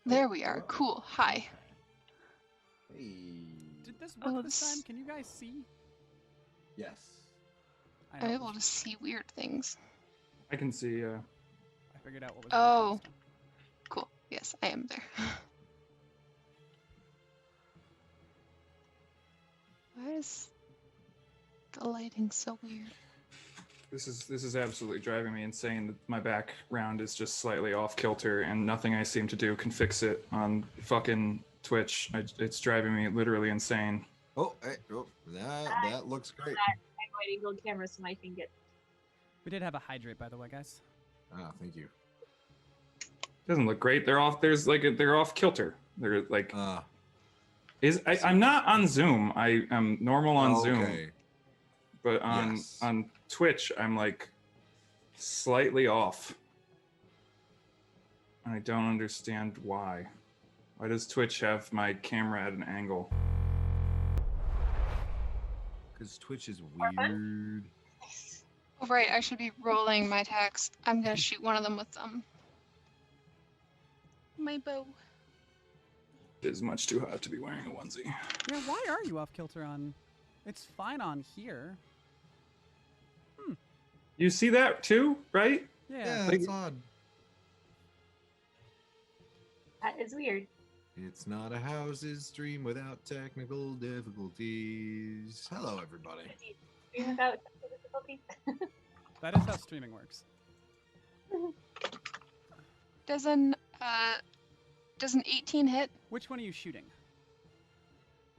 There we are. Cool. Hi. Hey. Did this Oh, work this this- time? Can you guys see? Yes. I I'm know, able to see weird things. I can see. I figured out what was Oh. working this time. Cool. Yes, I am there. Why is the lighting so weird? This is absolutely driving me insane. That my background is just slightly off kilter, and nothing I seem to do can fix it on fucking Twitch. It's driving me literally insane. Oh, hey, that looks great. Wide angle camera so I can get. We did have a hydrate, by the way, guys. Ah, thank you. Doesn't look great. They're off. They're off kilter. They're like. Uh, I'm not on Zoom. I am normal on Zoom, okay. but on Yes. on Twitch I'm like slightly off. And I don't understand why. Why does Twitch have my camera at an angle? Because Twitch is weird. Oh, right, I should be rolling my attacks. I'm gonna shoot one of them with my bow. It is much too hot to be wearing a onesie. Yeah, why are you off kilter on? It's fine on here. You see that too, right? Yeah. Yeah, Like- it's odd. That is weird. It's not a house's stream without technical difficulties. Hello, everybody. Stream without technical difficulty. That is how streaming works. Does an 18 hit? Which one are you shooting?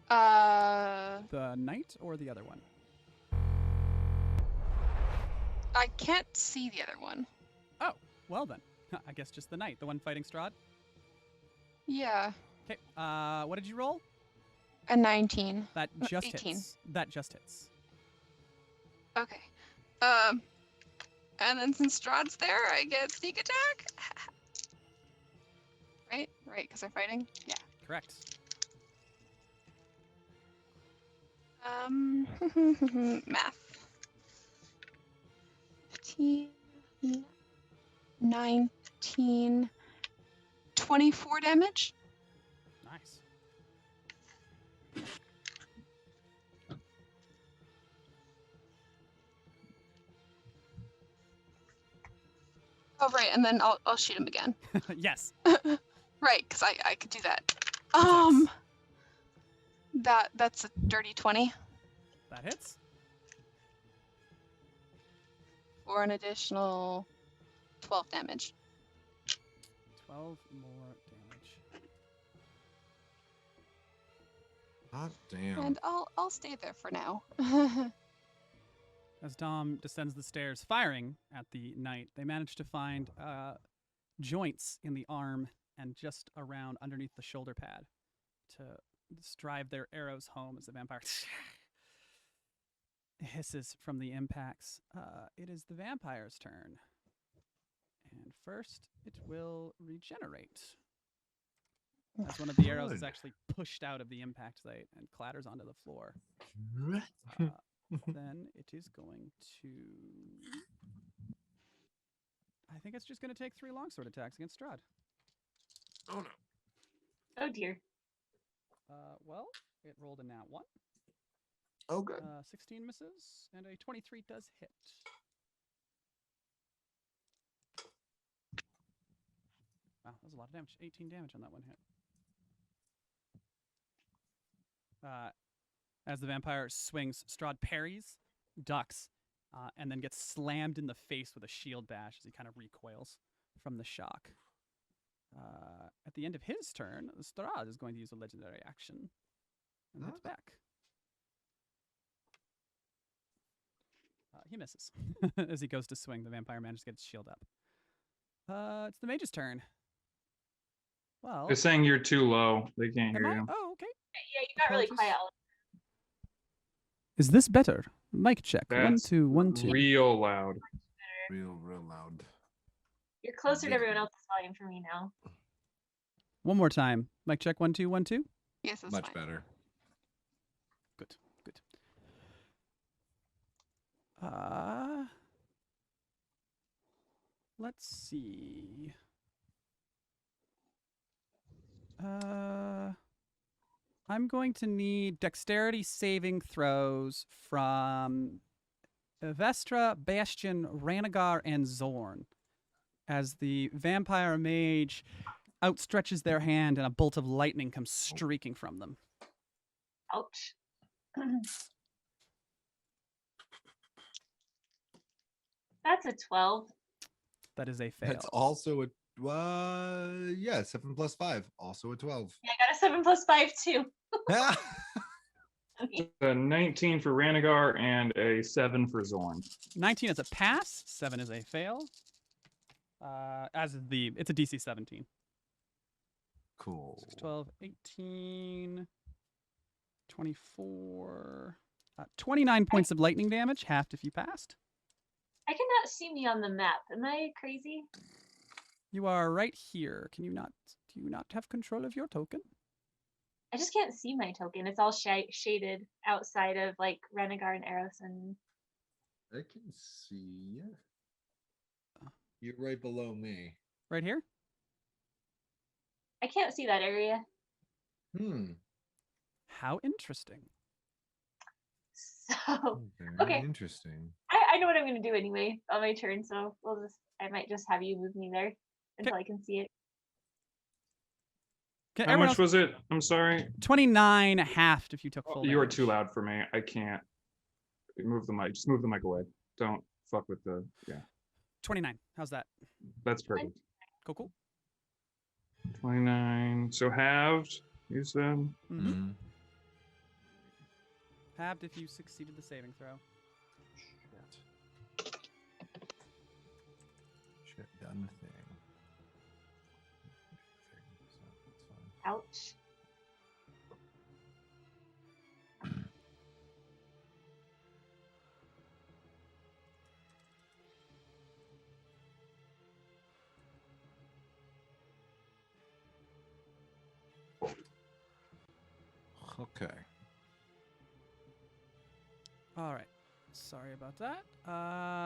The knight or the other one? I can't see the other one. Oh, well then. I guess just the knight, the one fighting Strahd. Yeah, Okay. What did you roll? a 19. That just 18. hits. That just hits. Okay. And then since Strahd's there, I get sneak attack. Right? right? Because they're fighting. Yeah. Correct. Math. 15, 19, 24 damage. Nice. Oh, right, and then I'll shoot him again. Yes. Right, because I could do that. That's a dirty 20 That hits. for an additional 12 damage. 12 more damage. Hot damn. And I'll stay there for now. As Dom descends the stairs, firing at the knight, they manage to find joints in the arm and just around underneath the shoulder pad to drive their arrows home as the vampire hisses from the impacts. It is the vampire's turn. And first, it will regenerate. As one of the arrows is Good. actually pushed out of the impact site and clatters onto the floor. Then it is going to... I think it's just going to take 3 longsword attacks against Strahd. Oh no. Oh dear. Well, it rolled a nat 1. Oh good. 16 misses, and a 23 does hit. Wow, that was a lot of damage. 18 damage on that one hit. As the vampire swings, Strahd parries, ducks, and then gets slammed in the face with a shield bash as he kind of recoils from the shock. At the end of his turn, Strahd is going to use a legendary action and hits back. He misses. As he goes to swing, the vampire manages to get his shield up. It's the mage's turn. Well, They're saying you're too low. They can't am hear I? you. Oh, okay. Yeah, you got really Apologies. quiet. Is this better? Mic check. That's 1 2 1 2. real loud. Real loud. You're closer to everyone else's volume for me now. One more time. Mic check. 1 2 1 2. Yes, that's Much fine. better. Good. Let's see. I'm going to need dexterity saving throws from Vestra, Bastion, Ranagar, and Zorn. As the vampire mage outstretches their hand and a bolt of lightning comes streaking from them. Ouch. That's a 12. That is a fail. That's also a 7 plus 5, also a 12. Yeah, I got a 7 plus 5 too. A 19 for Ranagar and a 7 for Zorn. 19 is a pass. 7 is a fail. It's a DC 17. Cool. 12, 18, 24, 29 points of lightning damage, halved if you passed. I cannot see me on the map. Am I crazy? You are right here. Do you not have control of your token? I just can't see my token. It's all shaded outside of like Renegar and Eros and. I can see you. You're right below me. Right here? I can't see that area. How interesting. So Very Okay. interesting. I know what I'm gonna do anyway on my turn. So I might just have you move me there until I can see it. Can How everyone much else- was it? I'm sorry. 29 halved if you took Oh, full you are damage. too loud for me. I can't. Move the mic. Just move the mic away. Don't fuck with the. Yeah, 29. How's that? that's perfect. Cool. 29. So halved, you said? Mm-hmm. Mhm. Halved if you succeeded the saving throw. Shit done thing. Ouch. Okay. All right. Sorry about that.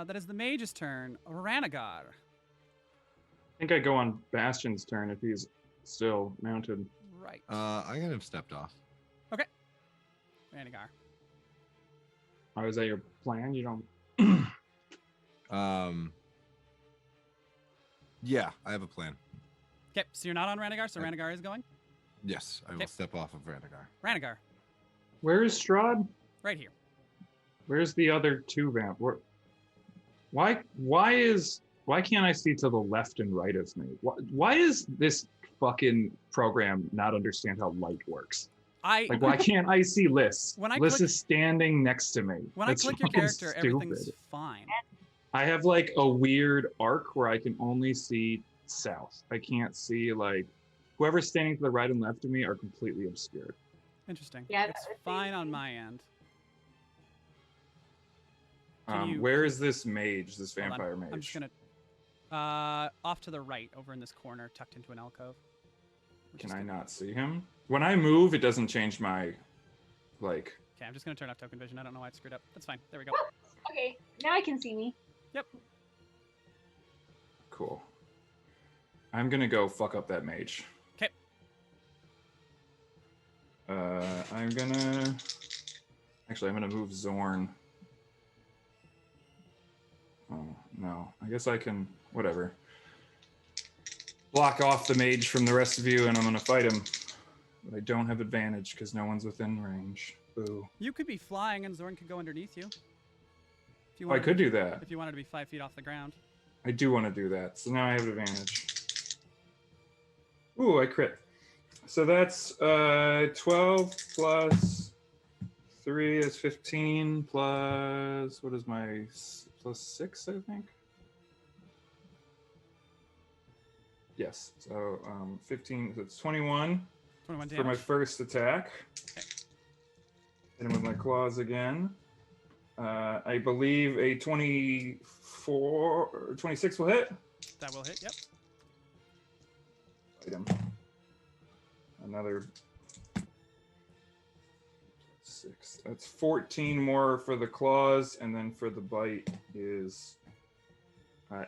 That is the mage's turn. Ranagar. I think I go on Bastion's turn if he's still mounted. Right. I kind of stepped off. Ranagar. Oh, is that your plan? You don't. Yeah, I have a plan. Okay, so you're not on Ranagar, so Ranagar is going. Yes, I will Okay. step off of Ranagar. Ranagar, Where is Strahd? right here. Where's the other two vamp? Why can't I see to the left and right of me? Why does this fucking program not understand how light works? Like, why can't I see Liz? When I Liz click- is standing next to me. When That's I click your fucking character, stupid. everything's fine. I have like a weird arc where I can only see south. I can't see like whoever's standing to the right and left of me are completely obscured. Interesting. Yeah, It's that would be- fine on my end. Can you- Where is this mage, this Hold on, vampire mage? I'm just gonna off to the right, over in this corner, tucked into an alcove. which Can is I good. not see him? When I move, it doesn't change my like. Okay, I'm just gonna turn off token vision. I don't know why it screwed up. That's fine. There we go. Okay, now I can see me. Cool. I'm gonna go fuck up that mage. 'Kay. I'm gonna. Actually, I'm gonna move Zorn. Oh no! I guess I can. Whatever. Block off the mage from the rest of you, and I'm gonna fight him. But I don't have advantage because no one's within range. Boo. You could be flying, and Zorn could go underneath you. If you Oh, I wanted could to, do that. If you wanted to be 5 feet off the ground. I do want to do that. So now I have advantage. Ooh, I crit. So that's 12 plus 3 is 15 plus, what is my, plus 6, I think? Yes, so 15, so it's 21 21 for my damage. first attack. Hit him with my claws again. I believe a 24 or 26 will hit. That will hit. Yep. Item. Another 6. That's 14 more for the claws, and then for the bite is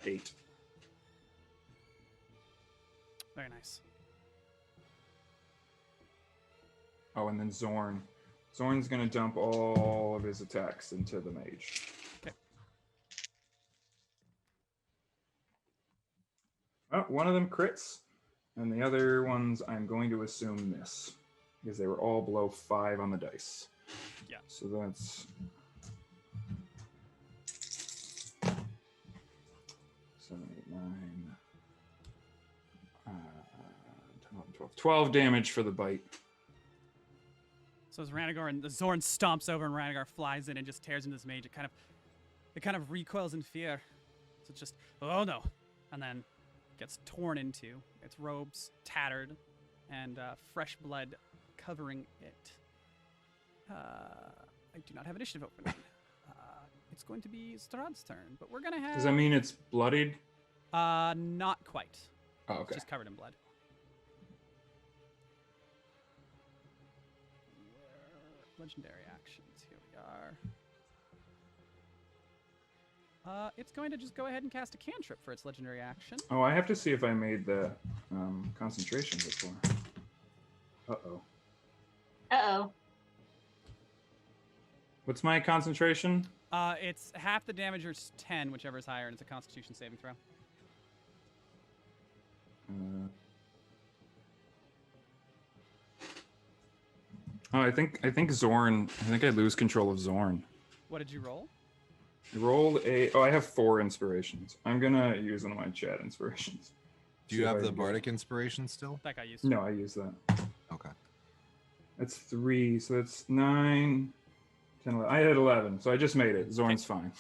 8. Very nice. Oh, and then Zorn. Zorn's gonna dump all of his attacks into the mage. Okay. Oh, one of them crits, and the other ones I'm going to assume miss because they were all below 5 on the dice. Yeah. So that's 7, 8, 9, 10, 11, 12. 12 damage for the bite. So as Ranagar and the Zorn stomps over and Ranagar flies in and just tears into this mage, it kind of recoils in fear. So it's just, oh no. And then gets torn into, its robes tattered, and fresh blood covering it. I do not have initiative open. It's going to be Strahd's turn, but we're gonna have. Does that mean it's bloodied? Not quite. Oh, It's okay. just covered in blood. Legendary actions. Here we are. It's going to just go ahead and cast a cantrip for its legendary action. Oh, I have to see if I made the concentration before. Uh-oh. Uh-oh. What's my concentration? It's half the damage or 10, whichever is higher, and it's a Constitution saving throw. Oh, I think Zorn. I think I lose control of Zorn. What did you roll? I rolled a. Oh, I have 4 inspirations. I'm gonna use one of my chat inspirations. Do See you if have I the can get- bardic inspiration still? That got used. No, I use that. Okay. That's 3, so that's 9, 10, 11. I had 11, so I just made it. Zorn's fine.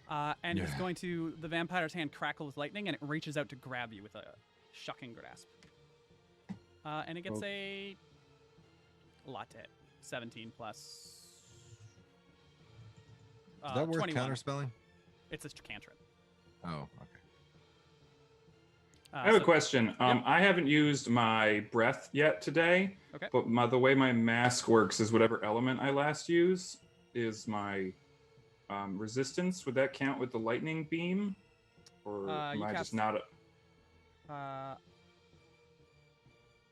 And it's Yeah. going to. The vampire's hand crackle with lightning, and it reaches out to grab you with a shocking grasp. And it gets Oh. a latte. 17 plus. Is that worth 21. counterspelling? It's a cantrip. Oh, okay. I have a question. I haven't used my breath yet today. Okay. But the way my mask works is whatever element I last use is my resistance. Would that count with the lightning beam? Or am I just not...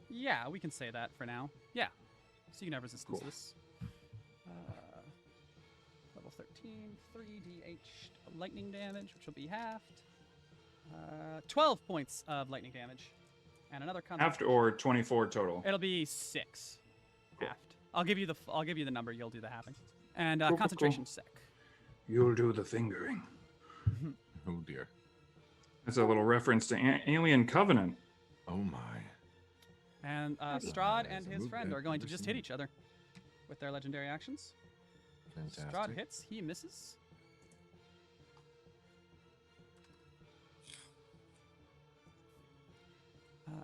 Yeah, we can say that for now. Yeah. So you can have resistance to this. Level 13, 3d8 lightning damage, which will be halved. 12 points of lightning damage. And another halved or 24 total? It'll be 6. Cool. Halved. I'll give you the number, you'll do the halving. And Cool. concentration sec. You'll do the fingering. Oh dear. That's a little reference to Alien Covenant. Oh my. And Strahd and his friend are going to just hit each other with their legendary actions. Fantastic. Strahd hits, he misses.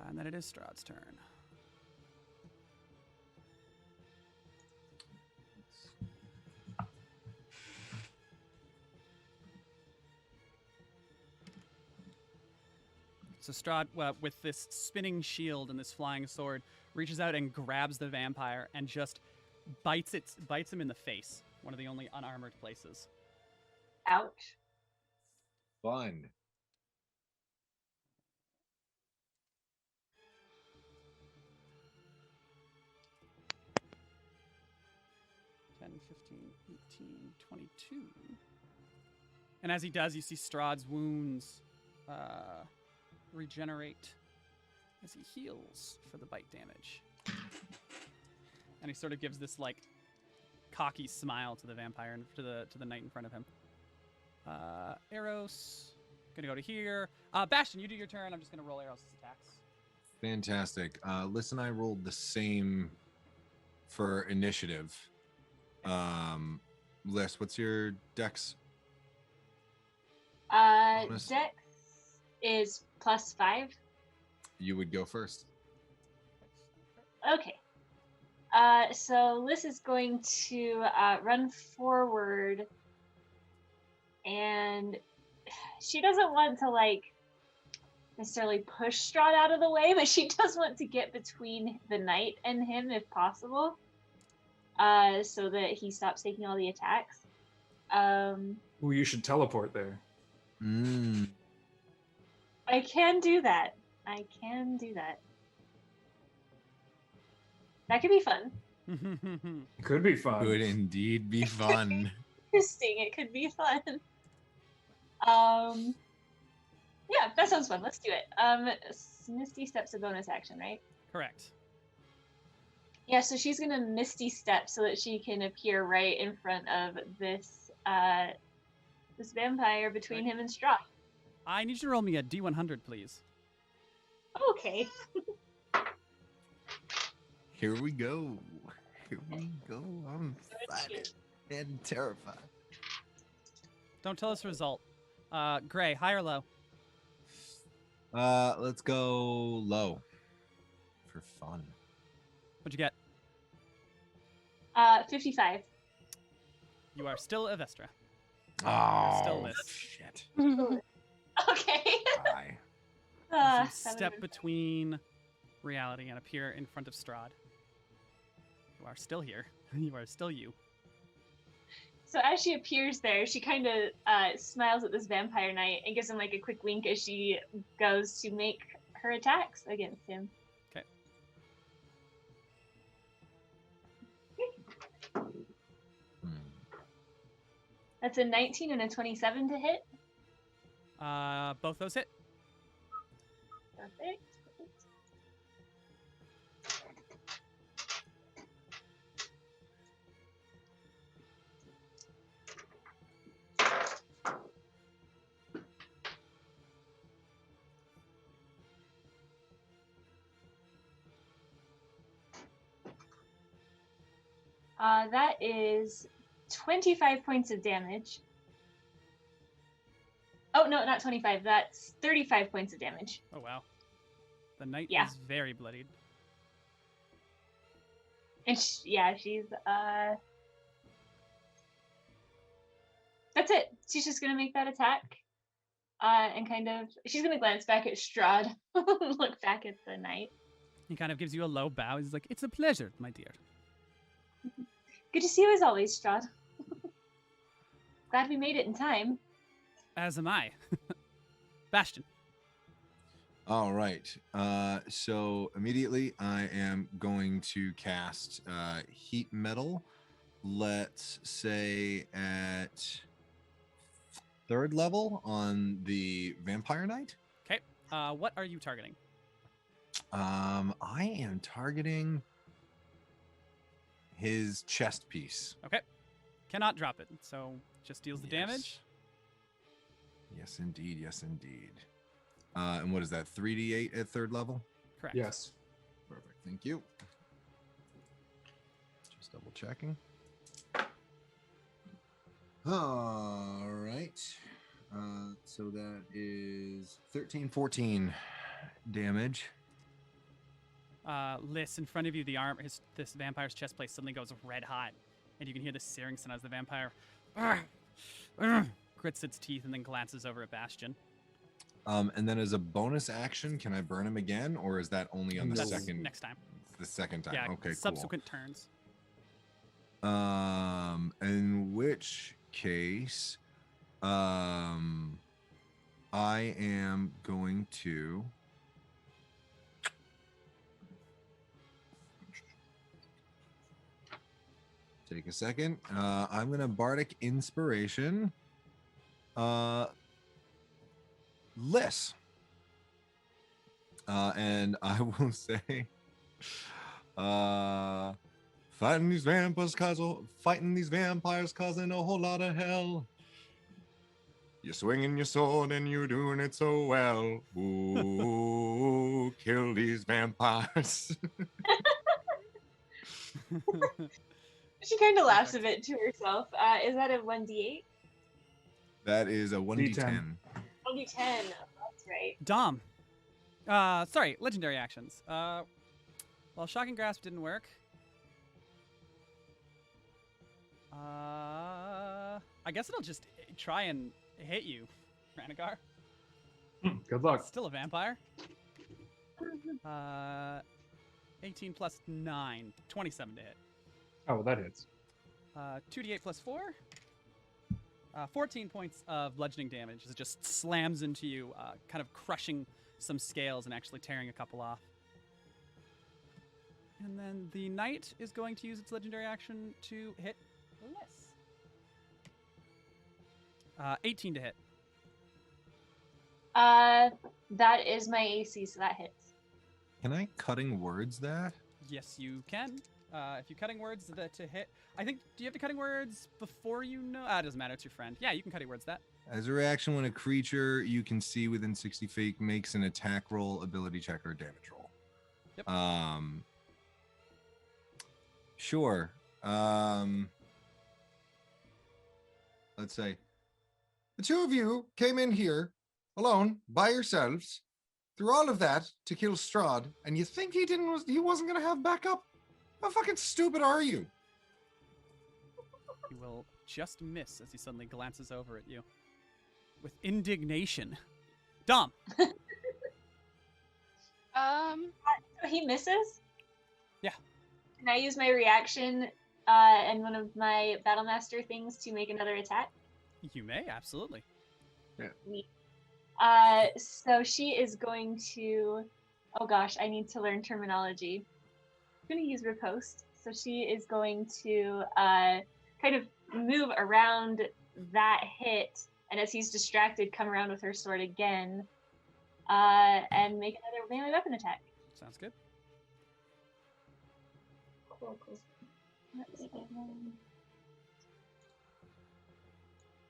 And then it is Strahd's turn. So Strahd, with this spinning shield and this flying sword, reaches out and grabs the vampire and just bites him in the face. One of the only unarmored places. Ouch. Fun. $10, 15, 18, 22. And as he does, you see Strahd's wounds regenerate as he heals for the bite damage. And he sort of gives this like cocky smile to the vampire and to the knight in front of him. Eros, gonna go to here. Bastion, you do your turn. I'm just gonna roll Eros' attacks. Fantastic. Listen, I rolled the same for initiative. Liz, what's your dex? Bonus? Dex is +5. You would go first. Okay. So Liz is going to run forward, and she doesn't want to like necessarily push Strahd out of the way, but she does want to get between the knight and him if possible, so that he stops taking all the attacks. Ooh, you should teleport there. I can do that. That could be fun. Could be fun. Could indeed be fun. Interesting. It could be fun. Yeah, that sounds fun. Let's do it. Misty Step's a bonus action, right? Correct. Yeah, so she's gonna Misty Step so that she can appear right in front of this this vampire between him and Strahd. I need you to roll me a D100, please. Okay. Here we go. I'm excited and terrified. Don't tell us the result. Gray, high or low? Let's go low for fun. What'd you get? 55. You are still a Vestra. Oh, Still Liz. shit. Okay. Bye. As you step between reality and appear in front of Strahd. You are still here. You are still you. So as she appears there, she kind of smiles at this vampire knight and gives him like a quick wink as she goes to make her attacks against him. Okay. That's a 19 and a 27 to hit. Both those hit. Perfect. That is 25 points of damage. Oh, no, not 25. That's 35 points of damage. Oh, wow. The knight Yeah. is very bloodied. And she's, that's it. She's just going to make that attack. and kind of, she's gonna glance back at Strahd, look back at the knight. He kind of gives you a low bow. He's like, "It's a pleasure, my dear." Good to see you as always, Strahd. Glad we made it in time. As am I. Bastion. All right. So immediately I am going to cast heat metal. Let's say at 3rd level on the Vampire Knight. Okay. What are you targeting? I am targeting his chest piece. Okay. Cannot drop it, so just deals the damage. Yes, indeed. Yes, indeed. And what is that? 3d8 at 3rd level? Correct. Yes. Perfect. Thank you. Just double checking. All right. So that is 13, 14 damage. Liss, in front of you, this vampire's chest plate suddenly goes red hot, and you can hear the searing sound as the vampire grits its teeth and then glances over at Bastion. And then as a bonus action, can I burn him again, or is that only on the That's second? next time. The second time. Yeah. Okay. Subsequent turns. Cool. In which case, I am going to. Take a second. I'm gonna bardic inspiration. Liss. And I will say, fighting these vampires causing a whole lot of hell. You're swinging your sword and you're doing it so well. Ooh, kill these vampires. She kind of laughs a bit to herself. Is that a 1d8? That is a 1d10. 1d10. Oh, that's right. Dom. Sorry, legendary actions. Well, Shocking Grasp didn't work. I guess it'll just try and hit you, Ranagar. Good luck. Still a vampire. 18 plus 9, 27 to hit. Oh, that hits. 2d8 plus 4. 14 points of bludgeoning damage as it just slams into you, kind of crushing some scales and actually tearing a couple off. And then the knight is going to use its legendary action to hit Liss. 18 to hit. That is my AC, so that hits. Can I cutting words that? Yes, you can. If you cutting words to hit, I think. Do you have the cutting words before you know? It doesn't matter. It's your friend. Yeah, you can cutting words that. As a reaction, when a creature you can see within 60 feet makes an attack roll, ability check, or damage roll. Yep. Sure. Let's say the two of you came in here alone by yourselves through all of that to kill Strahd, and you think he wasn't gonna have backup? How fucking stupid are you? He will just miss as he suddenly glances over at you with indignation. Dom. He misses? Yeah. Can I use my reaction and one of my Battlemaster things to make another attack? You may, absolutely. So she is going to... Oh gosh, I need to learn terminology. I'm going to use riposte. So she is going to kind of move around that hit, and as he's distracted, come around with her sword again and make another melee weapon attack. Sounds good. Cool. Let's see.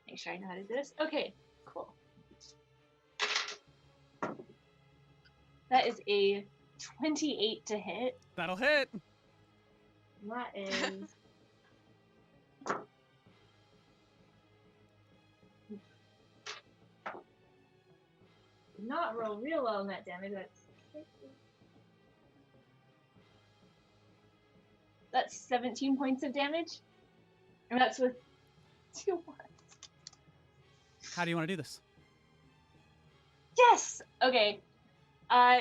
Make sure I know how to do this. Okay, cool. That is a 28 to hit. That'll hit. That is... not roll real well on that damage. That's 17 points of damage. And that's with 2 ones. How do you want to do this? Yes. Okay.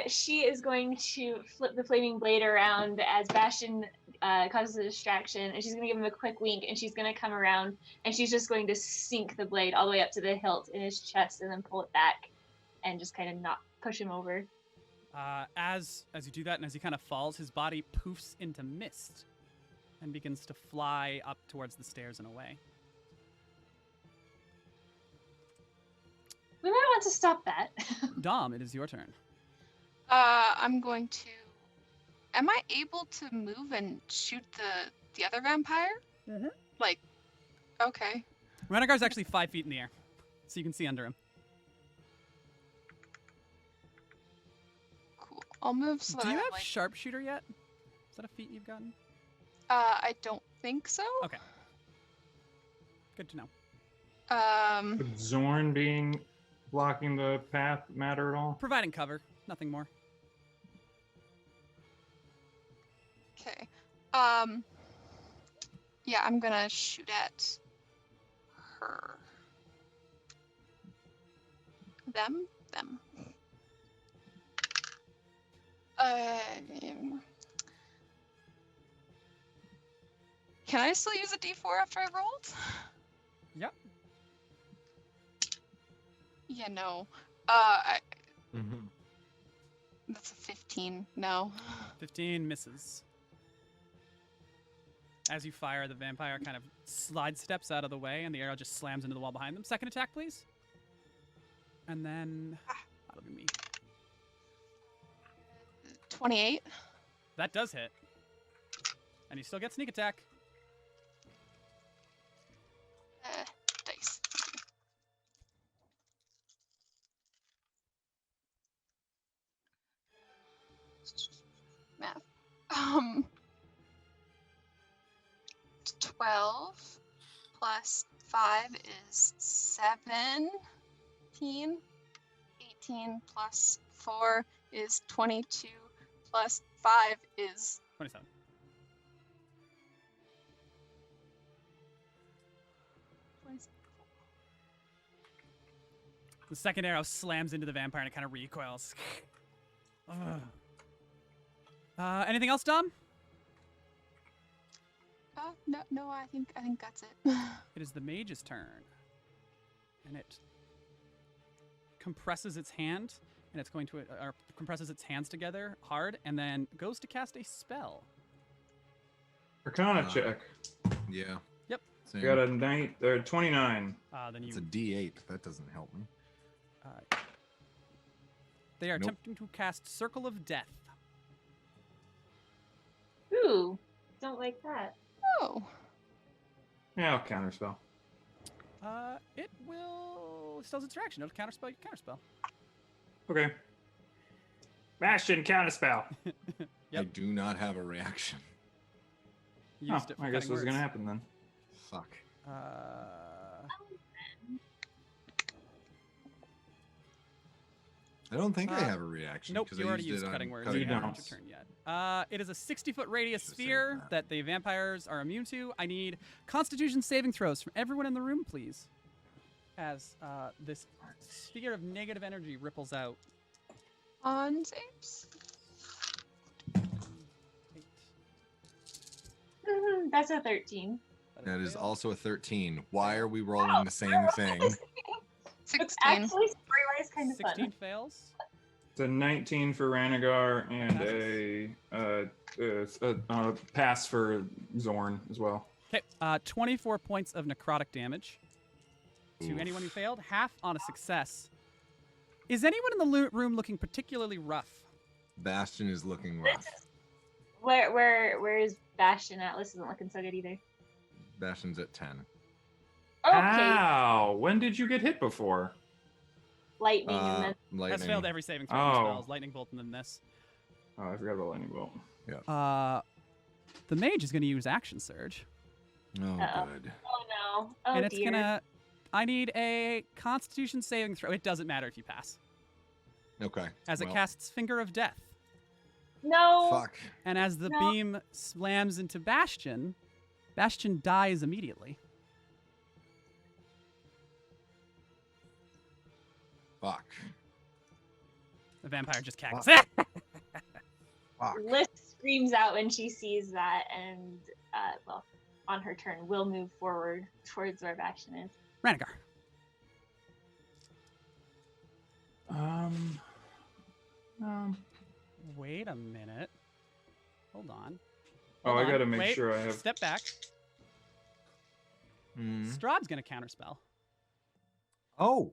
She is going to flip the flaming blade around as Bastion causes a distraction, and she's going to give him a quick wink, and she's going to come around, and she's just going to sink the blade all the way up to the hilt in his chest, and then pull it back, and just kind of not push him over. As you do that, and as he kind of falls, his body poofs into mist and begins to fly up towards the stairs and away. We might want to stop that. Dom, it is your turn. I'm going to. Am I able to move and shoot the other vampire? Mm-hmm. Like, okay. Renegar's actually 5 feet in the air, so you can see under him. Cool. I'll move so that Do you I have like. sharpshooter yet? Is that a feat you've gotten? I don't think so. Okay. Good to know. Would Zorn being blocking the path matter at all? Providing cover, nothing more. Okay. Yeah, I'm gonna shoot at her. Them. Can I still use a D4 after I rolled? Yep. Yeah, no. Mhm. That's a 15. No. 15 misses. As you fire, the vampire kind of steps out of the way, and the arrow just slams into the wall behind them. Second attack, please. And then that'll be me. 28. That does hit. And you still get sneak attack. Dice. Math. 12 plus 5 is 17. 18 plus 4 is 22. Plus 5 is 27. The second arrow slams into the vampire and it kind of recoils. Ugh. Anything else, Dom? No, I think that's it. It is the mage's turn. And it compresses its hand, and it's going to compresses its hands together hard, and then goes to cast a spell. Arcana check. Yeah. Yep. Same. I got a 29. Then you. It's a D8. That doesn't help me. They are Nope. attempting to cast Circle of Death. Ooh, don't like that. Oh. Yeah, I'll counterspell. It will still its reaction. It'll counterspell your counterspell. Okay. Bastion counterspell. I Yep. do not have a reaction. Used it for I guess cutting what's gonna words. happen then. Fuck. I don't think I have a reaction. Nope, 'cause you I already used used it on cutting words. You You haven't don't. had your turn yet. It is a 60-foot radius Should've saved sphere that. that the vampires are immune to. I need Constitution saving throws from everyone in the room, please. As this sphere of negative energy ripples out. On saves. 8. That's a 13. That is fail. also a 13. Why are we rolling the same thing? It's 16. actually story-wise kind of 16 fun. fails. It's a 19 for Ranagar and a pass for Zorn as well. Okay, 24 points of necrotic damage to Oof. anyone who failed. Half on a success. Is anyone in the room looking particularly rough? Bastion is looking rough. Where is Bastion at? This isn't looking so good either. Bastion's at 10. Okay, Ow! When did you get hit before? lightning and then Lightning. Has failed every saving throw Oh. spells. Lightning bolt and then this. Oh, I forgot about lightning bolt. The mage is going to use action surge. Oh, Uh-oh. good. oh no, oh and it's dear. gonna. I need a Constitution saving throw. It doesn't matter if you pass, Okay. as it well, casts Finger of Death. No. Fuck. And as the No. beam slams into Bastion, Bastion dies immediately. Fuck. The vampire just cackles. Fuck. Liz screams out when she sees that, and well, on her turn, will move forward towards where action is. Ranagar. Wait a minute. Hold on. Oh, Hold I on. gotta make Wait. sure I have. Step back. Strahd's gonna counterspell. Oh.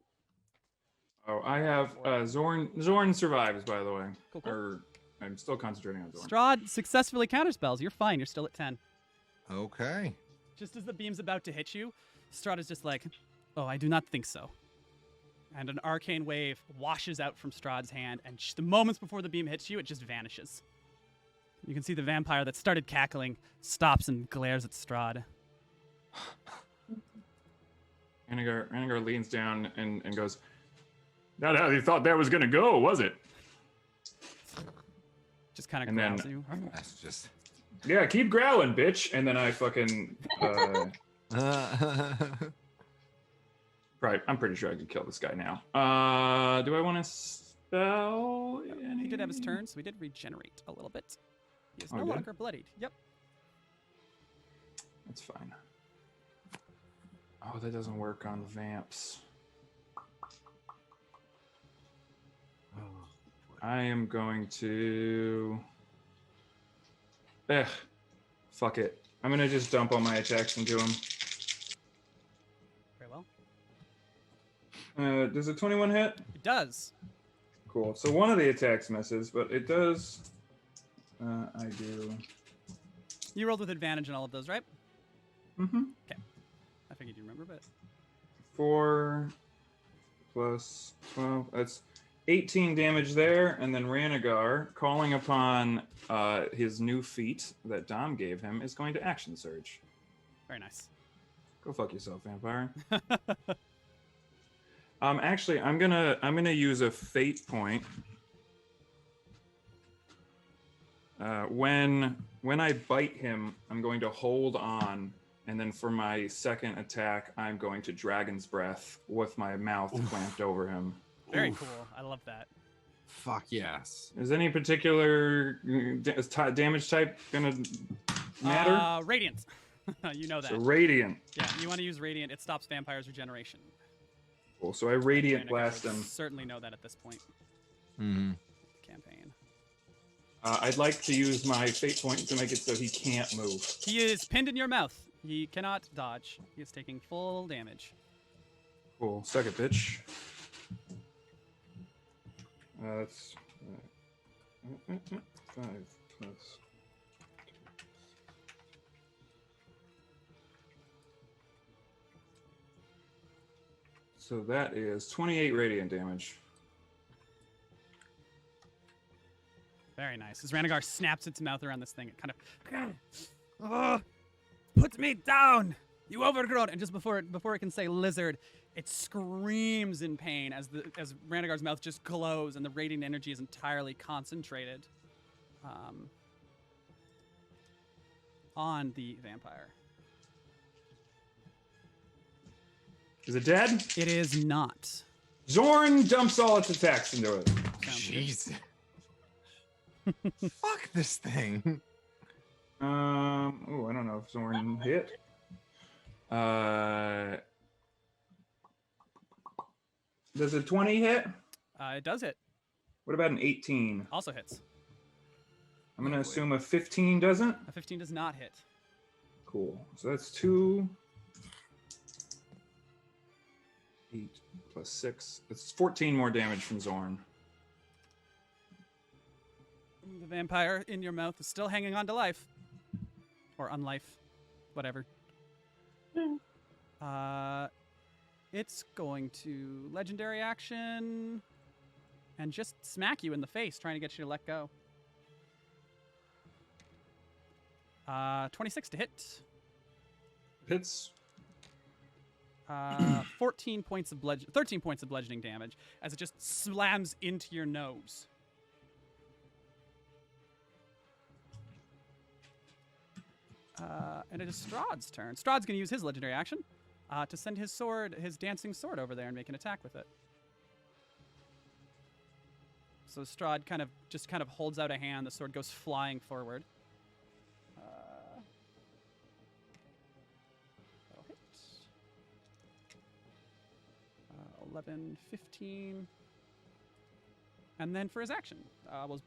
Oh, I have Zorn survives, by the way. Cool, cool. Or I'm still concentrating on Zorn. Strahd successfully counterspells. You're fine. You're still at 10. Okay. Just as the beam's about to hit you, Strahd is just like, "Oh, I do not think so." And an arcane wave washes out from Strahd's hand, and just the moments before the beam hits you, it just vanishes. You can see the vampire that started cackling stops and glares at Strahd. Ranagar leans down and goes, "Not how you thought that was gonna go, was it?" Just kind of And then- growls at you. That's just. Yeah, keep growling, bitch. And then I fucking. Right, I'm pretty sure I could kill this guy now. Do I want to spell? He did have his turn, so we did regenerate a little bit. He is Oh, no he did? longer bloodied. Yep. That's fine. Oh, that doesn't work on vamps. I am going to. Fuck it. I'm gonna just dump all my attacks into him. Very well. Does a 21 hit? It does. Cool. So one of the attacks misses, but it does. I do. You rolled with advantage on all of those, right? Mm-hmm. I figured you remember, but 4 plus 12. That's 18 damage there, and then Ranagar, calling upon his new feat that Dom gave him, is going to action surge. very nice. Go fuck yourself, vampire. Actually, I'm gonna use a fate point. When I bite him, I'm going to hold on, and then for my second attack, I'm going to Dragon's Breath with my mouth clamped over him. Very Oof. cool. I love that. Fuck yes. Is any particular damage type gonna matter? Radiant. You know that. So radiant. Yeah, you want to use Radiant. It stops vampires' regeneration. Cool. So I radiant Ranagar blast would him. certainly know that at this point. Mm-hmm. Campaign. I'd like to use my fate point to make it so he can't move. He is pinned in your mouth. He cannot dodge. He is taking full damage. Cool. Suck it, bitch. That's 5 plus. So that is 28 radiant damage. Very nice. As Ranagar snaps its mouth around this thing, it kind of put me down. You overgrown. And just before it can say lizard, it screams in pain as Ranagar's mouth just glows and the radiant energy is entirely concentrated on the vampire. Is it dead? It is not. Zorn dumps all its attacks into it. Sounds good. Jeez. Fuck this thing. Oh, I don't know if Zorn hit. Does a 20 hit? It does hit. What about an 18? Also hits. I'm gonna assume a 15 doesn't. A 15 does not hit. Cool. So that's 2. 8 plus 6. It's 14 more damage from Zorn. The vampire in your mouth is still hanging on to life. Or unlife. Whatever. It's going to legendary action and just smack you in the face, trying to get you to let go. 26 to hit. Hits. 13 points of bludgeoning damage as it just slams into your nose. And it is Strahd's turn. Strahd's going to use his legendary action to send his dancing sword over there and make an attack with it. So Strahd kind of holds out a hand. The sword goes flying forward. That'll hit. 11, 15. And then for his action,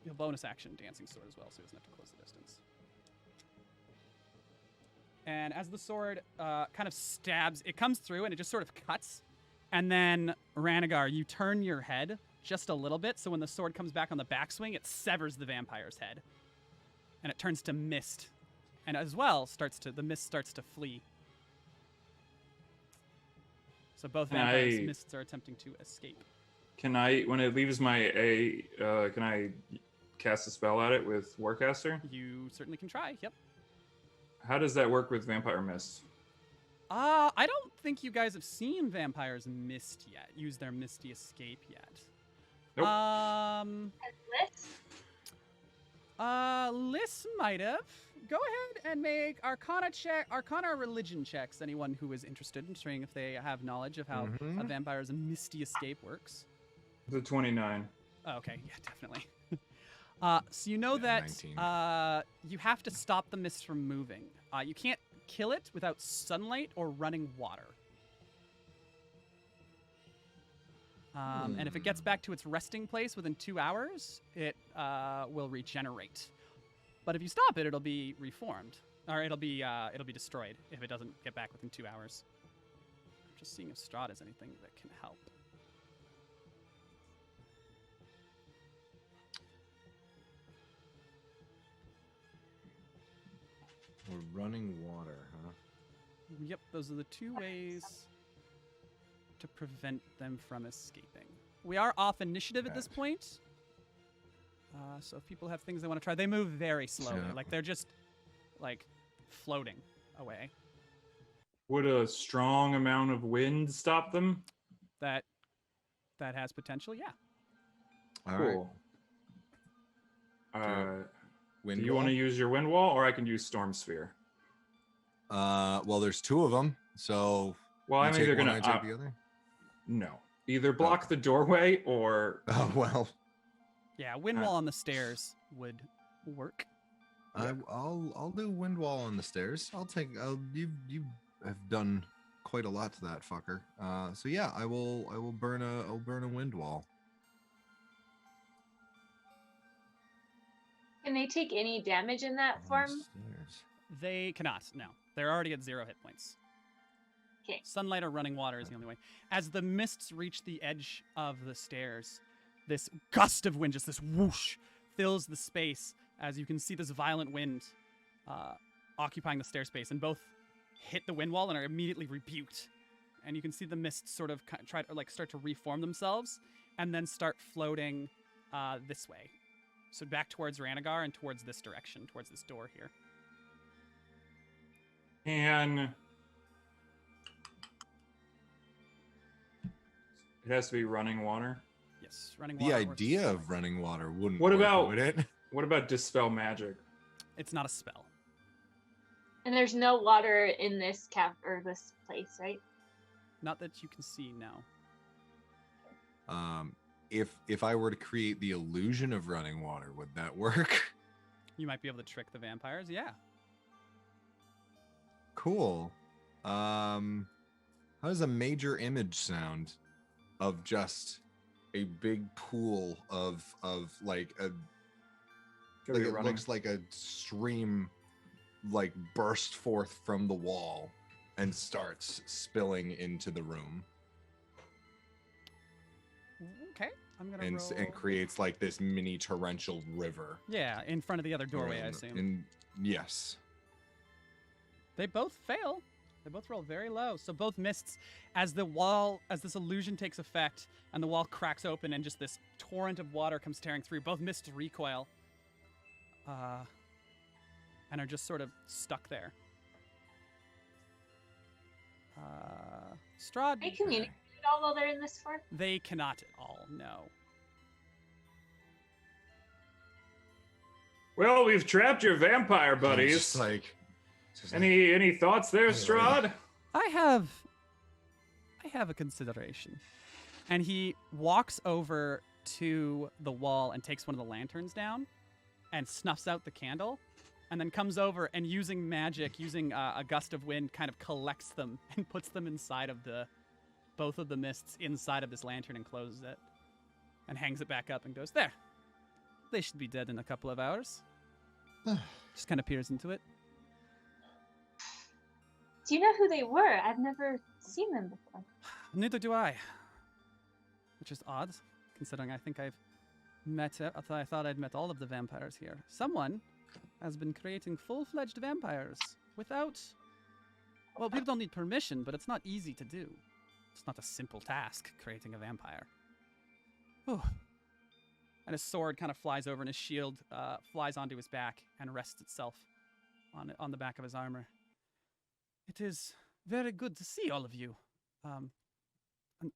he'll bonus action Dancing Sword as well, so he doesn't have to close the distance. And as the sword kind of stabs, it comes through and it just sort of cuts. And then, Ranagar, you turn your head just a little bit, so when the sword comes back on the backswing, it severs the vampire's head. And it turns to mist. And as well, the mist starts to flee. So both vampires' mists are attempting to escape. Can I, when it leaves my can I cast a spell at it with Warcaster? You certainly can try, yep. How does that work with Vampire Mist? I don't think you guys have seen vampires use their misty escape yet. Nope. Liz might have. Go ahead and make Arcana or religion checks. Anyone who is interested in seeing if they have knowledge of how a vampire's misty escape works. It's a 29. Oh, okay, yeah, definitely. So you know that 19. You have to stop the mist from moving. You can't kill it without sunlight or running water. And if it gets back to its resting place within 2 hours, it will regenerate. But if you stop it, it'll be reformed, or it'll be destroyed if it doesn't get back within 2 hours. I'm just seeing if Strahd has anything that can help. We're running water, huh? Yep, those are the two ways to prevent them from escaping. We are off initiative at this point. So if people have things they want to try, they move very slowly. Yeah. Like they're just like floating away. Would a strong amount of wind stop them? That has potential, yeah. All right. Cool. Wind Do you wall? want to use your wind wall, or I can use Storm Sphere? Well, there's two of them, so. Well, I'm you take either one, gonna I take the other. no, either block the doorway or Oh well. Yeah, wind wall on the stairs would work. I'll do wind wall on the stairs. You have done quite a lot to that fucker. So yeah, I'll burn a wind wall. Can they take any damage in that on the form? stairs. They cannot, no. They're already at 0 hit points. Okay. Sunlight or running water is the only way. As the mists reach the edge of the stairs, this gust of wind, just this whoosh, fills the space as you can see this violent wind occupying the stair space, and both hit the wind wall and are immediately rebuked. And you can see the mists sort of start to reform themselves and then start floating this way. So back towards Ranagar and towards this direction, towards this door here. and it has to be running water. Yes, running water. The works. idea of running water wouldn't What work, about- would it? What about dispel magic? It's not a spell. And there's no water in this this place, right? Not that you can see now. If I were to create the illusion of running water, would that work? You might be able to trick the vampires. Yeah. Cool. How does a major image sound of just a big pool of like a Gotta like be it running. looks like a stream like burst forth from the wall and starts spilling into the room Okay. I'm gonna and roll. and creates like this mini torrential river. Yeah, in front of the other doorway, I around- assume. And yes. They both fail. They both roll very low. So both mists, as this illusion takes effect and the wall cracks open and just this torrent of water comes tearing through, both mists recoil and are just sort of stuck there. Strahd, They communicate at all while they're in this form? they cannot at all, no. Well, we've trapped your vampire I'm buddies. just like Any thoughts there, Anyway. Strahd? I have a consideration. And he walks over to the wall and takes one of the lanterns down and snuffs out the candle, and then comes over and using magic, using a gust of wind, kind of collects them and puts them inside of both of the mists inside of this lantern and closes it and hangs it back up and goes, there. They should be dead in a couple of hours. Just kind of peers into it. Do you know who they were? I've never seen them before. Neither do I. Which is odd, considering I think I've met, I thought I'd met all of the vampires here. Someone has been creating full-fledged vampires without, well, people don't need permission, but it's not easy to do. It's not a simple task, creating a vampire. Oh. And his sword kind of flies over, and his shield flies onto his back and rests itself on the back of his armor. It is very good to see all of you. An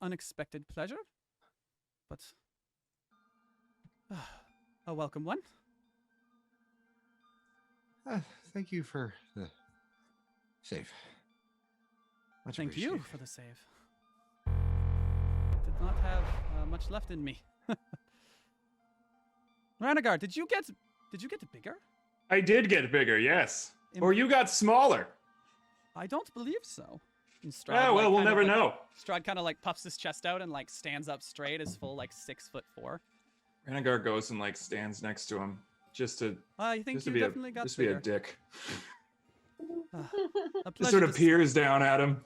unexpected pleasure, but a welcome one. Thank you for the save. Much Thank you appreciated. for the save. I did not have much left in me. Ranagar, did you get bigger? I did get bigger, yes. Or you got smaller. I don't believe so. And Strahd, Yeah, well, we'll never know. Strahd kind of like puffs his chest out and like stands up straight, is full like 6'4". Renegar goes and like stands next to him just to You think just to you be definitely a got just be a bigger. dick. A Just pleasure sort to of peers down at him.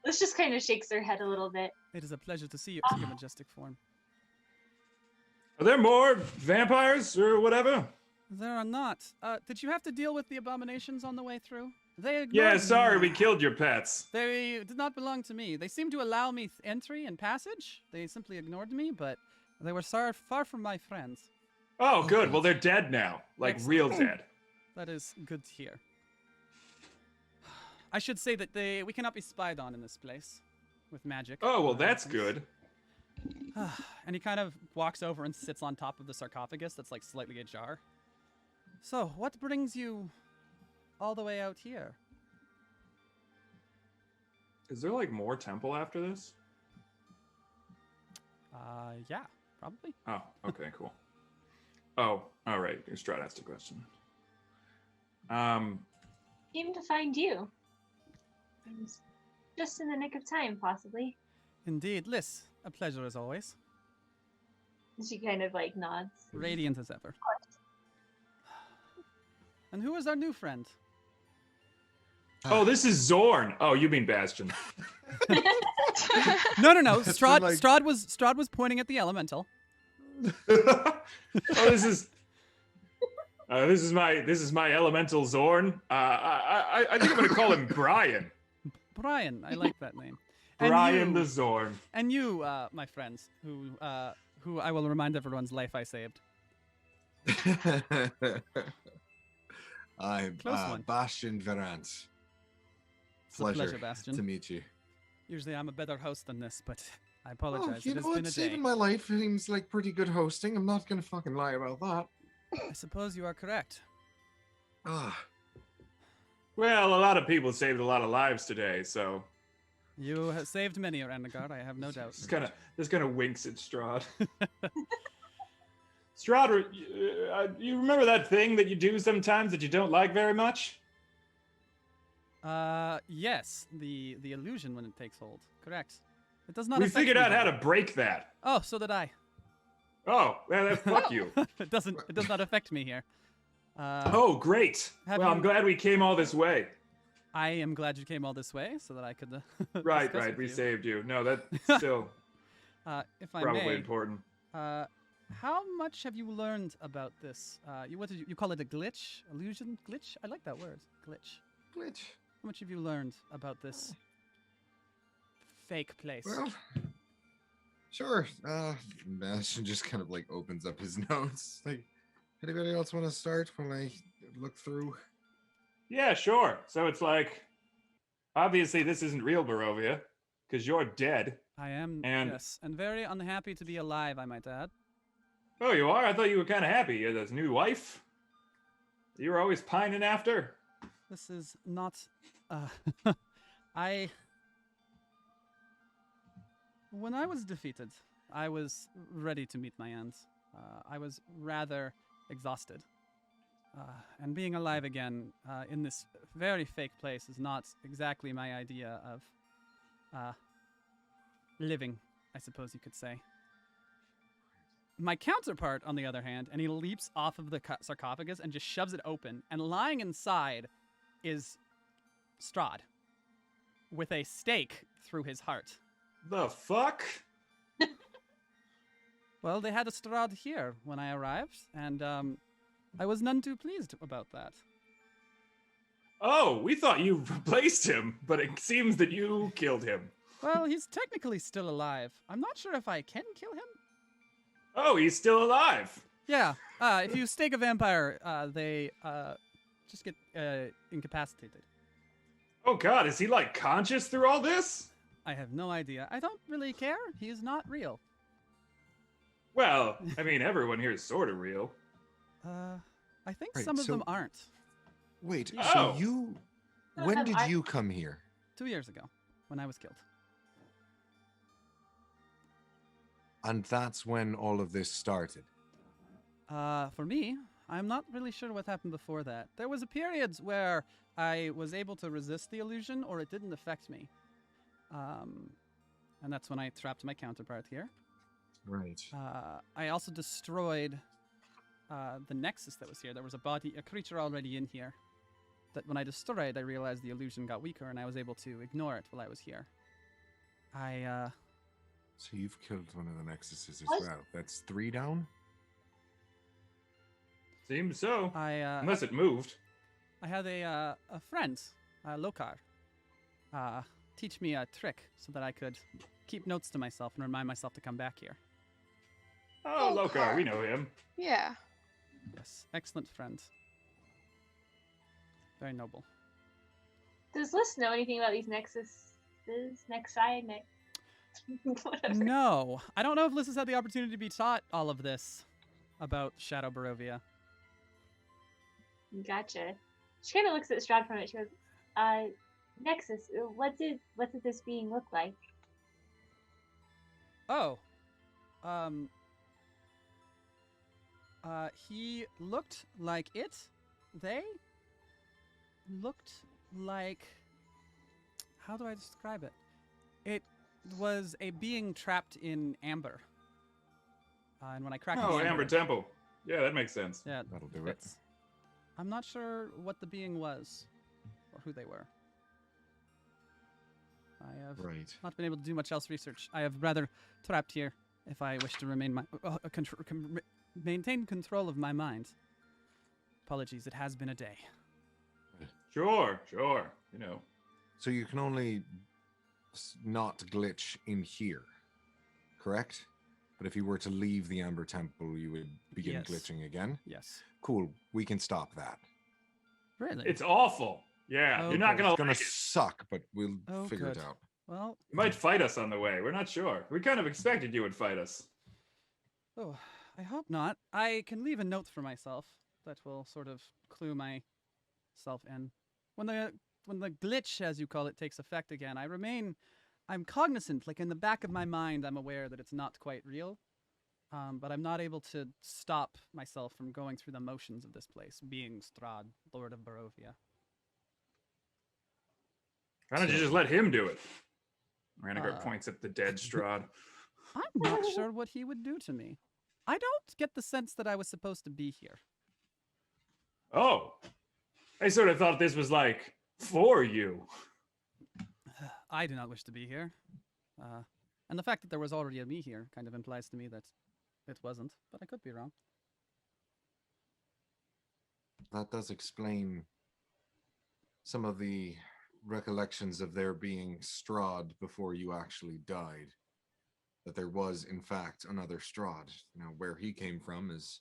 Liz just kind of shakes her head a little bit. It is a pleasure to see your majestic form. Are there more vampires or whatever? There are not. Did you have to deal with the abominations on the way through? They ignored Yeah, me. sorry, we killed your pets. They did not belong to me. They seemed to allow me entry and passage. They simply ignored me, but they were far from my friends. Oh, good. Well, they're dead now. Like, Excellent. real dead. That is good to hear. I should say that we cannot be spied on in this place with magic. Oh, well, that's good. And he kind of walks over and sits on top of the sarcophagus that's like slightly ajar. So, what brings you all the way out here? Is there, like, more temple after this? Yeah, probably. Oh, okay, cool. Oh, all right. Strahd asked a question. Came to find you. I was just in the nick of time, possibly. Indeed. Liz, a pleasure as always. She kind of like nods. Radiant as ever. And who is our new friend? Oh, this is Zorn. Oh, you mean Bastion. No. That's Strahd, like- Strahd was pointing at the elemental. Oh, this is my elemental Zorn. I think I'm gonna call him Brian. Brian, I like that name. Brian the Zorn. And you, my friends, who I will remind everyone's life I saved. I'm Close one. Bastion Verant. It's a pleasure, Bastion. to meet you. Usually I'm a better host than this, but I Oh, apologize. you It has know been what? a day. Saving my life seems like pretty good hosting. I'm not gonna fucking lie about that. I suppose you are correct. Ah, Well, a lot of people saved a lot of lives today, so You have saved many, Renegard, I have no doubt. just kind of winks at Strahd. Strahd, you remember that thing that you do sometimes that you don't like very much? Yes, the illusion when it takes hold. Correct. It does not We affect figured me, out how though. to break that. Oh, so did I. Oh, well, fuck you. It does not affect me here. Oh, great. Have Well, I'm you- glad we came all this way. I am glad you came all this way so that I could Right, discuss right. with We you. saved you. No, that's still If I probably may, important. how much have you learned about this? What did you call it? A glitch? Illusion? Glitch? I like that word. Glitch. glitch. How much have you learned about this fake place? Well, sure. Bastion just kind of like opens up his notes. Like, anybody else want to start when I look through? Yeah, sure. So it's like, obviously this isn't real Barovia, because you're dead. I am, And- yes, and very unhappy to be alive, I might add. Oh, you are? I thought you were kind of happy. You had this new wife you were always pining after. This is not. When I was defeated I was ready to meet my end. I was rather exhausted. And being alive again in this very fake place is not exactly my idea of living, I suppose you could say. My counterpart, on the other hand, and he leaps off of the sarcophagus and just shoves it open, and lying inside is Strahd with a stake through his heart. The fuck? Well, they had a Strahd here when I arrived, and I was none too pleased about that. Oh, we thought you replaced him, but it seems that you killed him. Well, he's technically still alive. I'm not sure if I can kill him. Oh, he's still alive. Yeah, if you stake a vampire, they just get incapacitated. Oh god, is he like conscious through all this? I have no idea. I don't really care. He is not real. Well, I mean, everyone here is sort of real. I think Right, some of so- them aren't. Wait, Oh. so you. Some of When them did are- you come here? 2 years ago, when I was killed. And that's when all of this started. For me, I'm not really sure what happened before that. There was a period where I was able to resist the illusion, or it didn't affect me. And that's when I trapped my counterpart here. Right. I also destroyed the nexus that was here. There was a creature already in here. That when I destroyed, I realized the illusion got weaker, and I was able to ignore it while I was here. So you've killed one of the Nexuses as What? well. That's 3 down? Seems so. I Unless it moved. I had a friend, Lokar, teach me a trick so that I could keep notes to myself and remind myself to come back here. Oh, Oh, Lokar, we God. know him. Yeah. Yes, excellent friend. Very noble. Does Liz know anything about these nexi? Whatever. No, I don't know if Liz has had the opportunity to be taught all of this about Shadow Barovia. Gotcha. She kind of looks at Strahd from it. She goes, Nexus, what did this being look like? Oh, he looked like it. They looked like. How do I describe it? It was a being trapped in amber. And when I cracked Oh, the Amber Temple. Yeah, that makes sense. yeah, That'll do it. fits. I'm not sure what the being was or who they were. I have Right. not been able to do much else research. I have rather trapped here if I wish to remain maintain control of my mind. Apologies, it has been a day. Sure. You know. So you can only not glitch in here, correct? But if you were to leave the Amber Temple, you would begin Yes. glitching again? Yes. Cool. We can stop that. Really? It's awful. Yeah, Oh, you're not good. gonna It's going like to it. suck, but we'll Oh, figure it good. out. Well, You might fight us on the way. We're not sure. We kind of expected you would fight us. oh, I hope not. I can leave a note for myself that will sort of clue myself in. When the glitch, as you call it, takes effect again, I'm cognizant, like in the back of my mind, I'm aware that it's not quite real. But I'm not able to stop myself from going through the motions of this place, being Strahd, Lord of Barovia. Why don't you So- just let him do it? Ranagar Uh, points at the dead Strahd. I'm not sure what he would do to me. I don't get the sense that I was supposed to be here. Oh, I sort of thought this was like for you. I do not wish to be here. And the fact that there was already a me here kind of implies to me that it wasn't, but I could be wrong. That does explain some of the recollections of there being Strahd before you actually died. That there was, in fact, another Strahd. Now, where he came from is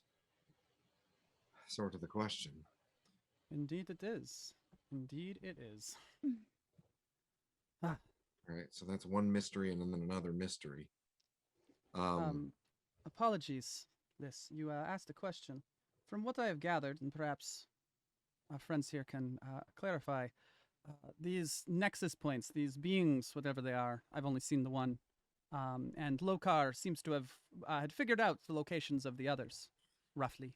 sort of the question. Indeed it is. Indeed it is. Right, so that's one mystery and then another mystery. Apologies, Liz. You asked a question. From what I have gathered, and perhaps our friends here can clarify, these nexus points, these beings, whatever they are, I've only seen the one, And Lokar seems to have had figured out the locations of the others, roughly.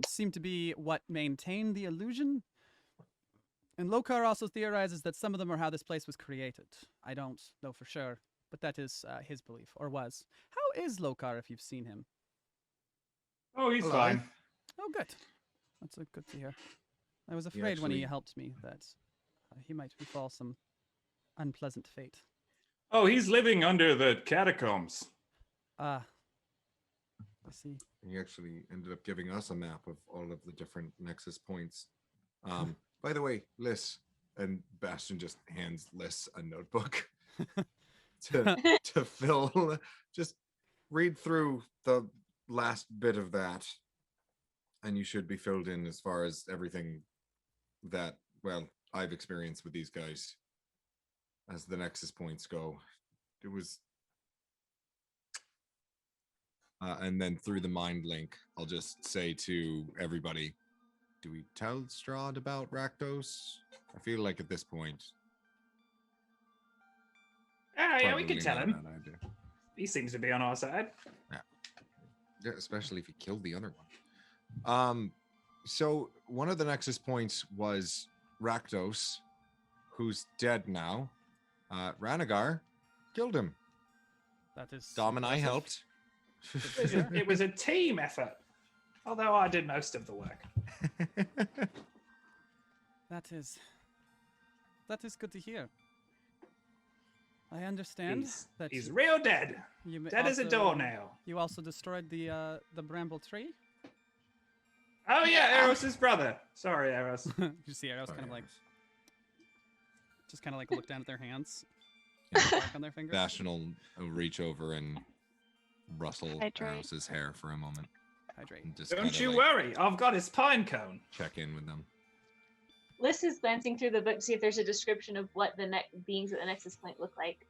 Seem to be what maintained the illusion. And Lokar also theorizes that some of them are how this place was created. I don't know for sure, but that is his belief, or was. How is Lokar, if you've seen him? Oh, he's Alive. fine. Oh, good. That's good to hear. I was afraid when he helped me that he might befall some unpleasant fate. Oh, he's living under the catacombs. Ah, I see. He actually ended up giving us a map of all of the different nexus points. By the way, Liz, and Bastion just hands Liz a notebook to fill. Just read through the last bit of that, and you should be filled in as far as everything that, well, I've experienced with these guys as the nexus points go. It was and then through the mind link, I'll just say to everybody, do we tell Strahd about Rakdos? I feel like at this point, Yeah, we probably could tell not a him. bad idea. He seems to be on our side. Yeah, especially if he killed the other one. So one of the nexus points was Rakdos, who's dead now. Ranagar killed him. That is. Dom and I impressive. helped. It was a team effort, although I did most of the work. That is good to hear. I understand that He's real dead. you Dead as a doornail. You also destroyed the bramble tree. Oh yeah, Eros's brother. Sorry, Eros. You see Eros kind of like look down at their hands, Yeah. mark on their fingers. Bastion will reach over and rustle Hydrate. Eros's hair for a moment. Hydrate. And just Don't kinda, you like, worry, I've got his pine cone. check in with them. Liz is glancing through the book to see if there's a description of what the beings at the Nexus Point look like.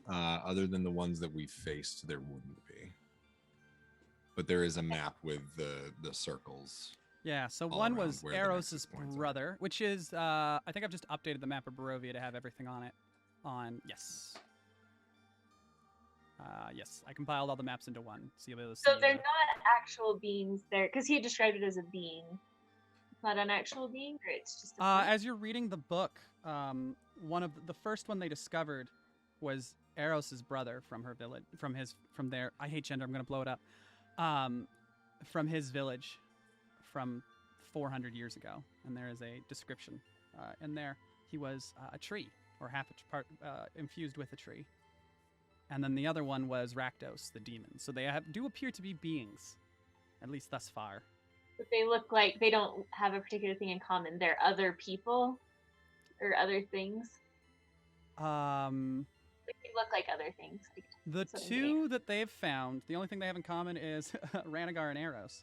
Other than the ones that we faced, there wouldn't be. But there is a map with the circles. Yeah, so all one around was where the Eros's nexus points are. brother, which is I think I've just updated the map of Barovia to have everything on it. Yes. Yes, I compiled all the maps into one, so you'll be able to see. So they're not actual beings there, because he described it as a being. It's not an actual being, or it's just a point? As you're reading the book, one of the first one they discovered was Eros's brother from her village, from their. I hate gender. I'm gonna blow it up. From his village, from 400 years ago, and there is a description in there. He was a tree, or half a part infused with a tree. And then the other one was Rakdos, the demon. So they do appear to be beings, at least thus far. But they look like they don't have a particular thing in common. They're other people, or other things. Like, they look like other things. Like, The something two that they've found, the only thing they have in common is Ranagar and Eros.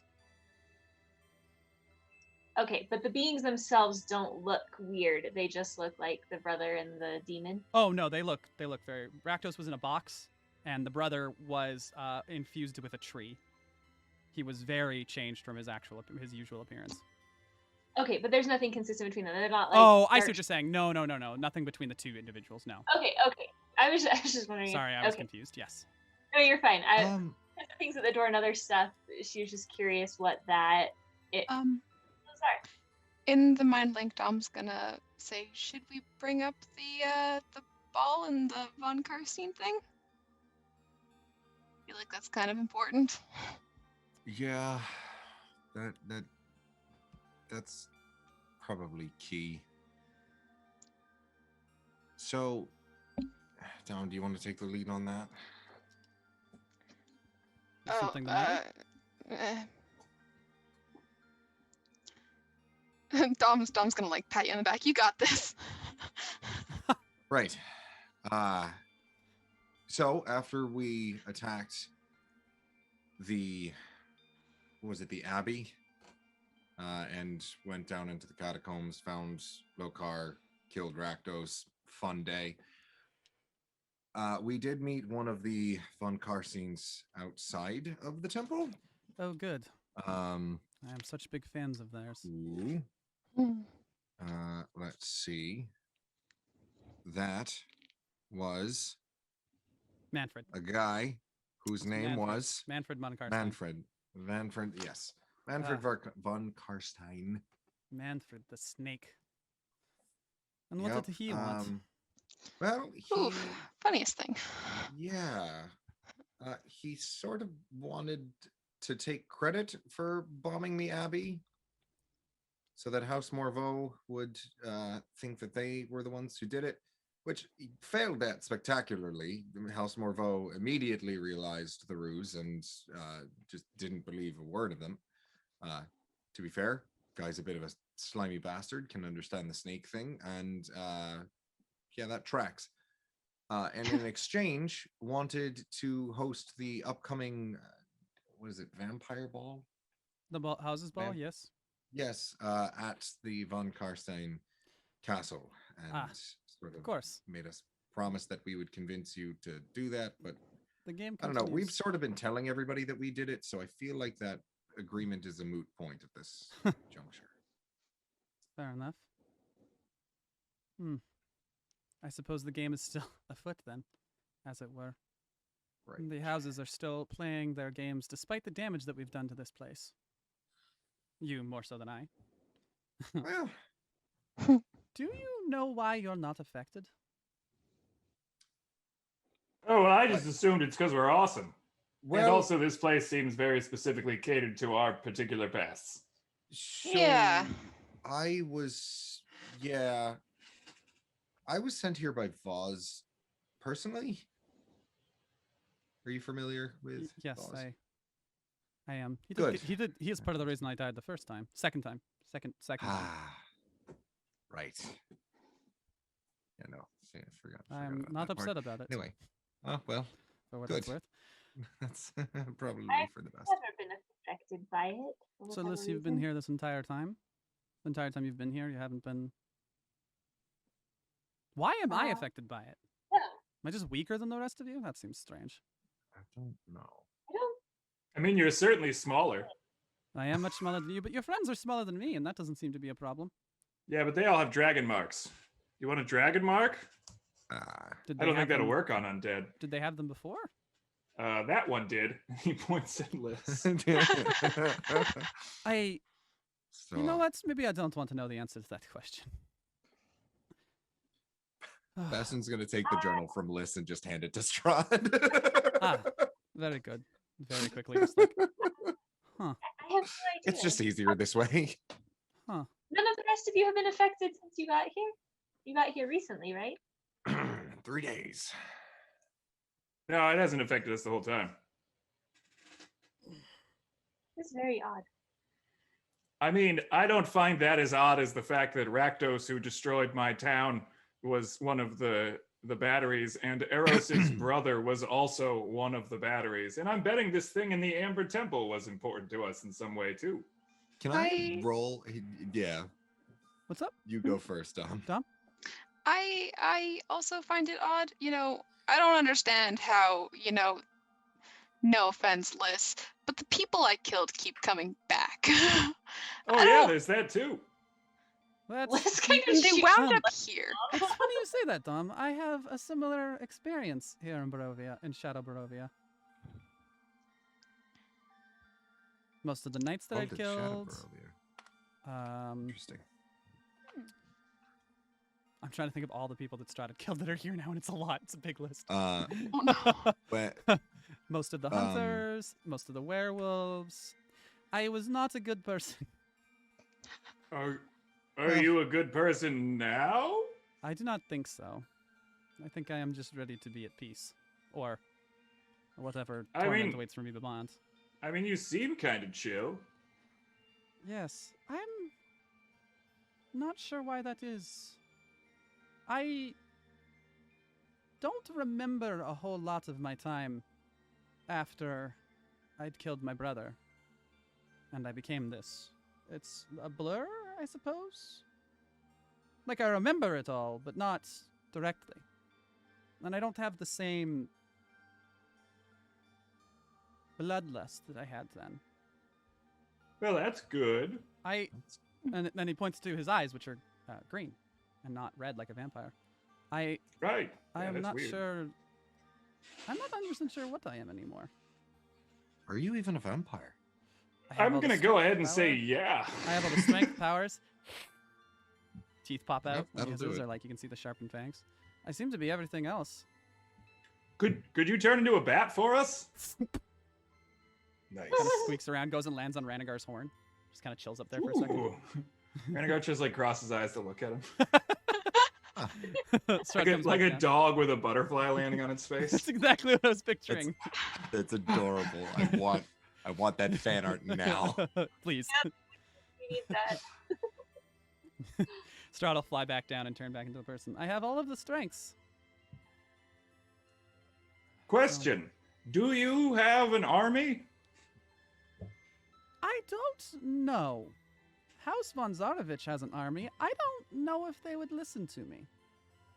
okay, but the beings themselves don't look weird. They just look like the brother and the demon. Oh no, they look very. Rakdos was in a box, and the brother was infused with a tree. He was very changed from his usual appearance. Okay, but there's nothing consistent between them. They're not like. Oh, I see dark- what you're saying. No, nothing between the two individuals. No. Okay. I was just wondering. Sorry, I was confused. Yes. No, you're fine. Um, Things at the door and other stuff. She was just curious what those are. In the mind link, Dom's gonna say, should we bring up the ball and the Von Karstein thing? I feel like that's kind of important. yeah, that's probably key. So, Dom, do you want to take the lead on that? Is something the matter? Dom's gonna like pat you on the back. You got this. Right. So after we attacked the Abbey, and went down into the catacombs, found Lokar, killed Rakdos, fun day. We did meet one of the Von Karsteins outside of the temple. Oh, good. I am such big fans of theirs. Ooh. Let's see. That was Manfred. a guy whose It's name Manfred. was Manfred von Karstein. Manfred, yes. Manfred von Karstein. Manfred the snake. And what Yep, did he want? Well, Ooh, funniest thing. yeah. He sort of wanted to take credit for bombing the Abbey so that House Morveau would think that they were the ones who did it, which he failed at spectacularly. House Morveau immediately realized the ruse and just didn't believe a word of them. To be fair, guy's a bit of a slimy bastard, can understand the snake thing, and yeah, that tracks. And in exchange, wanted to host the upcoming, what is it, Vampire Ball? The houses ball, yes. Yes, at the von Karstein Castle, and sort Of course. made us promise that we would convince you to do that, but The game I don't continues. know. We've sort of been telling everybody that we did it, so I feel like that agreement is a moot point at this juncture. Fair enough. I suppose the game is still afoot then, as it were. Right. The houses are still playing their games despite the damage that we've done to this place. You more so than I. Well, Do you know why you're not affected? Oh, well, I just assumed it's because we're awesome. well, And also, this place seems very specifically catered to our particular pasts. so Yeah. I was sent here by Voz personally. Are you familiar with Yes, Voz? I am. Good. He is part of the reason I died the first time. Second time. Second time. Ah, right. Yeah, no. See, I forgot I'm about not that part. upset about it. Anyway, oh well, For what good. it's worth. That's probably for the best. Never been affected by it. for So, whatever Liz, you've been reason. here this entire time? The entire time you've been here, you haven't been... Why am I affected by it? Yeah, Am I just weaker than the rest of you? That seems strange. I don't know. I don't. I mean, you're certainly smaller. I am much smaller than you, but your friends are smaller than me, and that doesn't seem to be a problem. Yeah, but they all have dragon marks. You want a dragon mark? Did I don't have think that'll them- work on undead. Did they have them before? That one did. He points at Liz. You know what? Maybe I don't want to know the answer to that question. Bastion's gonna take the journal from Liz and just hand it to Strahd. Very good. Very quickly, just like, I have no idea. It's just easier this way. huh. None of the rest of you have been affected since you got here. You got here recently, right? 3 days. No, it hasn't affected us the whole time. It's very odd. I mean, I don't find that as odd as the fact that Rakdos, who destroyed my town, was one of the batteries, and Eros's brother was also one of the batteries. And I'm betting this thing in the Amber Temple was important to us in some way, too. Can I roll? Yeah, What's up? you go first, Dom. Dom? I also find it odd. I don't understand how, no offense, Liz, but the people I killed keep coming back. Oh, yeah, there's that, too. That's, Let's kind of And they shoot wound them. up here. it's funny you say that, Dom. I have a similar experience here in Barovia, in Shadow Barovia. Most of the knights that I'd killed. Interesting. I'm trying to think of all the people that Strahd had killed that are here now, and it's a lot. It's a big list. Oh, no. But Most of the hunters, most of the werewolves. I was not a good person. Are Well- you a good person now? I do not think so. I think I am just ready to be at peace. Or whatever I torment mean- awaits for me beyond. I mean, you seem kind of chill. Yes, I'm not sure why that is. I don't remember a whole lot of my time after I'd killed my brother and I became this. It's a blur, I suppose? Like, I remember it all, but not directly. And I don't have the same bloodlust that I had then. Well, that's good. And then he points to his eyes, which are green and not red like a vampire. I Right. I Yeah, am that's not weird. sure. I'm not 100% sure what I am anymore. Are you even a vampire? I have I'm all the gonna go strength ahead and say power. yeah. I have all the strength powers. Teeth pop out Yep, when he that'll do uses, it. or like you can see the sharpened fangs. I seem to be everything else. Could you turn into a bat for us? Nice. Kind of squeaks around, goes and lands on Ranagar's horn. Just kind of chills up there for a second. Ooh. Ranagar just like crosses his eyes to look at him. Strahd Like a, comes like back a down. dog with a butterfly landing on its That's face. exactly what I was picturing. That's adorable. I want that fan art now. Please. We need that. Strahd will fly back down and turn back into the person. I have all of the strengths. Question: do you have an army? I don't know. House von Zarovich has an army. I don't know if they would listen to me.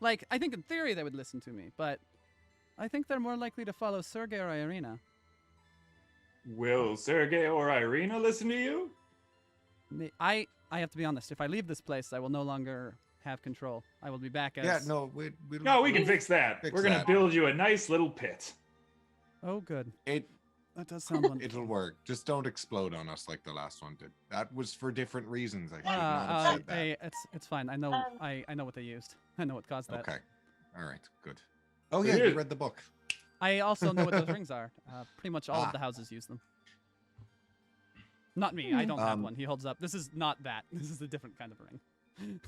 Like, I think in theory they would listen to me, but I think they're more likely to follow Sergei or Irina. Will Sergei or Irina listen to you? I have to be honest. If I leave this place, I will no longer have control. I will be back as... Yeah, no, we No, we can fix that. Fix We're gonna that. build you a nice little pit. Oh, good. That does sound wonderful. It'll work. Just don't explode on us like the last one did. That was for different reasons. I should not have said that. Hey, it's fine. I know I know what they used. I know what caused that. Okay. All right. Good. Oh So yeah, here- you read the book. I also know what those rings are. Pretty much all of the houses use them. Not me. I don't have one. He holds up. This is not that. This is a different kind of ring.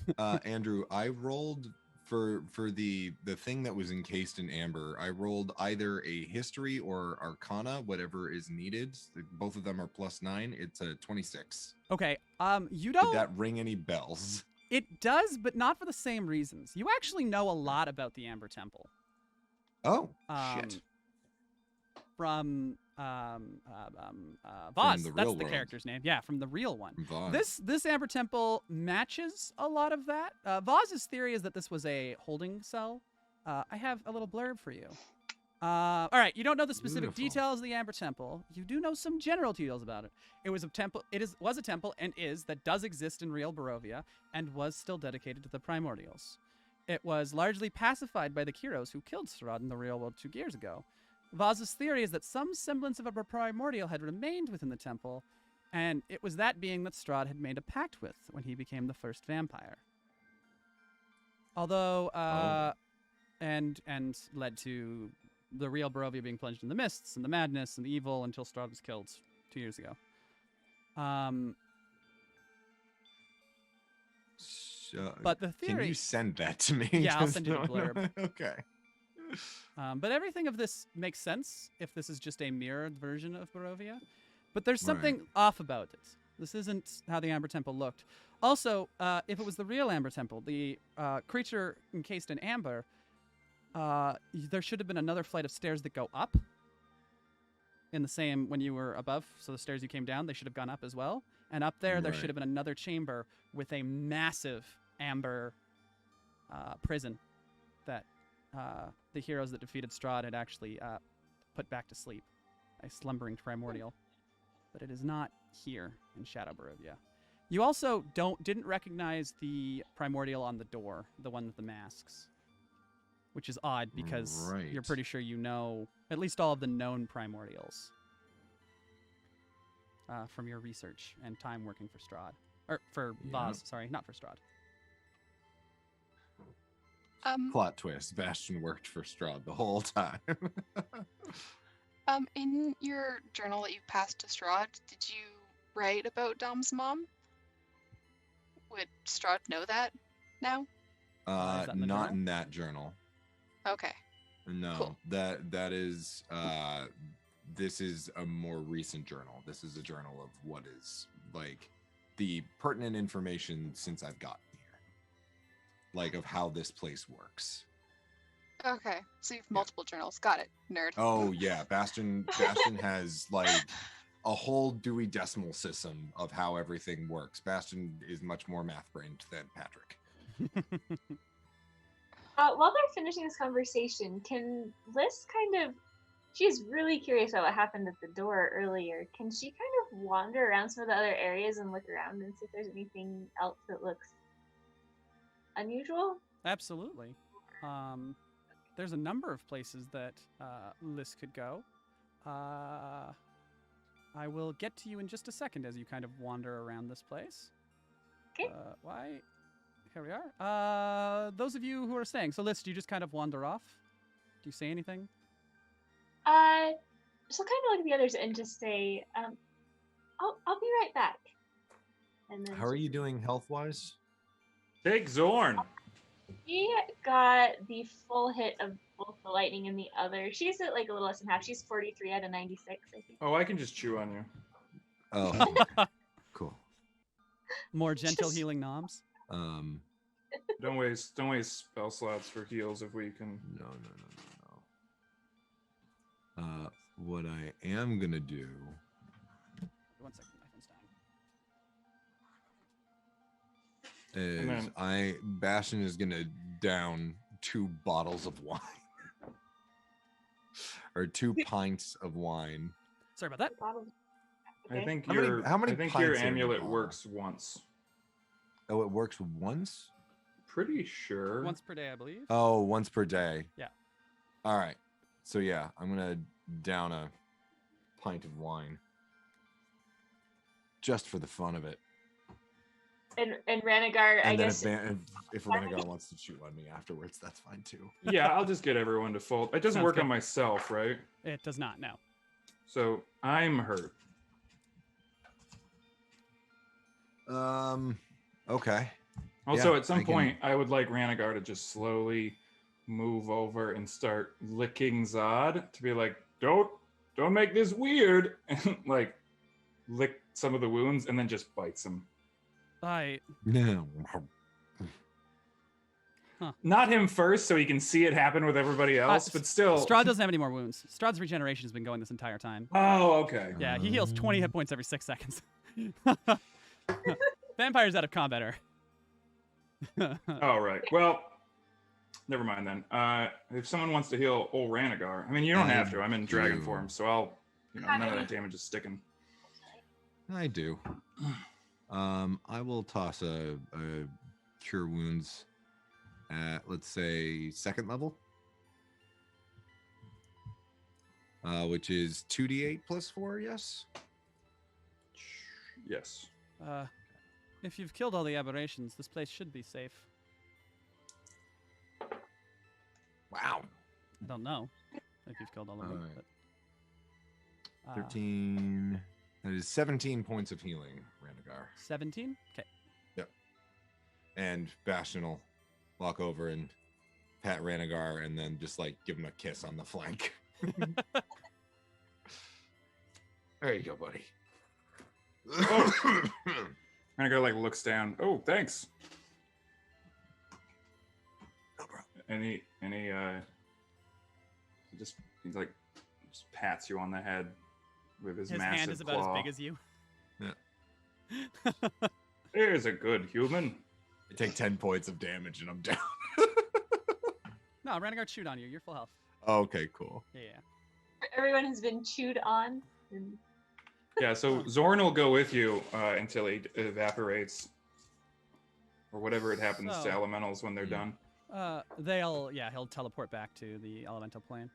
Andrew, I rolled for the thing that was encased in amber. I rolled either a history or arcana, whatever is needed. Both of them are +9. It's a 26. Okay. You Did don't. that ring any bells? It does, but not for the same reasons. You actually know a lot about the Amber Temple. Oh, Um, shit. From From Voz. the That's real the world. character's name. Yeah, from the real one. Vaughn. This Amber Temple matches a lot of that. Voz's theory is that this was a holding cell. I have a little blurb for you. All right, you don't know the specific Beautiful. details of the Amber Temple. You do know some general details about it. It was a temple. Was a temple and is that does exist in real Barovia and was still dedicated to the primordials. It was largely pacified by the Kiros who killed Strahd in the real world 2 years ago. Voz's theory is that some semblance of a primordial had remained within the temple, and it was that being that Strahd had made a pact with when he became the first vampire. Although, and led to the real Barovia being plunged in the mists and the madness and the evil until Strahd was killed 2 years ago. But the theory... Can you send that to me? Yeah, I'll Just send you the so- blurb. Okay. But everything of this makes sense if this is just a mirrored version of Barovia. But there's something off about it. This isn't how the Amber Temple looked. Also, if it was the real Amber Temple, the creature encased in amber, there should have been another flight of stairs that go up in the same when you were above. So the stairs you came down, they should have gone up as well. And up there, there Right. should have been another chamber with a massive amber prison that the heroes that defeated Strahd had actually put back to sleep, a slumbering primordial. But it is not here in Shadow Barovia. You also didn't recognize the primordial on the door, the one with the masks, which is odd because you're Right. pretty sure you know at least all of the known primordials from your research and time working for Strahd. Or for Voz, sorry, not for Strahd. Plot twist. Bastion worked for Strahd the whole time. In your journal that you passed to Strahd, did you write about Dom's mom? Would Strahd know that now? Is that in the Not journal? in that journal. Okay. No, Cool. that is this is a more recent journal. This is a journal of what is like the pertinent information since I've gotten here. Like of how this place works. Okay. So you have multiple journals. Got it. Nerd. Oh yeah, Bastion has like a whole Dewey Decimal System of how everything works. Bastion is much more math brained than Patrick. While they're finishing this conversation, can Liz kind of... She's really curious about what happened at the door earlier. Can she kind of wander around some of the other areas and look around and see if there's anything else that looks unusual? Absolutely. There's a number of places that Liz could go. I will get to you in just a second as you kind of wander around this place. Okay. Why? Here we are. Those of you who are staying. So, Liz, do you just kind of wander off? Do you say anything? So kind of look at the others and just say, I'll be right back. And then How are you doing health-wise? Take Zorn. She got the full hit of both the lightning and the other. She's at like a little less than half. She's 43 out of 96, I think. Oh, I can just chew on you. Oh, cool. More gentle healing noms? Don't waste spell slots for heals if we can. No. What I am gonna do 1 second, my phone's dying. is Bastion is gonna down 2 bottles of wine. Or 2 pints of wine. Sorry about that. I think How many your pints are amulet involved? works once. Oh, it works once? Pretty sure. Once per day, I believe. Oh, once per day. Yeah. All right. So yeah, I'm gonna down a pint of wine. Just for the fun of it. And Ranagar, I And then guess. if Renegar wants to shoot on me afterwards, that's fine too. Yeah, I'll just get everyone to fold. It doesn't Sounds work good. on myself, right? It does not, no. So I'm hurt. Okay. Also, Yeah, at some I can- point, I would like Ranagar to just slowly move over and start licking Zod to be like, don't make this weird, and like lick some of the wounds and then just bites him. No. Not him first, so he can see it happen with everybody else, but still. Strahd doesn't have any more wounds. Strahd's regeneration has been going this entire time. Oh, okay. Yeah, he heals 20 hit points every 6 seconds. Vampire's out of combat are. Oh, right. Well, never mind then. If someone wants to heal old Ranagar, I mean, you don't have to. I'm in dragon do. form, so I'll, none of that damage is sticking. I do. I will toss a cure wounds at, let's say, 2nd level, which is 2d8 plus 4. Yes. Yes. If you've killed all the aberrations, this place should be safe. Wow. I don't know if you've killed all of them. Alright. But, 13. That is 17 points of healing, Ranagar. 17? Okay. And Bastion will walk over and pat Ranagar and then just like give him a kiss on the flank. There you go, buddy. Ranagar like looks down. Oh, thanks. No problem. Any he like just pats you on the head with his His massive hand is about claw. as big as you. There's a good human. I take 10 points of damage and I'm down. No, Ranagar chewed on you. You're full health. Okay, cool. Yeah. Everyone has been chewed on. And Yeah, so Zorn will go with you until he evaporates, or whatever it happens to So- elementals when they're done. He'll teleport back to the elemental plane.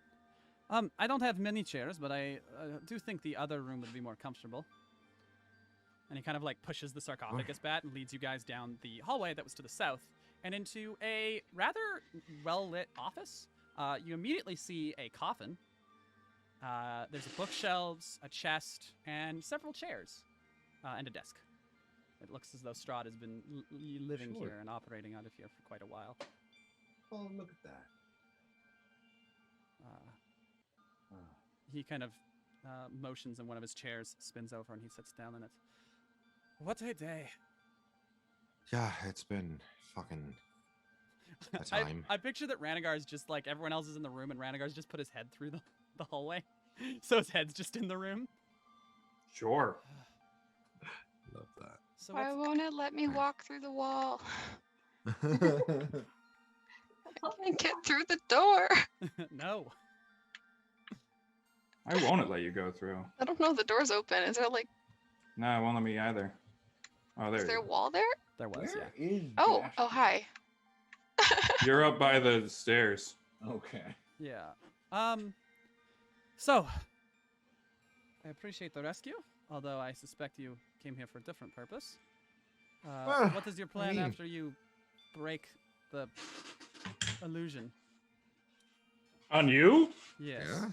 I don't have many chairs, but I do think the other room would be more comfortable. And he kind of like pushes the sarcophagus bat and leads you guys down the hallway that was to the south and into a rather well-lit office. You immediately see a coffin. There's bookshelves, a chest, and several chairs, and a desk. It looks as though Strahd has been living Sure. here and operating out of here for quite a while. Oh, look at that. He kind of motions in one of his chairs, spins over, and he sits down in it. What a day. Yeah, it's been fucking a I time. picture that Ranagar is just like everyone else is in the room, and Ranagar's just put his head through the hallway. So his head's just in the room. Sure. Love that. So Why what's- won't it let me walk through the wall? I can't get through the door. no. I won't let you go through. I don't know. The door's open. Is there like? No, it won't let me either. Oh, there Is you there a go. wall there? There was, yeah. Oh, hi. You're up by the stairs. Okay. Yeah. So, I appreciate the rescue, although I suspect you came here for a different purpose. What is your plan after you break the illusion? On you? Yes. Yeah.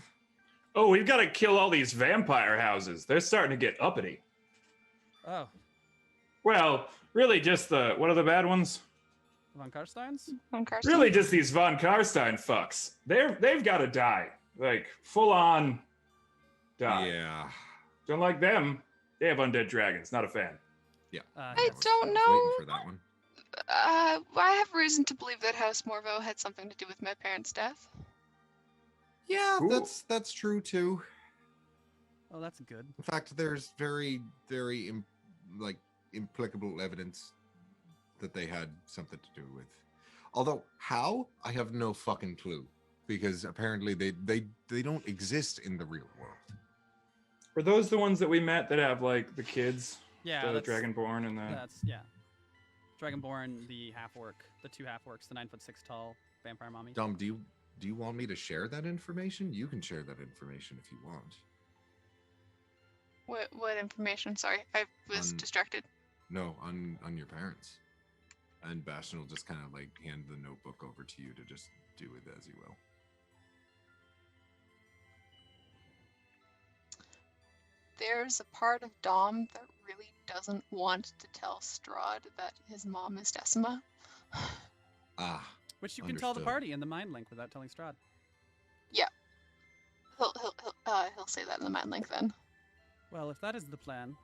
Oh, we've got to kill all these vampire houses. They're starting to get uppity. Oh, Well, really just what are the bad ones? Von Karstein's? Von Karsten? Really just these Von Karstein fucks. They've got to die. Like, full on die. Yeah. Don't like them. They have undead dragons. Not a fan. Yeah. I Yes. don't I was know. waiting for that one. I have reason to believe that House Morvo had something to do with my parents' death. Yeah, Cool. that's true too. Oh, that's good. In fact, there's very, very implicable evidence that they had something to do with. Although how, I have no fucking clue, because apparently they don't exist in the real world. Were those the ones that we met that have like the kids? Yeah, The that's Dragonborn and the. That's yeah. Dragonborn, the half-orc, the two half-orcs, the 9'6" tall vampire mommy. Dom, do you want me to share that information? You can share that information if you want. What information? Sorry, I was distracted. No, on your parents. And Bastion will just kind of like hand the notebook over to you to just do with as you will. There's a part of Dom that really doesn't want to tell Strahd that his mom is Decima. Ah, Which you can tell the Understood. party in the mind link without telling Strahd. He'll say that in the mind link then. Well, if that is the plan,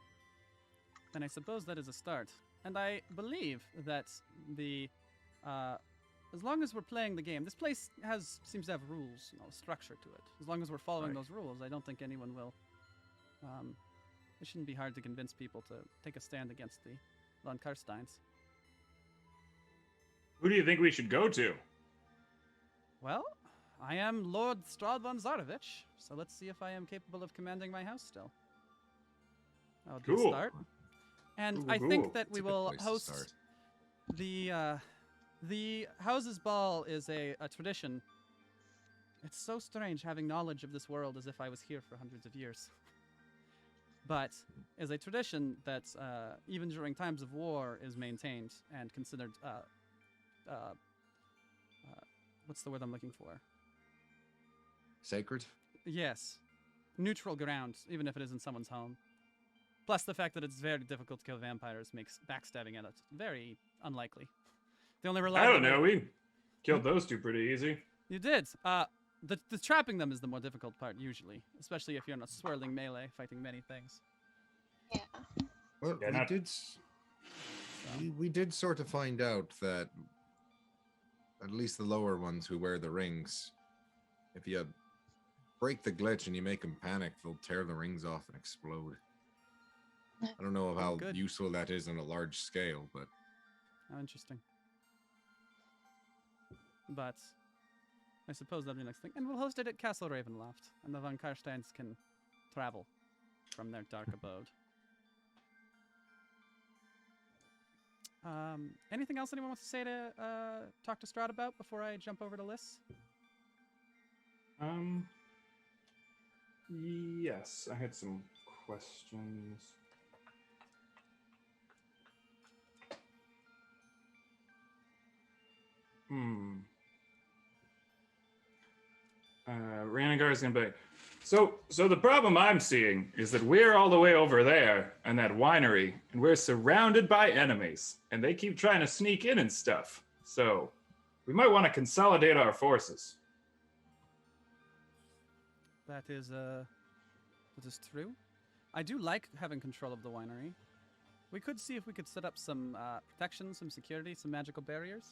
then I suppose that is a start. And I believe that as long as we're playing the game, this place seems to have rules, structure to it. As long as we're following Right. those rules, I don't think anyone will. It shouldn't be hard to convince people to take a stand against the Von Karsteins. Who do you think we should go to? Well, I am Lord Strahd von Zarovich, so let's see if I am capable of commanding my house still. That would be a Cool. start. And Cool, I cool. think that That's we a good will place to host start. the Houses Ball is a tradition. It's so strange having knowledge of this world as if I was here for hundreds of years. But is a tradition that even during times of war is maintained and considered what's the word I'm looking for? Sacred? Yes. Neutral ground, even if it isn't someone's home. Plus the fact that it's very difficult to kill vampires makes backstabbing at it very unlikely. The only I reliable don't know. way- We killed those two pretty easy. You did. The trapping them is the more difficult part usually, especially if you're in a swirling melee fighting many things. Yeah. Well, Yeah, not- we did sort of find out that at least the lower ones who wear the rings, if you break the glitch and you make them panic, they'll tear the rings off and explode. I don't know how Good. useful that is on a large scale, but How interesting. But I suppose that'll be the next thing. And we'll host it at Castle Ravenloft, and the Von Karsteins can travel from their dark abode. Anything else anyone wants to say to talk to Strahd about before I jump over to Liz? Yes, I had some questions. Ranagar's gonna be. So the problem I'm seeing is that we're all the way over there in that winery, and we're surrounded by enemies, and they keep trying to sneak in and stuff. So we might want to consolidate our forces. That is true. I do like having control of the winery. We could see if we could set up some protection, some security, some magical barriers.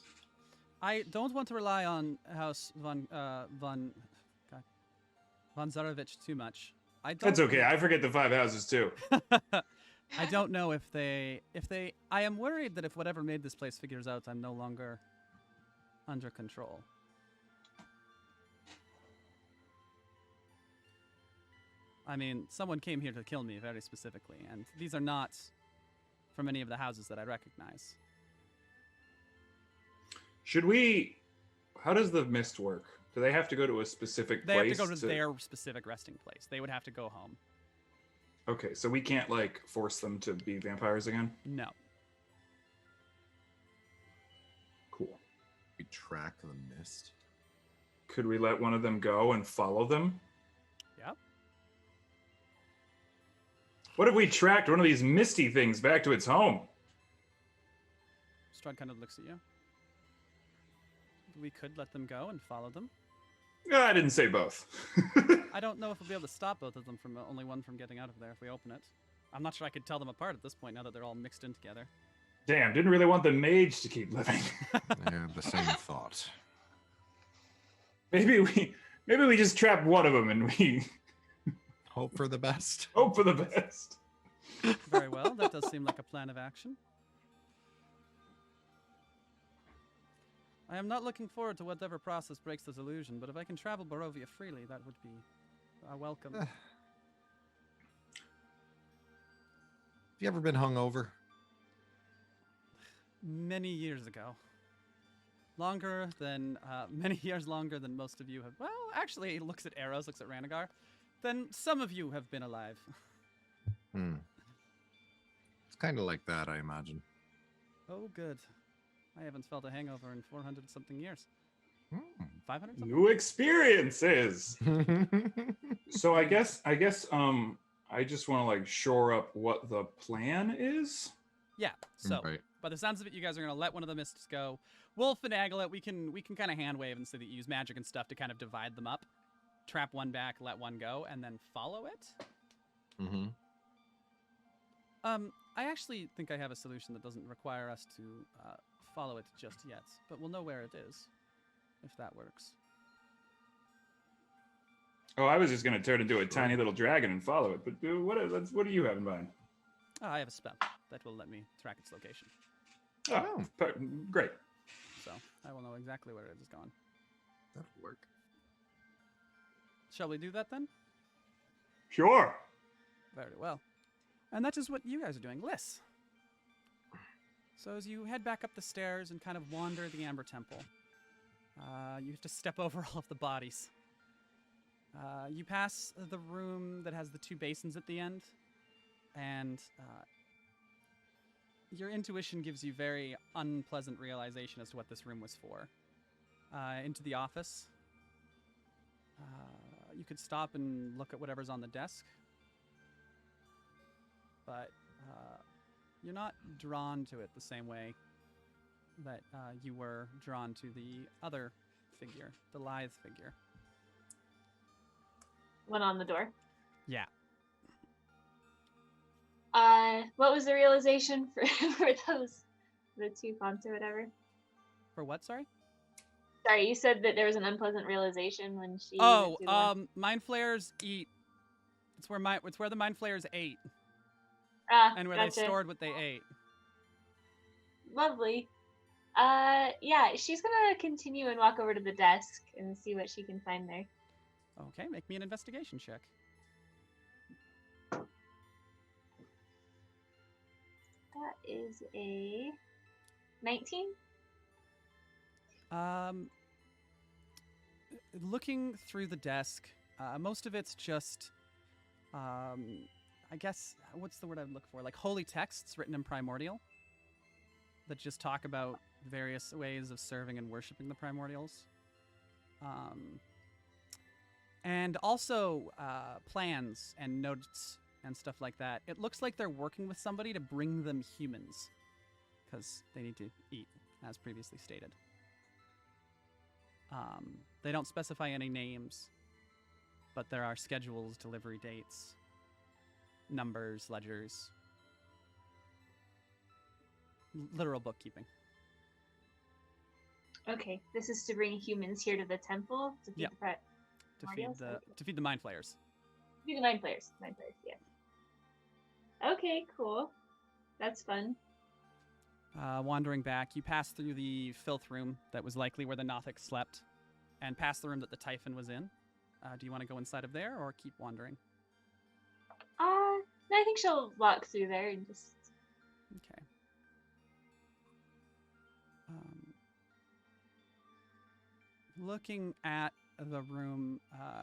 I don't want to rely on House von Zarovich too much. That's okay. I forget the 5 houses too. I don't know if they. I am worried that if whatever made this place figures out, I'm no longer under control. I mean, someone came here to kill me very specifically, and these are not from any of the houses that I recognize. Should we? How does the mist work? Do they have to go to a specific They place? have to go to their specific resting place. They would have to go home. Okay, so we can't like force them to be vampires again. No. Cool. We track the mist. Could we let one of them go and follow them? Yep. What if we tracked one of these misty things back to its home? Strahd kind of looks at you. We could let them go and follow them. I didn't say both. I don't know if we'll be able to stop both of them from only one from getting out of there if we open it. I'm not sure I could tell them apart at this point now that they're all mixed in together. Damn, didn't really want the mage to keep living. Yeah, the same thought. Maybe we just trap one of them and we Hope for the best. hope for the best. Very well. That does seem like a plan of action. I am not looking forward to whatever process breaks this illusion, but if I can travel Barovia freely, that would be welcome. Have you ever been hungover? Many years ago. Many years longer than most of you have. Well, actually, he looks at arrows, looks at Ranagar. Then some of you have been alive. It's kind of like that, I imagine. Oh, good. I haven't felt a hangover in 400 something years. 500 something? New experiences. So I guess I just want to like shore up what the plan is. Yeah. So, Right. by the sounds of it, you guys are gonna let one of the mists go. We'll finagle it. We can kind of hand wave and say that you use magic and stuff to kind of divide them up. Trap one back, let one go, and then follow it. Mm-hmm. I actually think I have a solution that doesn't require us to follow it just yet, but we'll know where it is, if that works. Oh, I was just gonna turn into a tiny little dragon and follow it. But what do you have in mind? I have a spell that will let me track its location, Oh, great. so I will know exactly where it is gone. That'll work. Shall we do that then? Sure. Very well. And that is what you guys are doing. Liss. So as you head back up the stairs and kind of wander the Amber Temple, you have to step over all of the bodies. You pass the room that has the two basins at the end, and your intuition gives you very unpleasant realization as to what this room was for. Into the office. You could stop and look at whatever's on the desk, but you're not drawn to it the same way that you were drawn to the other figure, the lithe figure. One on the door. Yeah. What was the realization for the two fonts or whatever? For what, sorry? Sorry, you said that there was an unpleasant realization when she. Oh, went through the- mind flayers eat. It's where the mind flayers ate, and where gotcha. they stored what they ate. Lovely. Yeah, she's gonna continue and walk over to the desk and see what she can find there. Okay, make me an investigation check. That is a 19. Looking through the desk, most of it's just, I guess, what's the word I would look for? Like holy texts written in primordial that just talk about various ways of serving and worshiping the primordials. And also plans and notes and stuff like that. It looks like they're working with somebody to bring them humans because they need to eat, as previously stated. They don't specify any names, but there are schedules, delivery dates, numbers, ledgers, literal bookkeeping. Okay, this is to bring humans here to the temple to feed Yep. the To feed the mind flayers. Feed the mind players. Mind players, yeah. Okay, cool. That's fun. Wandering back, you pass through the filth room that was likely where the Nothic slept, and past the room that the Typhon was in. Do you want to go inside of there or keep wandering? No, I think she'll walk through there and just. Okay. looking at the room,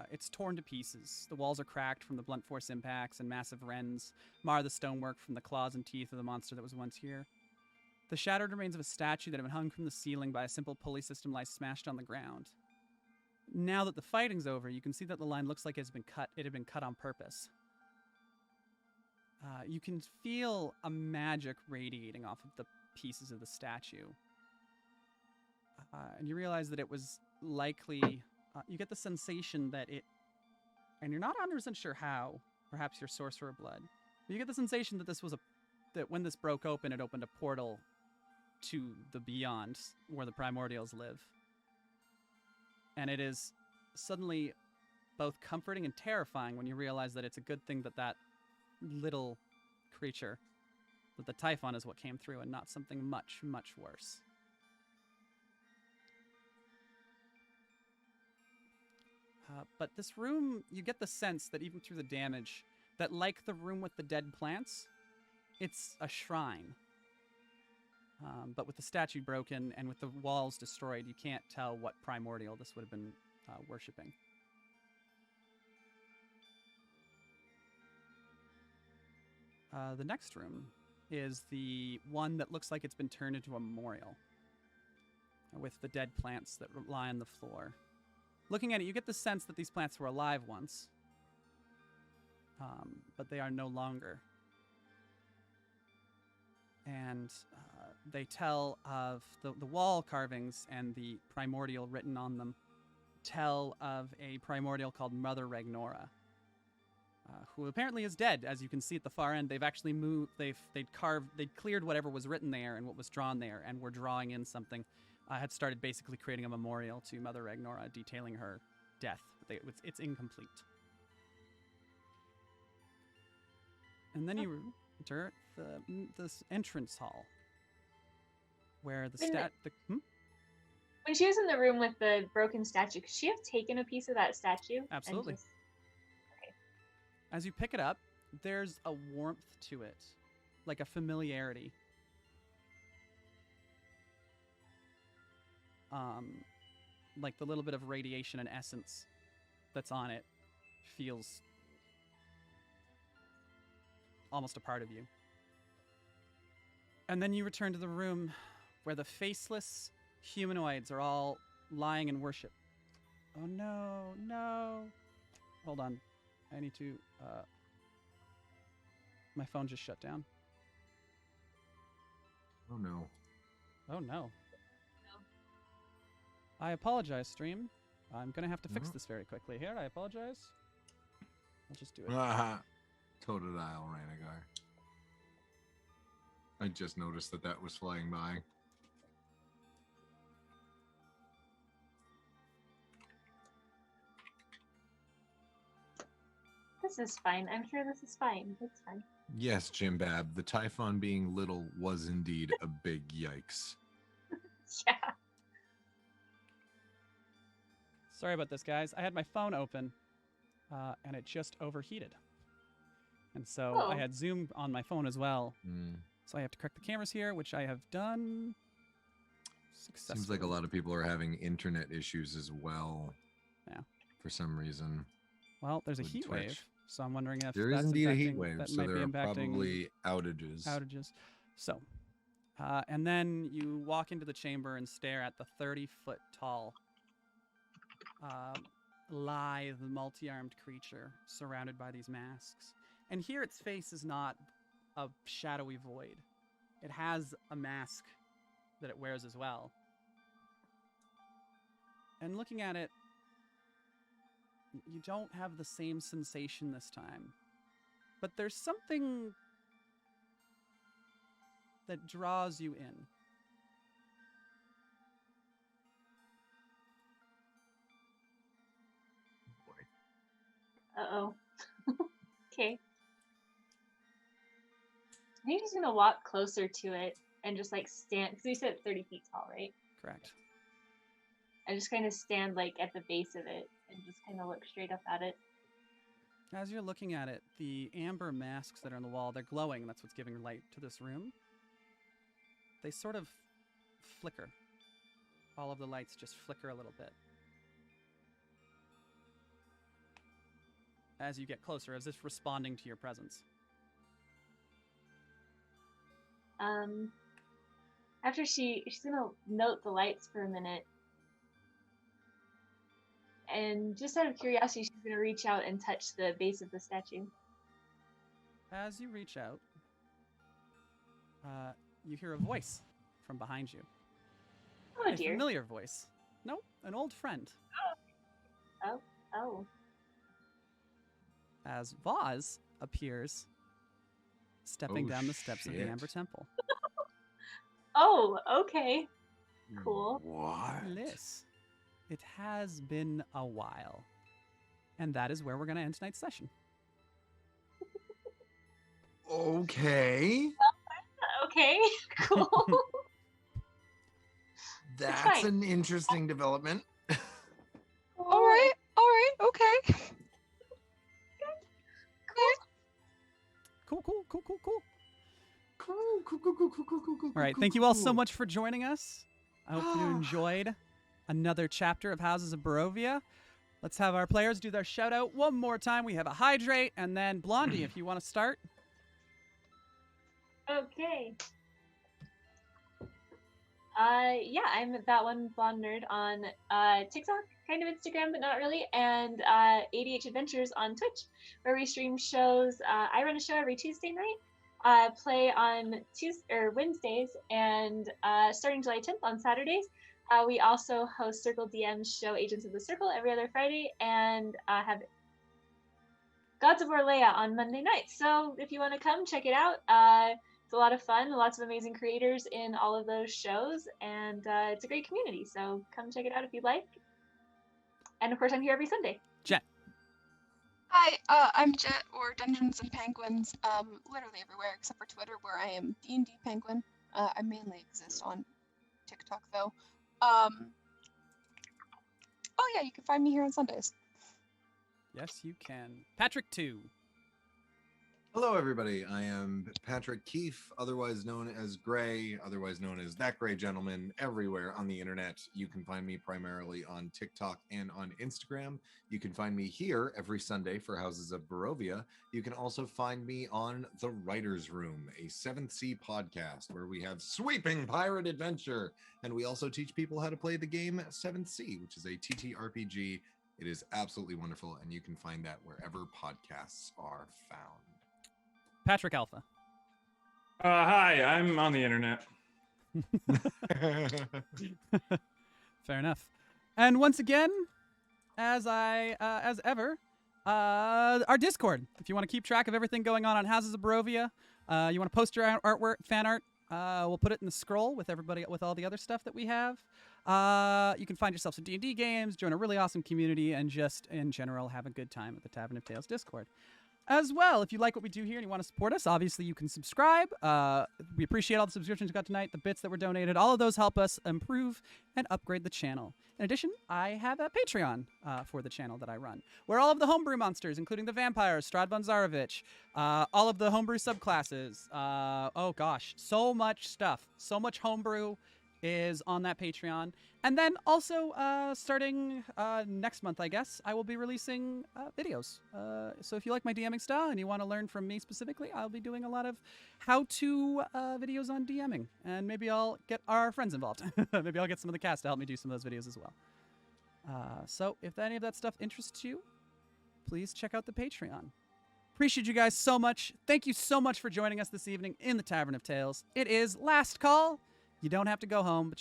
it's torn to pieces. The walls are cracked from the blunt force impacts, and massive rends mar the stonework from the claws and teeth of the monster that was once here. The shattered remains of a statue that had been hung from the ceiling by a simple pulley system lie smashed on the ground. Now that the fighting's over, you can see that the line looks like it had been cut on purpose. You can feel a magic radiating off of the pieces of the statue. And you realize that it was likely... you get the sensation that it... And you're not 100% sure how. Perhaps your sorcerer blood. But you get the sensation that this was that when this broke open, it opened a portal to the beyond, where the primordials live. And it is suddenly both comforting and terrifying when you realize that it's a good thing that that little creature, that the Typhon is what came through and not something much, much worse. But this room, you get the sense that even through the damage, that like the room with the dead plants, it's a shrine. But with the statue broken and with the walls destroyed, you can't tell what primordial this would have been worshipping. The next room is the one that looks like it's been turned into a memorial, with the dead plants that lie on the floor. Looking at it, you get the sense that these plants were alive once, but they are no longer. And they tell of the wall carvings and the primordial written on them tell of a primordial called Mother Ragnora, who apparently is dead. As you can see at the far end, they've actually moved. They'd cleared whatever was written there and what was drawn there, and were drawing in something. Had started basically creating a memorial to Mother Ragnora, detailing her death. It's incomplete. And then you enter this entrance hall, where When she was in the room with the broken statue, could she have taken a piece of that statue? Absolutely. Okay. As you pick it up, there's a warmth to it, like a familiarity. Like the little bit of radiation and essence that's on it feels almost a part of you. And then you return to the room where the faceless humanoids are all lying in worship. Oh no, no. Hold on. I need to, my phone just shut down. Oh no. Oh no. I apologize, stream. I'm going to have to fix this very quickly here. I apologize. I'll just do it. Totodile Ranagar. I just noticed that was flying by. This is fine. I'm sure this is fine. It's fine. Yes, Jimbab. The Typhon being little was indeed a big yikes. Yeah. Sorry about this, guys. I had my phone open, and it just overheated. And so I had Zoom on my phone as well. So I have to correct the cameras here, which I have done successfully. Seems like a lot of people are having internet issues as well. Yeah. For some reason. Well, there's a heat wave, so I'm wondering if there is that's indeed a impacting, heat wave, that so might there be are impacting probably outages. So, and then you walk into the chamber and stare at the 30-foot tall, lithe, multi-armed creature surrounded by these masks. And here its face is not a shadowy void. It has a mask that it wears as well. And looking at it, you don't have the same sensation this time. But there's something that draws you in. Uh-oh. Okay. I think he's gonna walk closer to it and just like stand, because we said 30 feet tall, right? Correct. I just kind of stand like at the base of it and just kind of look straight up at it. As you're looking at it, the amber masks that are on the wall, they're glowing. That's what's giving light to this room. They sort of flicker. All of the lights just flicker a little bit. as you get closer, as if responding to your presence. After she's gonna note the lights for a minute, and just out of curiosity, she's gonna reach out and touch the base of the statue. As you reach out, you hear a voice from behind you. Oh A dear. familiar voice. Nope, an old friend. Oh. As Vaz appears, stepping Oh, down the steps of the shit. Amber Temple. Oh, okay. Cool. What? Liz, it has been a while. And that is where we're going to end tonight's session. Okay. Okay. Cool. That's fine. an interesting development. All right, okay. Cool. Cool. All right, thank you all so much for joining us. I hope you enjoyed another chapter of Houses of Barovia. Let's have our players do their shout out one more time. We have a hydrate, and then Blondie, if you want to start. Okay. Yeah, I'm that one blonde nerd on TikTok, kind of Instagram, but not really, and ADH Adventures on Twitch, where we stream shows. I run a show every Tuesday night, play on Wednesdays, and starting July 10th on Saturdays. We also host Circle DM's show Agents of the Circle every other Friday, and have Gods of Orlea on Monday nights. So if you want to come, check it out. It's a lot of fun, lots of amazing creators in all of those shows, and it's a great community, so come check it out if you'd like. And of course, I'm here every Sunday. Jet. Hi, I'm Jet, or Dungeons and Penguins, literally everywhere except for Twitter, where I am D&D Penguin. I mainly exist on TikTok, though. Oh yeah, you can find me here on Sundays. Yes, you can. Patrick 2. Hello, everybody. I am Patrick Keefe, otherwise known as Gray, otherwise known as That Gray Gentleman, everywhere on the internet. You can find me primarily on TikTok and on Instagram. You can find me here every Sunday for Houses of Barovia. You can also find me on The Writer's Room, a 7th Sea podcast where we have sweeping pirate adventure. And we also teach people how to play the game 7th Sea, which is a TTRPG. It is absolutely wonderful, and you can find that wherever podcasts are found. Patrick Alpha. Hi, I'm on the internet. Fair enough. And once again, as ever, our Discord. If you want to keep track of everything going on Houses of Barovia, you want to post your artwork, fan art, we'll put it in the scroll with everybody, with all the other stuff that we have. You can find yourself some D&D games, join a really awesome community, and just in general have a good time at the Tavern of Tales Discord. As well, if you like what we do here and you want to support us, obviously you can subscribe. We appreciate all the subscriptions we got tonight, the bits that were donated. All of those help us improve and upgrade the channel. In addition, I have a Patreon for the channel that I run, where all of the homebrew monsters, including the vampires, Strahd von Zarovich, all of the homebrew subclasses, oh gosh, so much stuff, so much homebrew is on that Patreon. And then also, starting next month, I guess, I will be releasing videos. So if you like my DMing style and you want to learn from me specifically, I'll be doing a lot of how-to videos on DMing. And maybe I'll get our friends involved. Maybe I'll get some of the cast to help me do some of those videos as well. So if any of that stuff interests you, please check out the Patreon. Appreciate you guys so much. Thank you so much for joining us this evening in the Tavern of Tales. It is last call. You don't have to go home, but